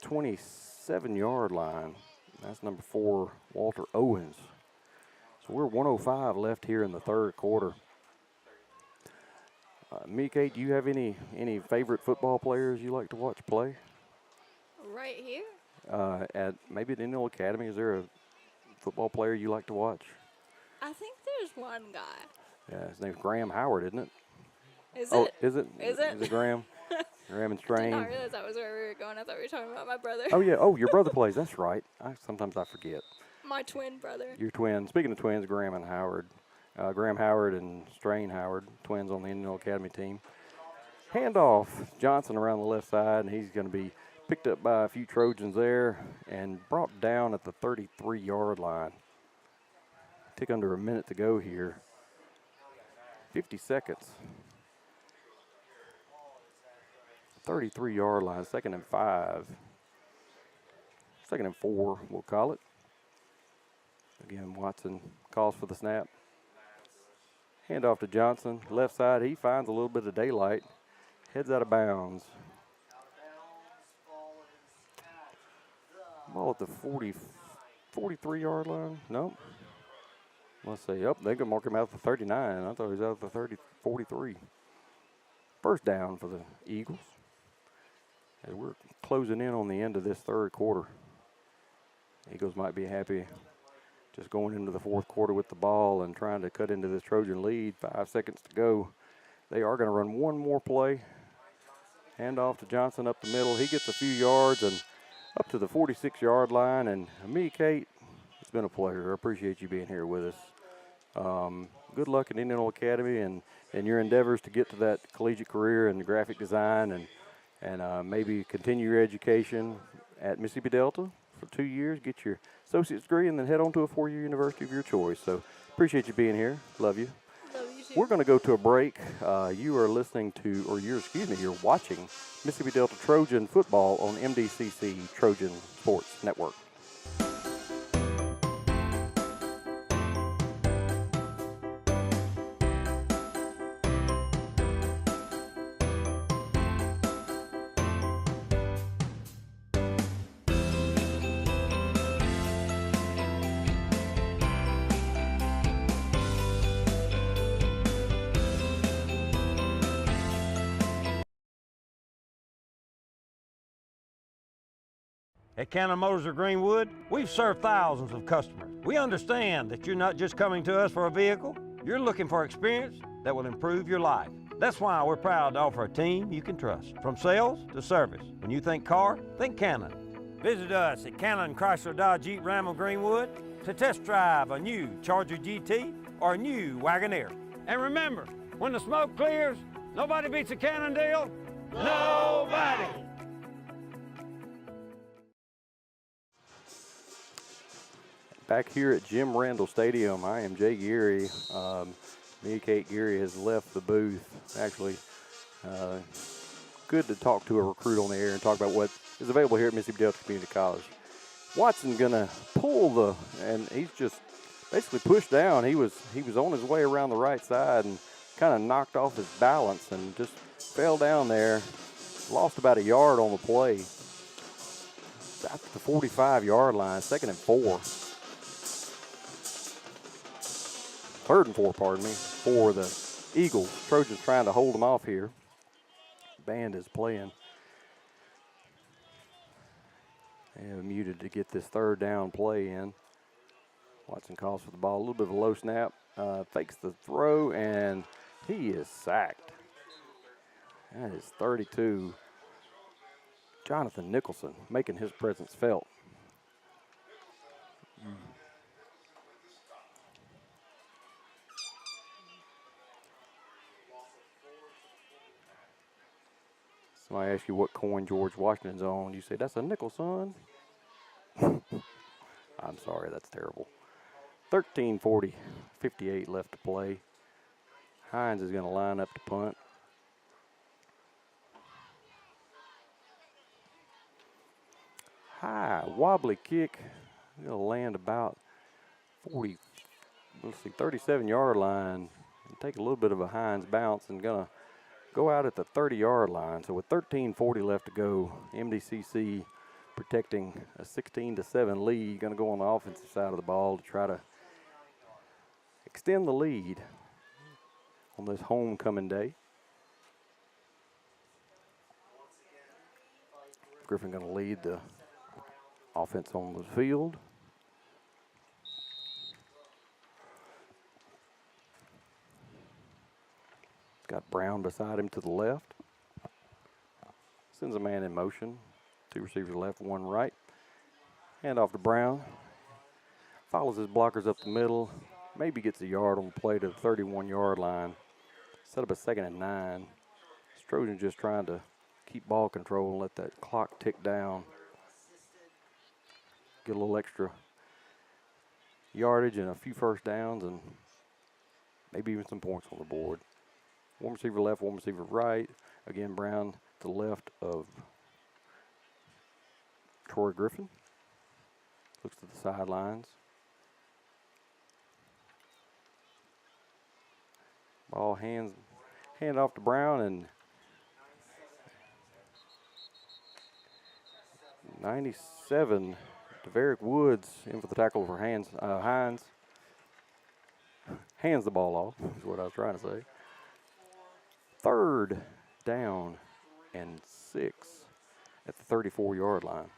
27-yard line. That's number 4, Walter Owens. So we're 1:05 left here in the third quarter. Mika, do you have any favorite football players you like to watch play? Right here? At maybe at Indiana Academy, is there a football player you like to watch? I think there's one guy. Yeah, his name's Graham Howard, isn't it? Is oh, it? Is it? Is it? Is it Graham? Graham and I Strain. did not realize that was where we were going. I thought we were talking about my brother. Oh, yeah. Oh, your brother plays. That's right. Sometimes I forget. My twin brother. Your twin. Speaking of twins, Graham and Howard. Graham Howard and Strain Howard, twins on the Indiana Academy team. Handoff, Johnson around the left side, and he's going to be picked up by a few Trojans there and brought down at the 33-yard line. Take under a minute to go here. 50 seconds. 33-yard line, 2nd and 5. 2nd and 4, we'll call it. Again, Watson calls for the snap. Hand off to Johnson, left side. He finds a little bit of daylight. Heads out of bounds. Ball at the 43-yard line. Nope. Let's see. Up, they can mark him out at the 39. I thought he was out at the 43. First down for the Eagles. As we're closing in on the end of this third quarter. Eagles might be happy just going into the fourth quarter with the ball and trying to cut into this Trojan lead. 5 seconds to go. They are going to run one more play. Hand off to Johnson up the middle. He gets a few yards and up to the 46-yard line. And me, Kate, it's been a pleasure. I appreciate you being here with us. Good luck at Indiana Academy and your endeavors to get to that collegiate career in graphic design and maybe continue your education at Mississippi Delta for 2 years, get your associate's degree, and then head on to a 4-year university of your choice. So appreciate you being here. Love you. Love you too. We're going to go to a break. You are listening to, you're watching Mississippi Delta Trojan football on Mdcc Trojan Sports Network. At Cannon Motors of Greenwood, we've served thousands of customers. We understand that you're not just coming to us for a vehicle, you're looking for experience that will improve your life. That's why we're proud to offer a team you can trust. From sales to service, when you think car, think Cannon. Visit us at Cannon Chrysler Dodge Jeep Ram of Greenwood to test drive a new Charger GT or a new Wagoneer. And remember, when the smoke clears, nobody beats a Cannon deal. Nobody! Back here at Jim Randall Stadium, I am Jay Geary. Me and Kate Geary has left the booth. Actually, good to talk to a recruit on the air and talk about what is available here at Mississippi Delta Community College. Watson gonna pull and he's just basically pushed down. He was on his way around the right side and kind of knocked off his balance and just fell down there. Lost about a yard on the play. At the 45-yard line, 2nd and 4. 3rd and 4, pardon me, for the Eagles. Trojans trying to hold them off here. Band is playing. They have muted to get this 3rd down play in. Watson calls for the ball. A little bit of a low snap. Fakes the throw, and he is sacked. That is 32. Jonathan Nicholson making his presence felt. Somebody asks you what coin George Washington's on. You say, that's a nickel, son. I'm sorry, that's terrible. 13:40, 58 left to play. Hinds is going to line up to punt. high, wobbly kick. Going to land about 37-yard line. And take a little bit of a Hinds bounce and going to go out at the 30-yard line. So with 13:40 left to go, MDCC protecting a 16-7 lead. Going to go on the offensive side of the ball to try to extend the lead on this homecoming day. Griffin going to lead the offense on the field. Got Brown beside him to the left. Sends a man in motion. 2 receivers left, 1 right. Hand off to Brown. Follows his blockers up the middle. Maybe gets a yard on the play to the 31-yard line. Set up a 2nd and 9. Trojans just trying to keep ball control and let that clock tick down. Get a little extra yardage and a few first downs and maybe even some points on the board. 1 receiver left, 1 receiver right. Again, Brown to the left of Troy Griffin. Looks to the sidelines. Ball hand off to Brown, and 97, Deverick Woods in for the tackle for Hinds. Hands the ball off, is what I was trying to say. 3rd down and 6 at the 34-yard line.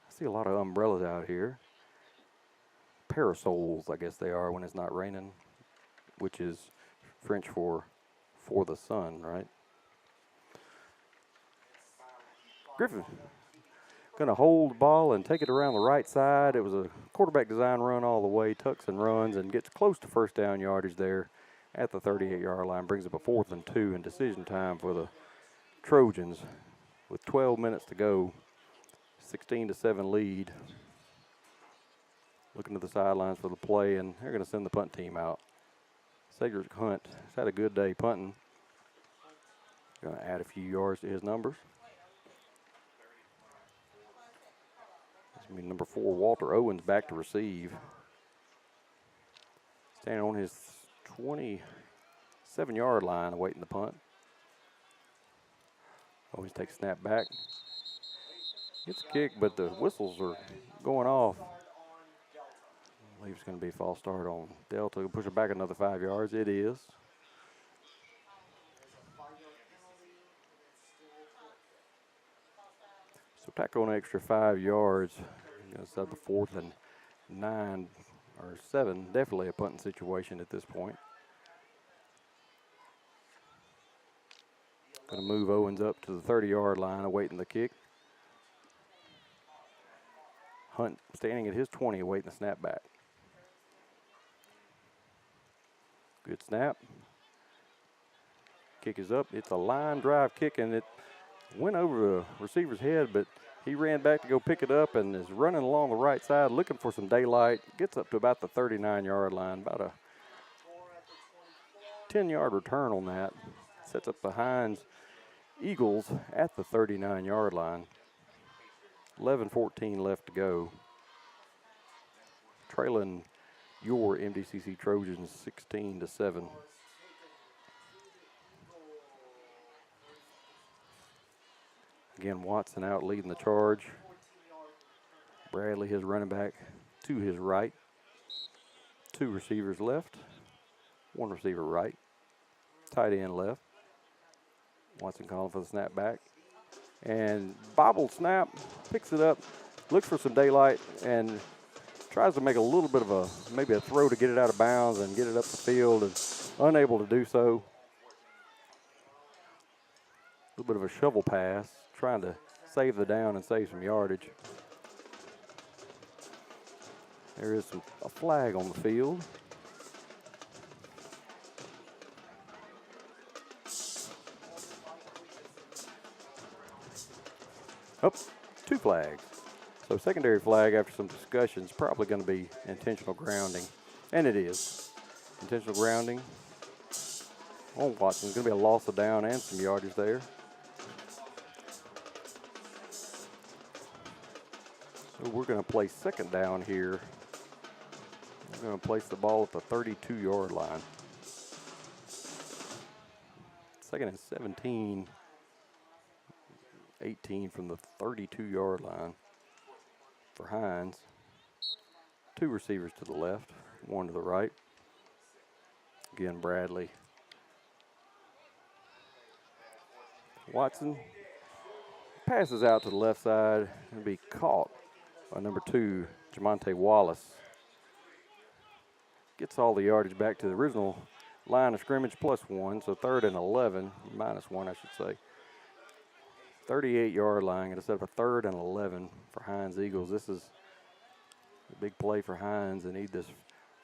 I see a lot of umbrellas out here. Parasols, I guess they are when it's not raining, which is French for the sun, right? Griffin going to hold the ball and take it around the right side. It was a quarterback design run all the way, tucks and runs, and gets close to first down yardage there at the 38-yard line. Brings up a 4th and 2 and decision time for the Trojans with 12 minutes to go. 16-7 lead. Looking to the sidelines for the play, and they're going to send the punt team out. Cedric Hunt has had a good day punting. Going to add a few yards to his numbers. This will be number 4, Walter Owens, back to receive. Standing on his 27-yard line, awaiting the punt. Owens takes a snap back. Gets a kick, but the whistles are going off. I believe it's going to be a false start on Delta. Push it back another 5 yards. It is. So tackle an extra 5 yards. Going to set the 4th and 9 or 7. Definitely a punting situation at this point. Going to move Owens up to the 30-yard line, awaiting the kick. Hunt standing at his 20, awaiting the snap back. Good snap. Kick is up. It's a line drive kick, and it went over the receiver's head, but he ran back to go pick it up and is running along the right side looking for some daylight. Gets up to about the 39-yard line, about a 10-yard return on that. Sets up the Hinds Eagles at the 39-yard line. 11:14 left to go. Trailing your MDCC Trojans 16-7. Again, Watson out leading the charge. Bradley, his running back, to his right. 2 receivers left. 1 receiver right. Tight end left. Watson calling for the snap back. And bobbled snap, picks it up, looks for some daylight, and tries to make a little bit of maybe a throw to get it out of bounds and get it up the field, and unable to do so. A little bit of a shovel pass, trying to save the down and save some yardage. There is a flag on the field. Oh, 2 flags. So secondary flag after some discussions, probably going to be intentional grounding. And it is. Intentional grounding. on Watson. It's going to be a loss of down and some yardage there. So we're going to play second down here. We're going to place the ball at the 32-yard line. Second and 17. 18 from the 32-yard line for Hinds. Two receivers to the left, one to the right. Again, Bradley. Watson passes out to the left side and be caught by number 2, Jamonte Wallace. Gets all the yardage back to the original line of scrimmage +1, so 3rd and 11, -1 I should say. 38-yard line, going to set up a 3rd and 11 for Hinds Eagles. This is a big play for Hinds. They need this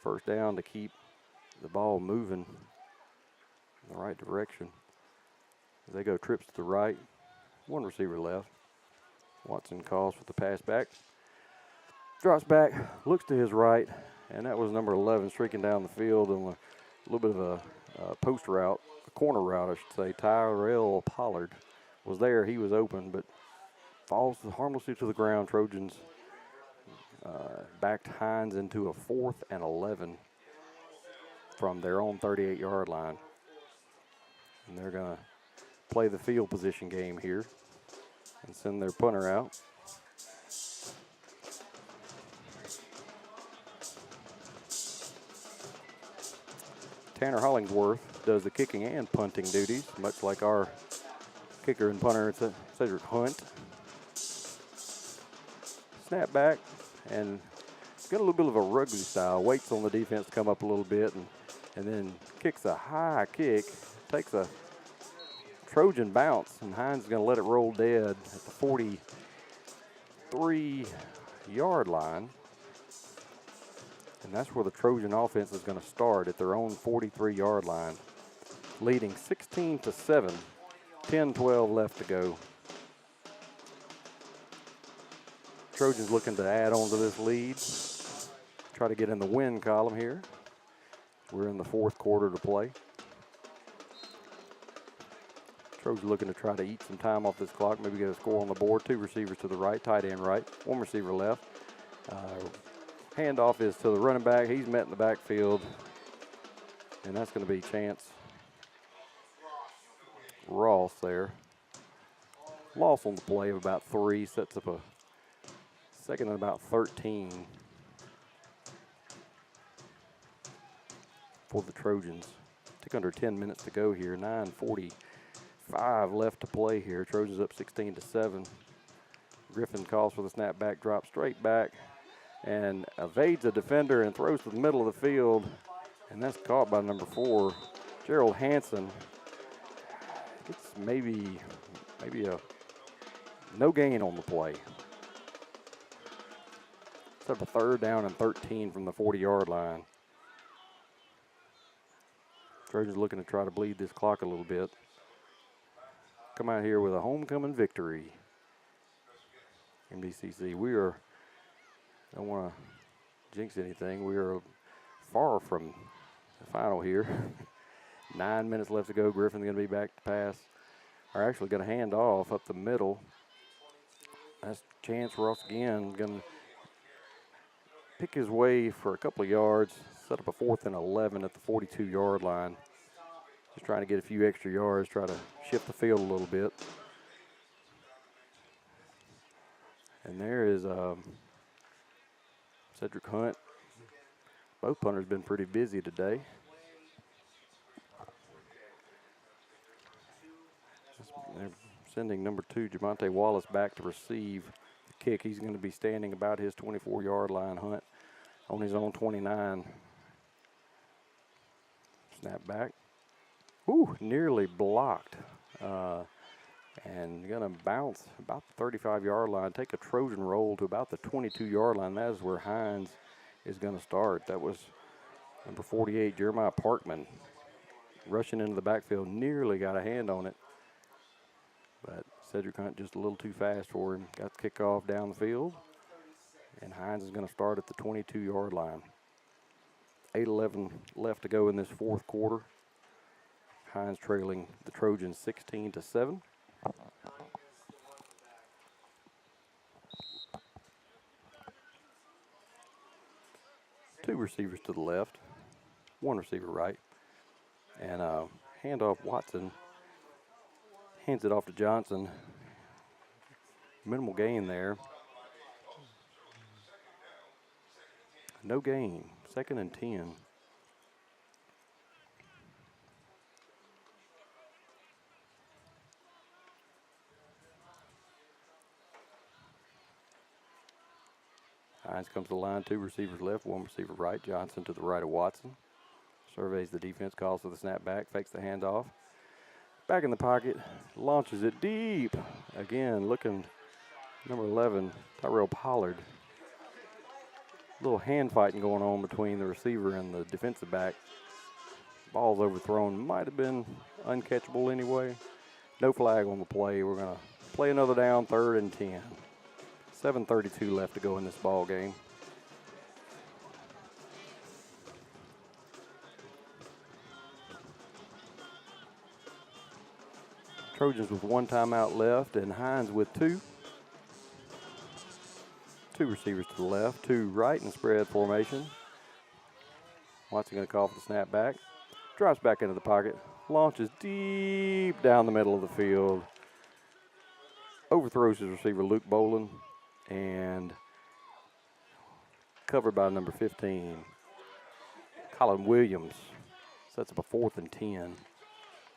first down to keep the ball moving in the right direction. They go trips to the right, one receiver left. Watson calls for the pass back. Drops back, looks to his right, and that was number 11 streaking down the field on a little bit of a post route, a corner route, I should say. Tyrell Pollard was there. He was open, but falls harmlessly to the ground. Trojans backed Hinds into a 4th and 11 from their own 38-yard line. And they're going to play the field position game here and send their punter out. Tanner Hollingsworth does the kicking and punting duties, much like our kicker and punter, it's Cedric Hunt. Snap back and got a little bit of a rugby style. Waits on the defense to come up a little bit and then kicks a high kick. Takes a Trojan bounce, and Hinds is going to let it roll dead at the 43-yard line. And that's where the Trojan offense is going to start, at their own 43-yard line, leading 16-7. 10-12 left to go. Trojans looking to add on to this lead. Try to get in the win column here. We're in the 4th quarter to play. Trojans looking to try to eat some time off this clock, maybe get a score on the board. 2 receivers to the right, tight end right, 1 receiver left. Handoff is to the running back. He's met in the backfield, and that's going to be Chance Ross there. Loss on the play of about 3, sets up a 2nd and about 13 for the Trojans. Took under 10 minutes to go here. 9:45 left to play here. Trojans up 16-7. Griffin calls for the snap back, drops straight back, and evades a defender and throws to the middle of the field, and that's caught by number 4, Gerald Hansen. It's maybe a no gain on the play. It's up a 3rd down and 13 from the 40-yard line. Trojans looking to try to bleed this clock a little bit. Come out here with a homecoming victory. Mdcc, don't want to jinx anything. We are far from the final here. 9 minutes left to go. Griffin's going to be back to pass. Are actually going to hand off up the middle. That's Chance Ross again. Going to pick his way for a couple of yards. Set up a 4th and 11 at the 42-yard line. Just trying to get a few extra yards. Try to shift the field a little bit. And there is Cedric Hunt. Both punters been pretty busy today. They're sending number 2, Jamonte Wallace, back to receive the kick. He's going to be standing about his 24-yard line. Hunt on his own 29. Snap back. Ooh, nearly blocked. And going to bounce about the 35-yard line, take a Trojan roll to about the 22-yard line. That is where Hinds is going to start. That was number 48, Jeremiah Parkman, rushing into the backfield. Nearly got a hand on it, but Cedric Hunt just a little too fast for him. Got the kickoff down the field, and Hinds is going to start at the 22-yard line. 8:11 left to go in this 4th quarter. Hinds trailing the Trojans 16-7. Two receivers to the left, one receiver right, and handoff. Watson hands it off to Johnson. Minimal gain there. No gain. 2nd and 10. Hinds comes to the line, 2 receivers left, 1 receiver right. Johnson to the right of Watson. Surveys the defense, calls for the snap back, fakes the handoff. Back in the pocket, launches it deep. Again, looking, number 11, Tyrell Pollard. A little hand fighting going on between the receiver and the defensive back. Ball's overthrown, might have been uncatchable anyway. No flag on the play. We're going to play another down, 3rd and 10. 7:32 left to go in this ball game. Trojans with 1 timeout left and Hinds with 2. 2 receivers to the left, 2 right in spread formation. Watson going to call for the snap back. Drops back into the pocket. Launches deep down the middle of the field. Overthrows his receiver Luke Boland and covered by number 15, Colin Williams. Sets up a 4th and 10.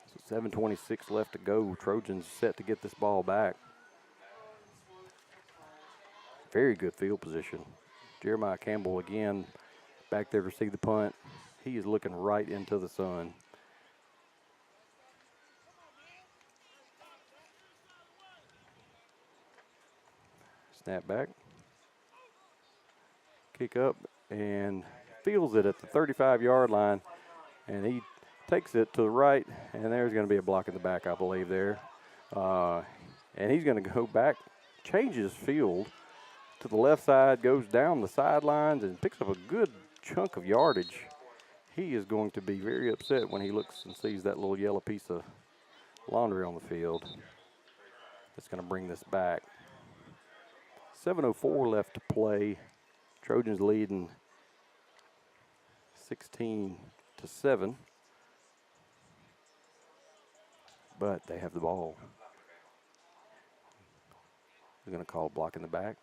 So 7:26 left to go. Trojans set to get this ball back. Very good field position. Jeremiah Campbell again back there to receive the punt. He is looking right into the sun. Snap back. Kick up and fields it at the 35-yard line. And he takes it to the right, and there's going to be a block in the back, I believe, there. And he's going to go back, changes field to the left side, goes down the sidelines, and picks up a good chunk of yardage. He is going to be very upset when he looks and sees that little yellow piece of laundry on the field. That's going to bring this back. 7:04 left to play. Trojans leading 16-7. But they have the ball. They're going to call a block in the back.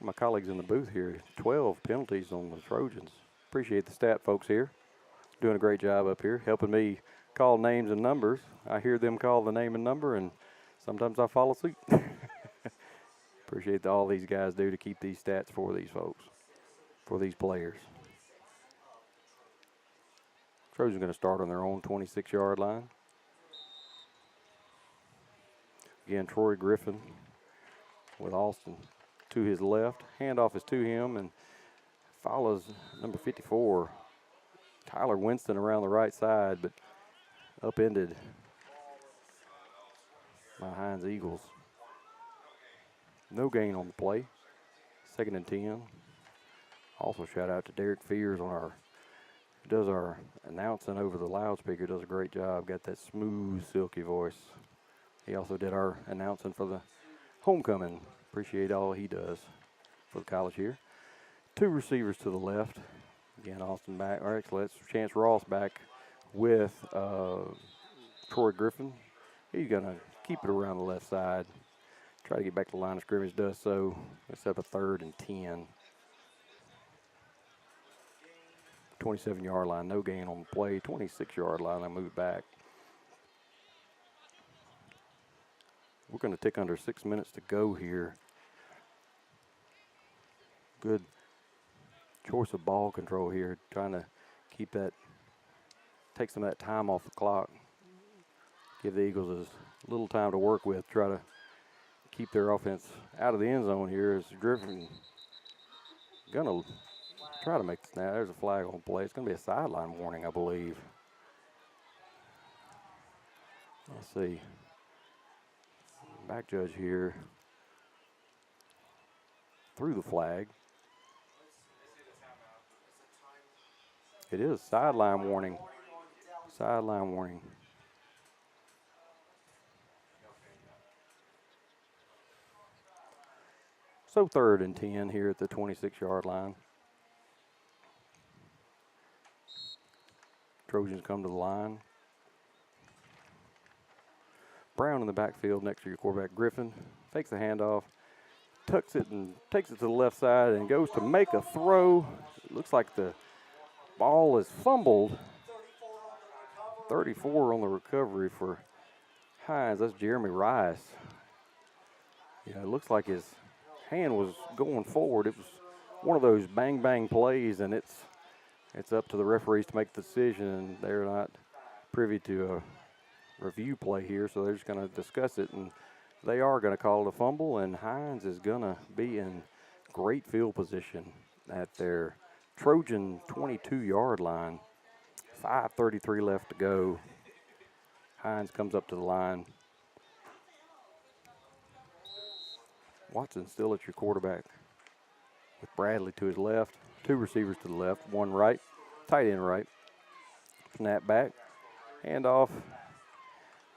My colleagues in the booth here, 12 penalties on the Trojans. Appreciate the stat folks here. Doing a great job up here, helping me call names and numbers. I hear them call the name and number, and sometimes I follow suit. Appreciate all these guys do to keep these stats for these folks, for these players. Trojans going to start on their own 26-yard line. Again, Troy Griffin with Austin to his left. Handoff is to him and follows number 54, Tyler Winston, around the right side, but upended by Hinds Eagles. No gain on the play. 2nd and 10. Also shout out to Derek Fears on our, does our announcing over the loudspeaker, does a great job. Got that smooth, silky voice. He also did our announcing for the homecoming. Appreciate all he does for the college here. 2 receivers to the left. Again, Austin back, or actually that's Chance Ross back with Troy Griffin. He's going to keep it around the left side. Try to get back to the line of scrimmage, does so. Let's have a 3rd and 10. 27-yard line, no gain on the play. 26-yard line, I move back. We're going to tick under 6 minutes to go here. Good choice of ball control here, trying to keep that, take some of that time off the clock. Give the Eagles as little time to work with, try to keep their offense out of the end zone here as Griffin gonna try to make the snap. There's a flag on play. It's gonna be a sideline warning, I believe. Let's see. Back judge here threw the flag. It is sideline warning. Sideline warning. So 3rd and 10 here at the 26-yard line. Trojans come to the line. Brown in the backfield next to your quarterback, Griffin. Takes the handoff, tucks it and takes it to the left side and goes to make a throw. It looks like the ball is fumbled. 34 on the recovery for Hinds. That's Jeremy Rice. Yeah, it looks like his hand was going forward. It was one of those bang plays, and it's up to the referees to make the decision, and they're not privy to a review play here, so they're just going to discuss it, and they are going to call it a fumble, and Hinds is going to be in great field position at their Trojan 22-yard line. 5:33 left to go. Hinds comes up to the line. Watson still at your quarterback with Bradley to his left. 2 receivers to the left, 1 right, tight end right. Snap back, handoff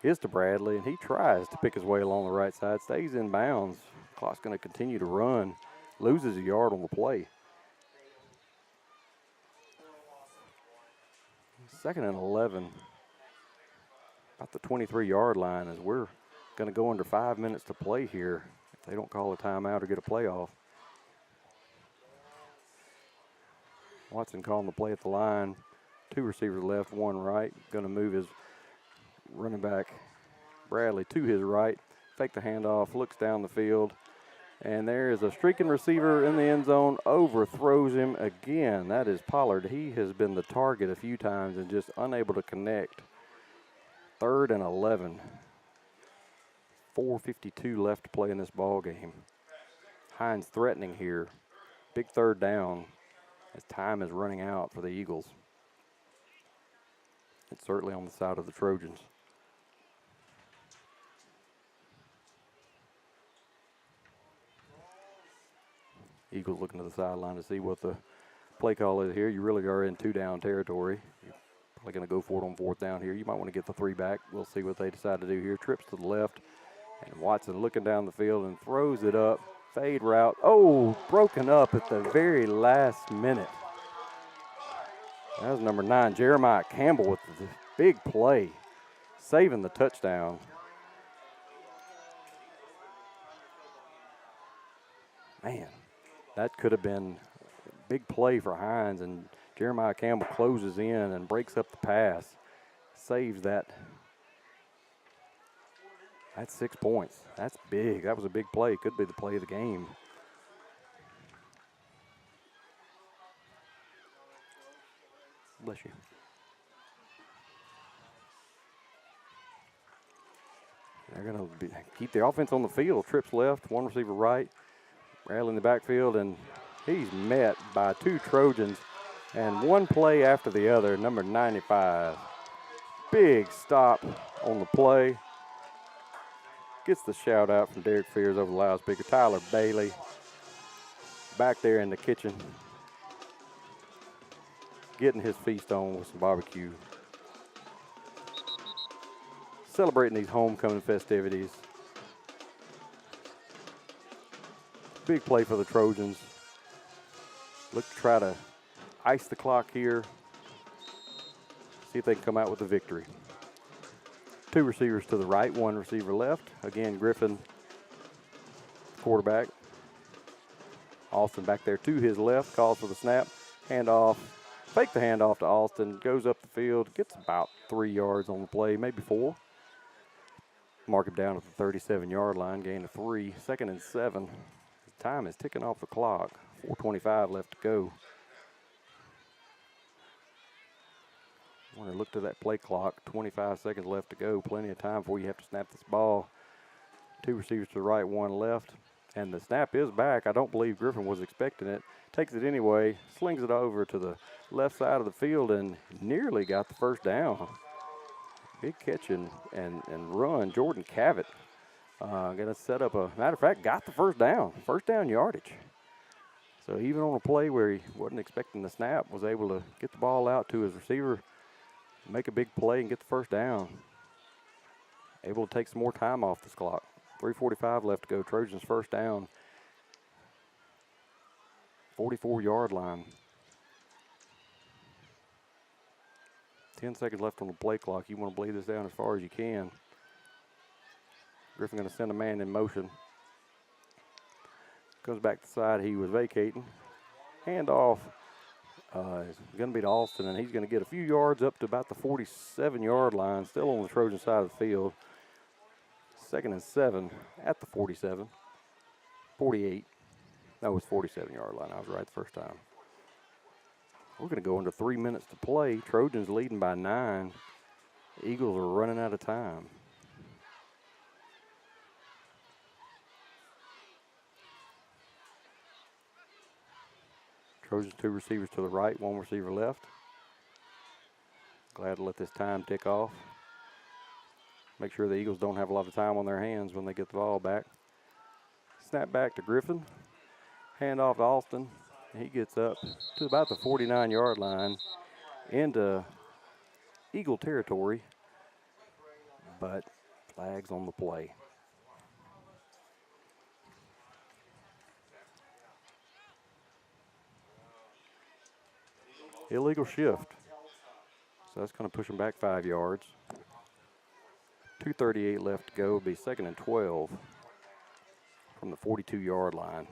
is to Bradley, and he tries to pick his way along the right side, stays in bounds. Clock's going to continue to run, loses a yard on the play. 2nd and 11, about the 23-yard line, as we're going to go under 5 minutes to play here if they don't call a timeout or get a playoff. Watson calling the play at the line. 2 receivers left, 1 right. Going to move his running back Bradley to his right. Fake the handoff, looks down the field. And there is a streaking receiver in the end zone, overthrows him again. That is Pollard. He has been the target a few times and just unable to connect. 3rd and 11. 4:52 left to play in this ball game. Hinds threatening here. Big 3rd down as time is running out for the Eagles. It's certainly on the side of the Trojans. Eagles looking to the sideline to see what the play call is here. You really are in 2-down territory. You're probably going to go for it on 4th down here. You might want to get the 3 back. We'll see what they decide to do here. Trips to the left. And Watson looking down the field and throws it up. Fade route. Oh, broken up at the very last minute. That was number 9, Jeremiah Campbell, with the big play, saving the touchdown. Man, that could have been a big play for Hinds, and Jeremiah Campbell closes in and breaks up the pass, saves that. That's 6 points. That's big. That was a big play. Could be the play of the game. Bless you. They're going to keep the offense on the field. Trips left, 1 receiver right. Bradley in the backfield, and he's met by 2 Trojans, and 1 play after the other. Number 95. Big stop on the play. Gets the shout out from Derek Fears over the loudspeaker. Tyler Bailey back there in the kitchen, getting his feast on with some barbecue. Celebrating these homecoming festivities. Big play for the Trojans. Look to try to ice the clock here. See if they can come out with a victory. 2 receivers to the right, 1 receiver left. Again, Griffin, quarterback. Austin back there to his left, calls for the snap. Handoff, fake the handoff to Austin, goes up the field, gets about 3 yards on the play, maybe 4. Mark him down at the 37-yard line, gain of 3, 2nd and 7. Time is ticking off the clock, 4:25 left to go. I want to look to that play clock, 25 seconds left to go. Plenty of time before you have to snap this ball. 2 receivers to the right, 1 left. And the snap is back. I don't believe Griffin was expecting it. Takes it anyway, slings it over to the left side of the field and nearly got the 1st down. Big catch and run. Jordan Cavett going to set up a, matter of fact, got the 1st down. 1st down yardage. So even on a play where he wasn't expecting the snap, was able to get the ball out to his receiver, make a big play and get the first down. Able to take some more time off this clock. 3:45 left to go. Trojans first down. 44-yard line. 10 seconds left on the play clock. You want to bleed this down as far as you can. Griffin going to send a man in motion. Goes back to the side he was vacating. Handoff is going to be to Alston, and he's going to get a few yards up to about the 47-yard line, still on the Trojan side of the field. 2nd and 7 at the 47. 48. That was 47-yard line. I was right the first time. We're going to go into 3 minutes to play. Trojans leading by 9. Eagles are running out of time. Trojans 2 receivers to the right, 1 receiver left. Glad to let this time tick off. Make sure the Eagles don't have a lot of time on their hands when they get the ball back. Snap back to Griffin. Hand off to Alston. He gets up to about the 49-yard line into Eagle territory, but flags on the play. Illegal shift. So that's going to push him back 5 yards. 2:38 left to go. It'll be 2nd and 12 from the 42-yard line.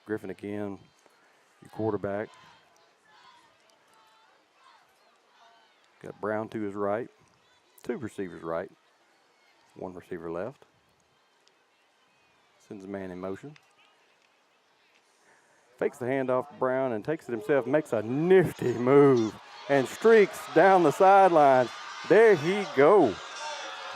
Griffin again, your quarterback. Got Brown to his right. 2 receivers right. 1 receiver left. Sends a man in motion. Fakes the handoff to Brown and takes it himself. Makes a nifty move and streaks down the sideline. There he go.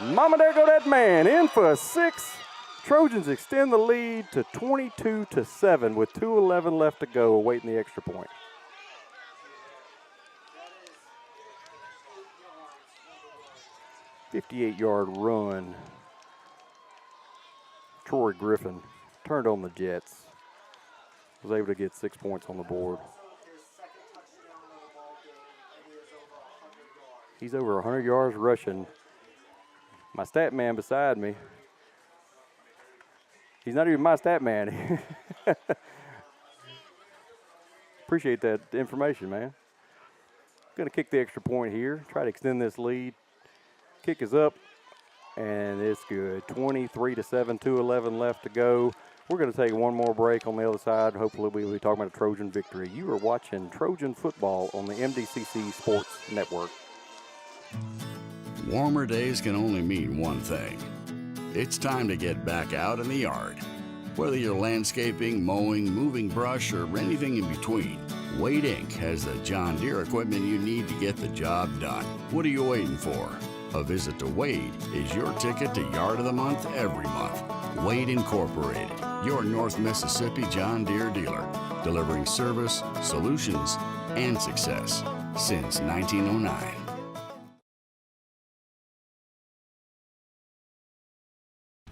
Mama, there go that man. In for a 6. Trojans extend the lead to 22-7 with 2:11 left to go, awaiting the extra point. "58-yard run. Troy Griffin turned on the Jets. Was able to get 6 points on the board. He's over 100 yards rushing. My stat man beside me, he's not even my stat man. Appreciate that information, man. Going to kick the extra point here, try to extend this lead. Kick is up, and it's good. 23-7, 2:11 left to go. We're going to take one more break on the other side. Hopefully we'll be talking about a Trojan victory. You are watching Trojan football on the Mdcc Sports Network. Warmer days can only mean one thing. It's time to get back out in the yard. Whether you're landscaping, mowing, moving brush, or anything in between, Wade Inc. has the John Deere equipment you need to get the job done. What are you waiting for? A visit to Wade is your ticket to Yard of the Month every month. Wade Incorporated, your North Mississippi John Deere dealer, delivering service, solutions, and success since 1909.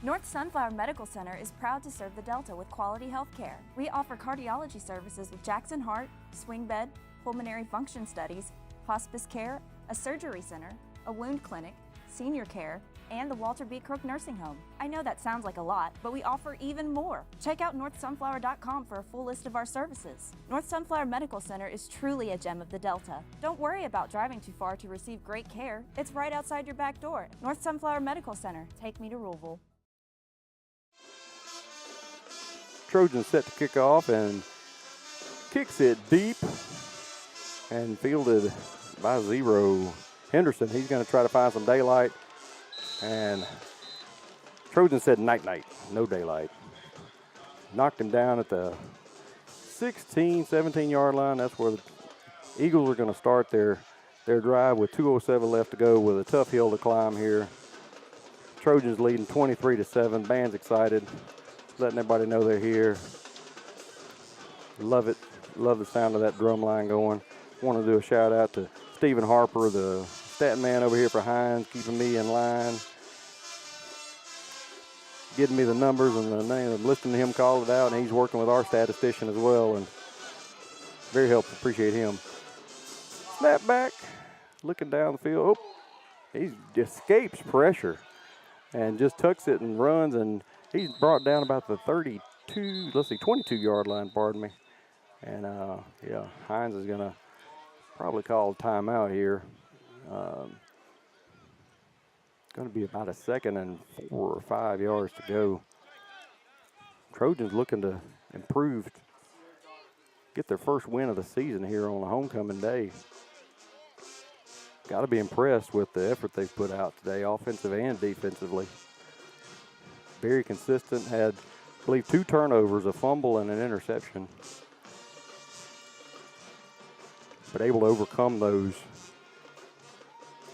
North Sunflower Medical Center is proud to serve the Delta with quality health care. We offer cardiology services with Jackson Heart, swing bed, pulmonary function studies, hospice care, a surgery center, a wound clinic, senior care, and the Walter B. Crook Nursing Home. I know that sounds like a lot, but we offer even more. Check out northsunflower.com for a full list of our services. North Sunflower Medical Center is truly a gem of the Delta. Don't worry about driving too far to receive great care. It's right outside your back door. North Sunflower Medical Center. Take me to Ruleville. Trojans set to kick off and kicks it deep and fielded by Zero Henderson. He's going to try to find some daylight, and Trojan said night-night, no daylight. Knocked him down at the 16, 17-yard line. That's where the Eagles are going to start their drive with 2:07 left to go with a tough hill to climb here. Trojans leading 23-7. Band's excited, letting everybody know they're here. Love it. Love the sound of that drum line going. Want to do a shout out to Stephen Harper, the stat man over here for Hinds, keeping me in line, getting me the numbers and the name. I'm listening to him call it out, and he's working with our statistician as well, and very helpful. Appreciate him. Snap back, looking down the field. Oh, he escapes pressure and just tucks it and runs, and he's brought down about the 22-yard line, pardon me. And, yeah, Hinds is going to probably call a timeout here. Going to be about a second and 4 or 5 yards to go. Trojans looking to improve, get their first win of the season here on a homecoming day. Got to be impressed with the effort they've put out today, offensive and defensively. Very consistent, had, I believe, 2 turnovers, a fumble and an interception. But able to overcome those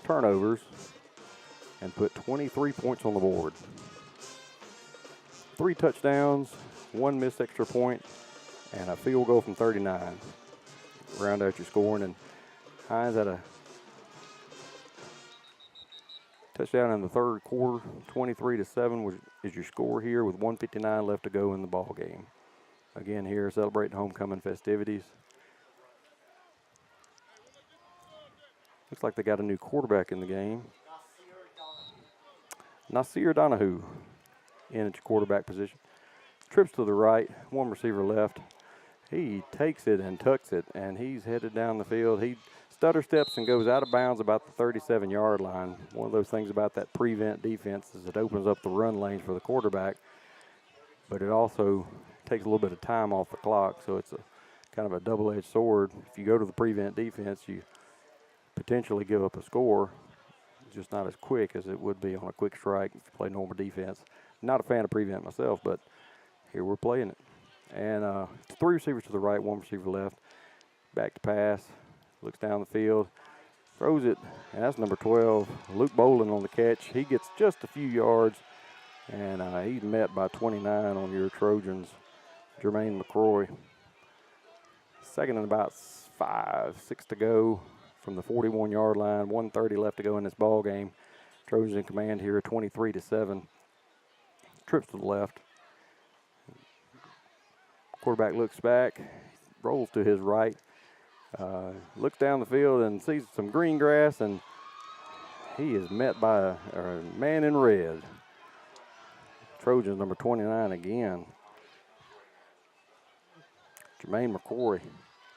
turnovers and put 23 points on the board. 3 touchdowns, 1 missed extra point, and a field goal from 39. Round out your scoring, and Hinds had a touchdown in the third quarter. 23-7 is your score here with 1:59 left to go in the ball game. Again, here celebrating homecoming festivities. Looks like they got a new quarterback in the game. Nasir Donahue in at your quarterback position. Trips to the right, 1 receiver left. He takes it and tucks it, and he's headed down the field. He stutter steps and goes out of bounds about the 37-yard line. One of those things about that prevent defense is it opens up the run lanes for the quarterback, but it also takes a little bit of time off the clock, so it's a kind of a double-edged sword. If you go to the prevent defense, you potentially give up a score, just not as quick as it would be on a quick strike if you play normal defense. Not a fan of prevent myself, but here we're playing it. And 3 receivers to the right, 1 receiver left. Back to pass, looks down the field, throws it, and that's number 12, Luke Bolin on the catch. He gets just a few yards, and he's met by 29 on your Trojans, Jermaine McCroy. Second and about 5, 6 to go from the 41-yard line, 1:30 left to go in this ball game. Trojans in command here, 23-7. Trips to the left. Quarterback looks back, rolls to his right, looks down the field and sees some green grass, and he is met by a man in red. Trojans number 29 again. Jermaine McCroy,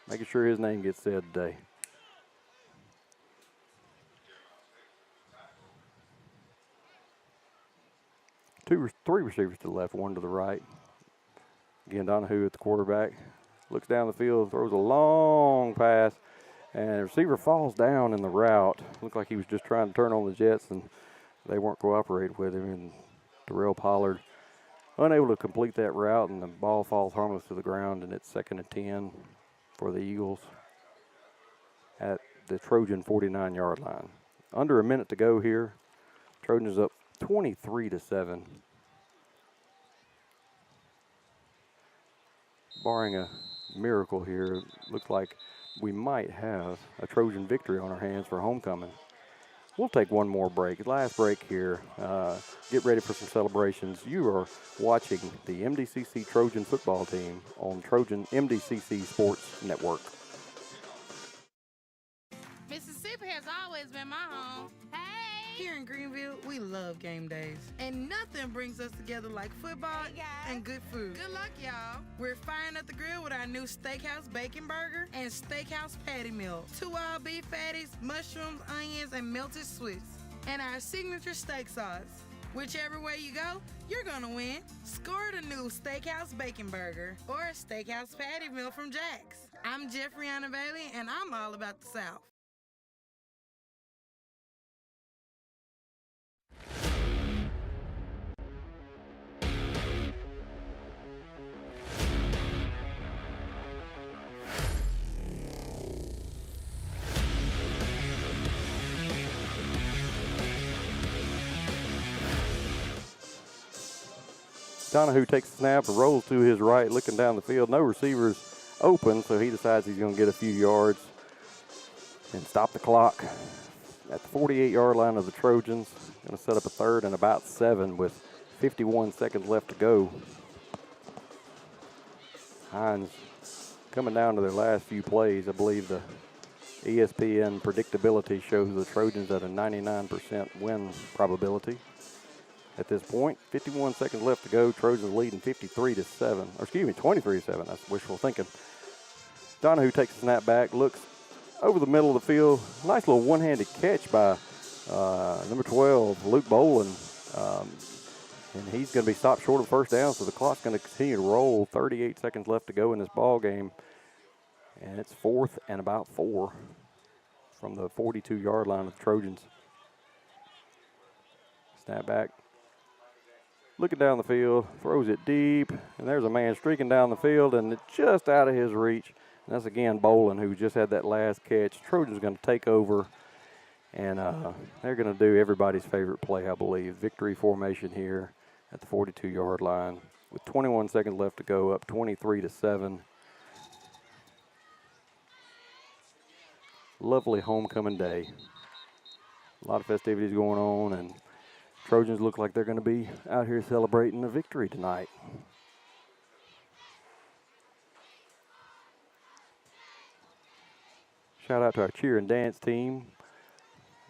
making sure his name gets said today. Three receivers to the left, 1 to the right. Again, Donahue at the quarterback. Looks down the field, throws a long pass, and the receiver falls down in the route. Looked like he was just trying to turn on the jets, and they weren't cooperating with him. And Darrell Pollard unable to complete that route, and the ball falls harmless to the ground, and it's 2nd and 10 for the Eagles at the Trojan 49-yard line. Under a minute to go here. Trojans up 23-7. Barring a miracle here, looks like we might have a Trojan victory on our hands for homecoming. We'll take one more break. Last break here. Get ready for some celebrations. You are watching the Mdcc Trojan football team on Trojan Mdcc Sports Network. Mississippi has always been my home. Hey! Here in Greenville, we love game days. And nothing brings us together like football and good food. Good luck, y'all. We're firing up the grill with our new Steakhouse Bacon Burger and Steakhouse Patty Meal. 2 all-beef patties, mushrooms, onions, and melted Swiss. And our signature steak sauce. Whichever way you go, you're gonna win. Score the new Steakhouse Bacon Burger or Steakhouse Patty Meal from Jack's. I'm Jeffriana Bailey, and I'm all about the South. Donahue takes the snap and rolls to his right, looking down the field. No receivers open, so he decides he's going to get a few yards and stop the clock. at the 48-yard line of the Trojans. Going to set up a 3rd and about 7 with 51 seconds left to go. Hinds coming down to their last few plays. I believe the ESPN predictability shows the Trojans at a 99% win probability at this point. 51 seconds left to go. Trojans leading 53-7. Or excuse me, 23-7. That's wishful thinking. Donahue takes a snap back, looks over the middle of the field. Nice little one-handed catch by number 12, Luke Bolin. And he's going to be stopped short of first down, so the clock's going to continue to roll. 38 seconds left to go in this ball game. And it's 4th and about 4 from the 42-yard line of the Trojans. Snap back. Looking down the field, throws it deep, and there's a man streaking down the field, and it's just out of his reach. And that's again Bolin, who just had that last catch. Trojans going to take over, and they're going to do everybody's favorite play, I believe. Victory formation here at the 42-yard line with 21 seconds left to go, up 23-7. Lovely homecoming day. A lot of festivities going on, and Trojans look like they're going to be out here celebrating a victory tonight. Shout out to our cheer and dance team.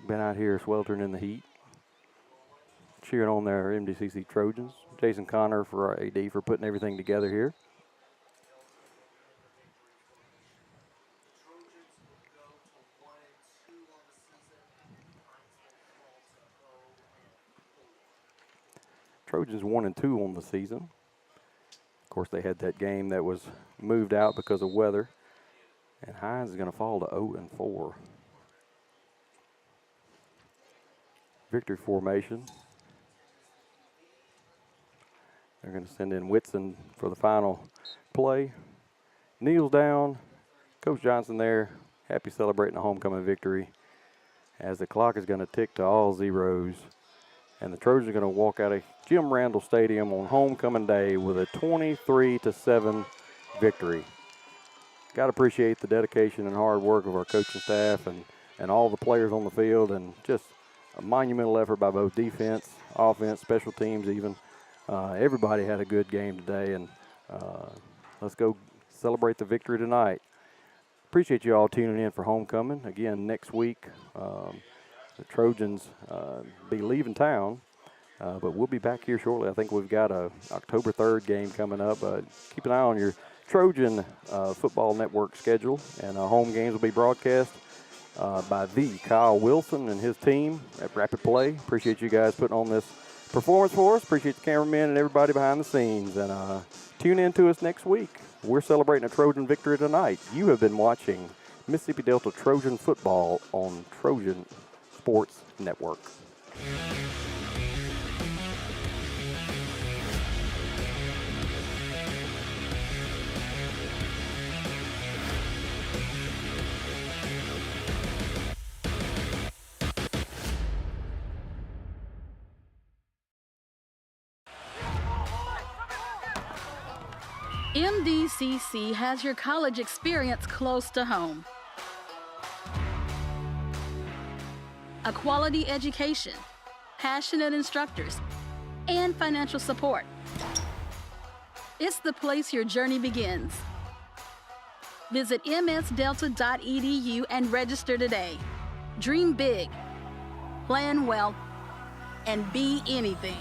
Been out here sweltering in the heat, cheering on their Mdcc Trojans. Jason Connor for our AD for putting everything together here. Trojans 1-2 on the season. Of course, they had that game that was moved out because of weather. And Hinds is going to fall to 0-4. Victory formation. They're going to send in Whitson for the final play. Kneels down. Coach Johnson there, happy celebrating a homecoming victory as the clock is going to tick to all zeros. And the Trojans are going to walk out of Jim Randall Stadium on homecoming day with a 23-7 victory. Got to appreciate the dedication and hard work of our coaching staff and all the players on the field, and just a monumental effort by both defense, offense, special teams even. Everybody had a good game today, and let's go celebrate the victory tonight. Appreciate you all tuning in for homecoming. Again, next week, the Trojans be leaving town, but we'll be back here shortly. I think we've got a October 3rd game coming up. Keep an eye on your Trojan Football Network schedule, and home games will be broadcast by the Kyle Wilson and his team at Rapid Play. Appreciate you guys putting on this performance for us. Appreciate the cameramen and everybody behind the scenes, and tune in to us next week. We're celebrating a Trojan victory tonight. You have been watching Mississippi Delta Trojan football on Trojan Sports Network. Mdcc has your college experience close to home. A quality education, passionate instructors, and financial support. It's the place your journey begins. Visit msdelta.edu and register today. Dream big, plan well, and be anything.